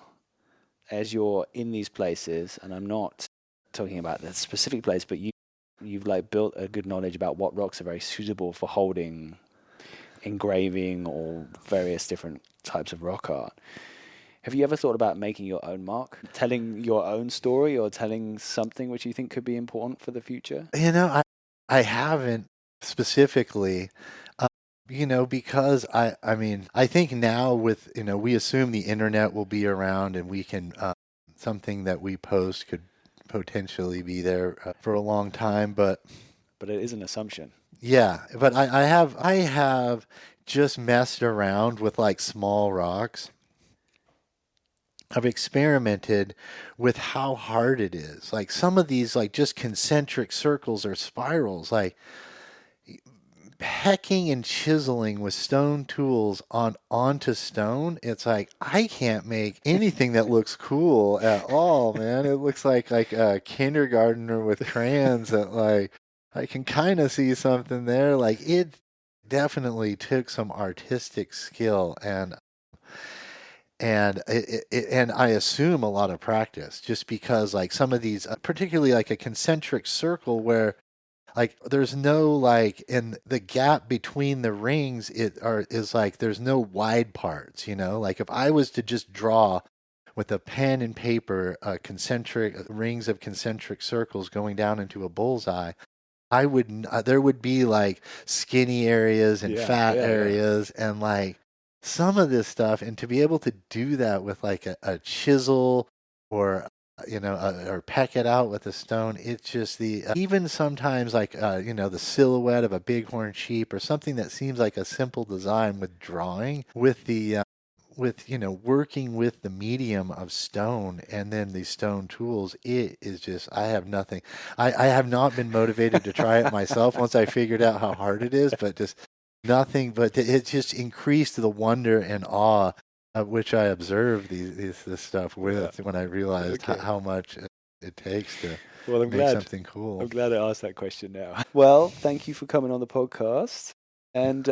as you're in these places, and I'm not talking about that specific place, but you've like built a good knowledge about what rocks are very suitable for holding engraving or various different types of rock art. Have you ever thought about making your own mark, telling your own story, or telling something which you think could be important for the future? I haven't specifically, uh, because I mean, I think now with, we assume the internet will be around and we can, something that we post could potentially be there for a long time. But But it is an assumption. yeah, but I have just messed around with like small rocks. I've experimented with how hard it is. Like some of these, like just concentric circles or spirals, like hacking and chiseling with stone tools onto stone. It's like I can't make anything that looks cool at all, man. It looks like a kindergartner with crayons that, like, I can kind of see something there. Like it definitely took some artistic skill and I assume a lot of practice, just because like some of these, particularly like a concentric circle where like there's no, like, in the gap between the rings is like there's no wide parts, like if I was to just draw with a pen and paper concentric rings of concentric circles going down into a bullseye, I would there would be like skinny areas and Yeah, fat yeah, yeah. areas and like some of this stuff, and to be able to do that with like a chisel or or peck it out with a stone, it's just the even sometimes like the silhouette of a bighorn sheep or something that seems like a simple design with drawing with the with working with the medium of stone and then these stone tools, it is just, I have nothing. I have not been motivated to try it myself once I figured out how hard it is, but just nothing, but it just increased the wonder and awe of which I observed this stuff Yeah. with when I realized Okay. how much it takes to Well, make something cool. I'm glad I asked that question now. Well, thank you for coming on the podcast. And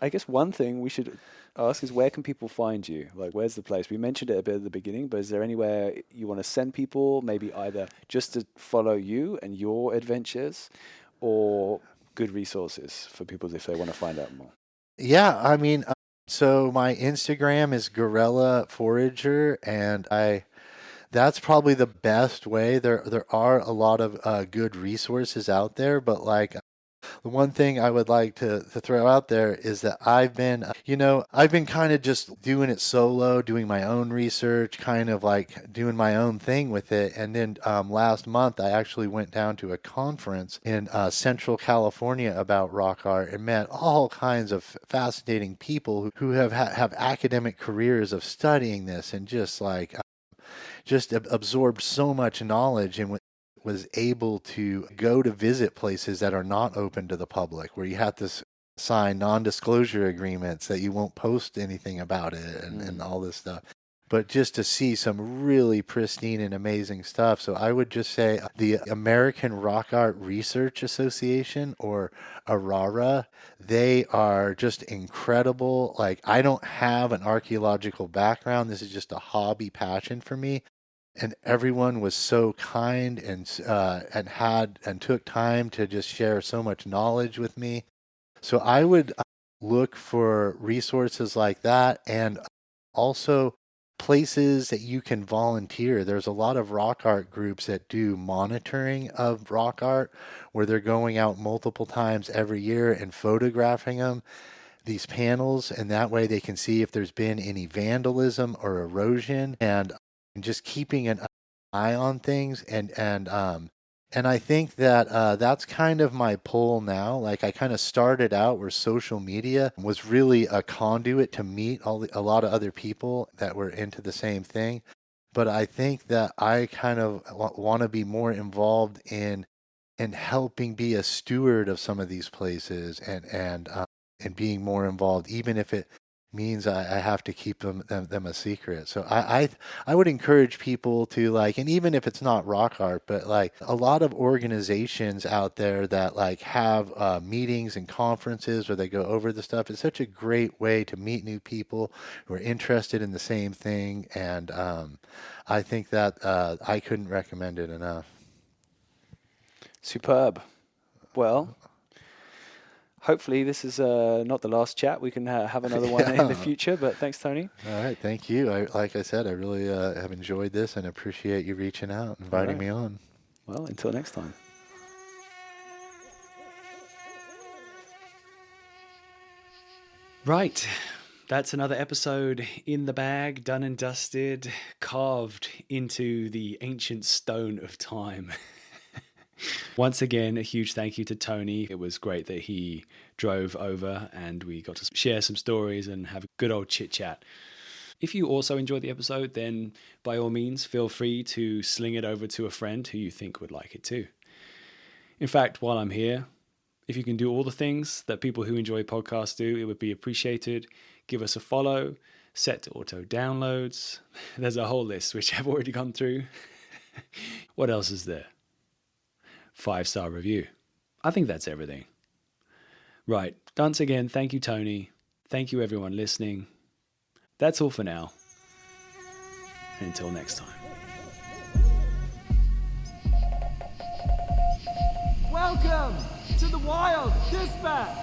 I guess one thing we should ask is where can people find you? Like, where's the place? We mentioned it a bit at the beginning, but is there anywhere you want to send people, maybe either just to follow you and your adventures or good resources for people if they want to find out more? Yeah, I mean, so my Instagram is Gorilla Forager, and I that's probably the best way. There are a lot of good resources out there, but like The one thing I would like to throw out there is that I've been kind of just doing it solo, doing my own research, kind of like doing my own thing with it. And then last month, I actually went down to a conference in Central California about rock art and met all kinds of fascinating people who have academic careers of studying this and just like just absorbed so much knowledge and was able to go to visit places that are not open to the public, where you have to sign non-disclosure agreements that you won't post anything about it and all this stuff. But just to see some really pristine and amazing stuff. So I would just say the American Rock Art Research Association, or ARARA, they are just incredible. Like, I don't have an archaeological background. This is just a hobby passion for me, and everyone was so kind and took time to just share so much knowledge with me. So I would look for resources like that, and also places that you can volunteer. There's a lot of rock art groups that do monitoring of rock art, where they're going out multiple times every year and photographing these panels, and that way they can see if there's been any vandalism or erosion, and just keeping an eye on things. And I think that that's kind of my pull now. Like, I kind of started out where social media was really a conduit to meet a lot of other people that were into the same thing. But I think that I kind of want to be more involved in helping be a steward of some of these places, and being more involved, even if it means I have to keep them a secret. So I would encourage people to, like, and even if it's not rock art, but like a lot of organizations out there that like have meetings and conferences where they go over the stuff. It's such a great way to meet new people who are interested in the same thing, and I think that I couldn't recommend it enough. Superb. Well, hopefully this is not the last chat. We can have another one in the future. But thanks, Tony. All right, thank you. Like I said, I really have enjoyed this and appreciate you reaching out, inviting me on. Well, until next time. Right. That's another episode in the bag, done and dusted, carved into the ancient stone of time. Once again, a huge thank you to Tony. It was great that he drove over and we got to share some stories and have a good old chit chat. If you also enjoyed the episode, then by all means, feel free to sling it over to a friend who you think would like it too. In fact, while I'm here, if you can do all the things that people who enjoy podcasts do, it would be appreciated. Give us a follow, set to auto downloads. There's a whole list which I've already gone through. What else is there? 5-star review. I think that's everything. Right. Once again, thank you, Tony. Thank you, everyone listening. That's all for now. Until next time. Welcome to the Wild Dispatch.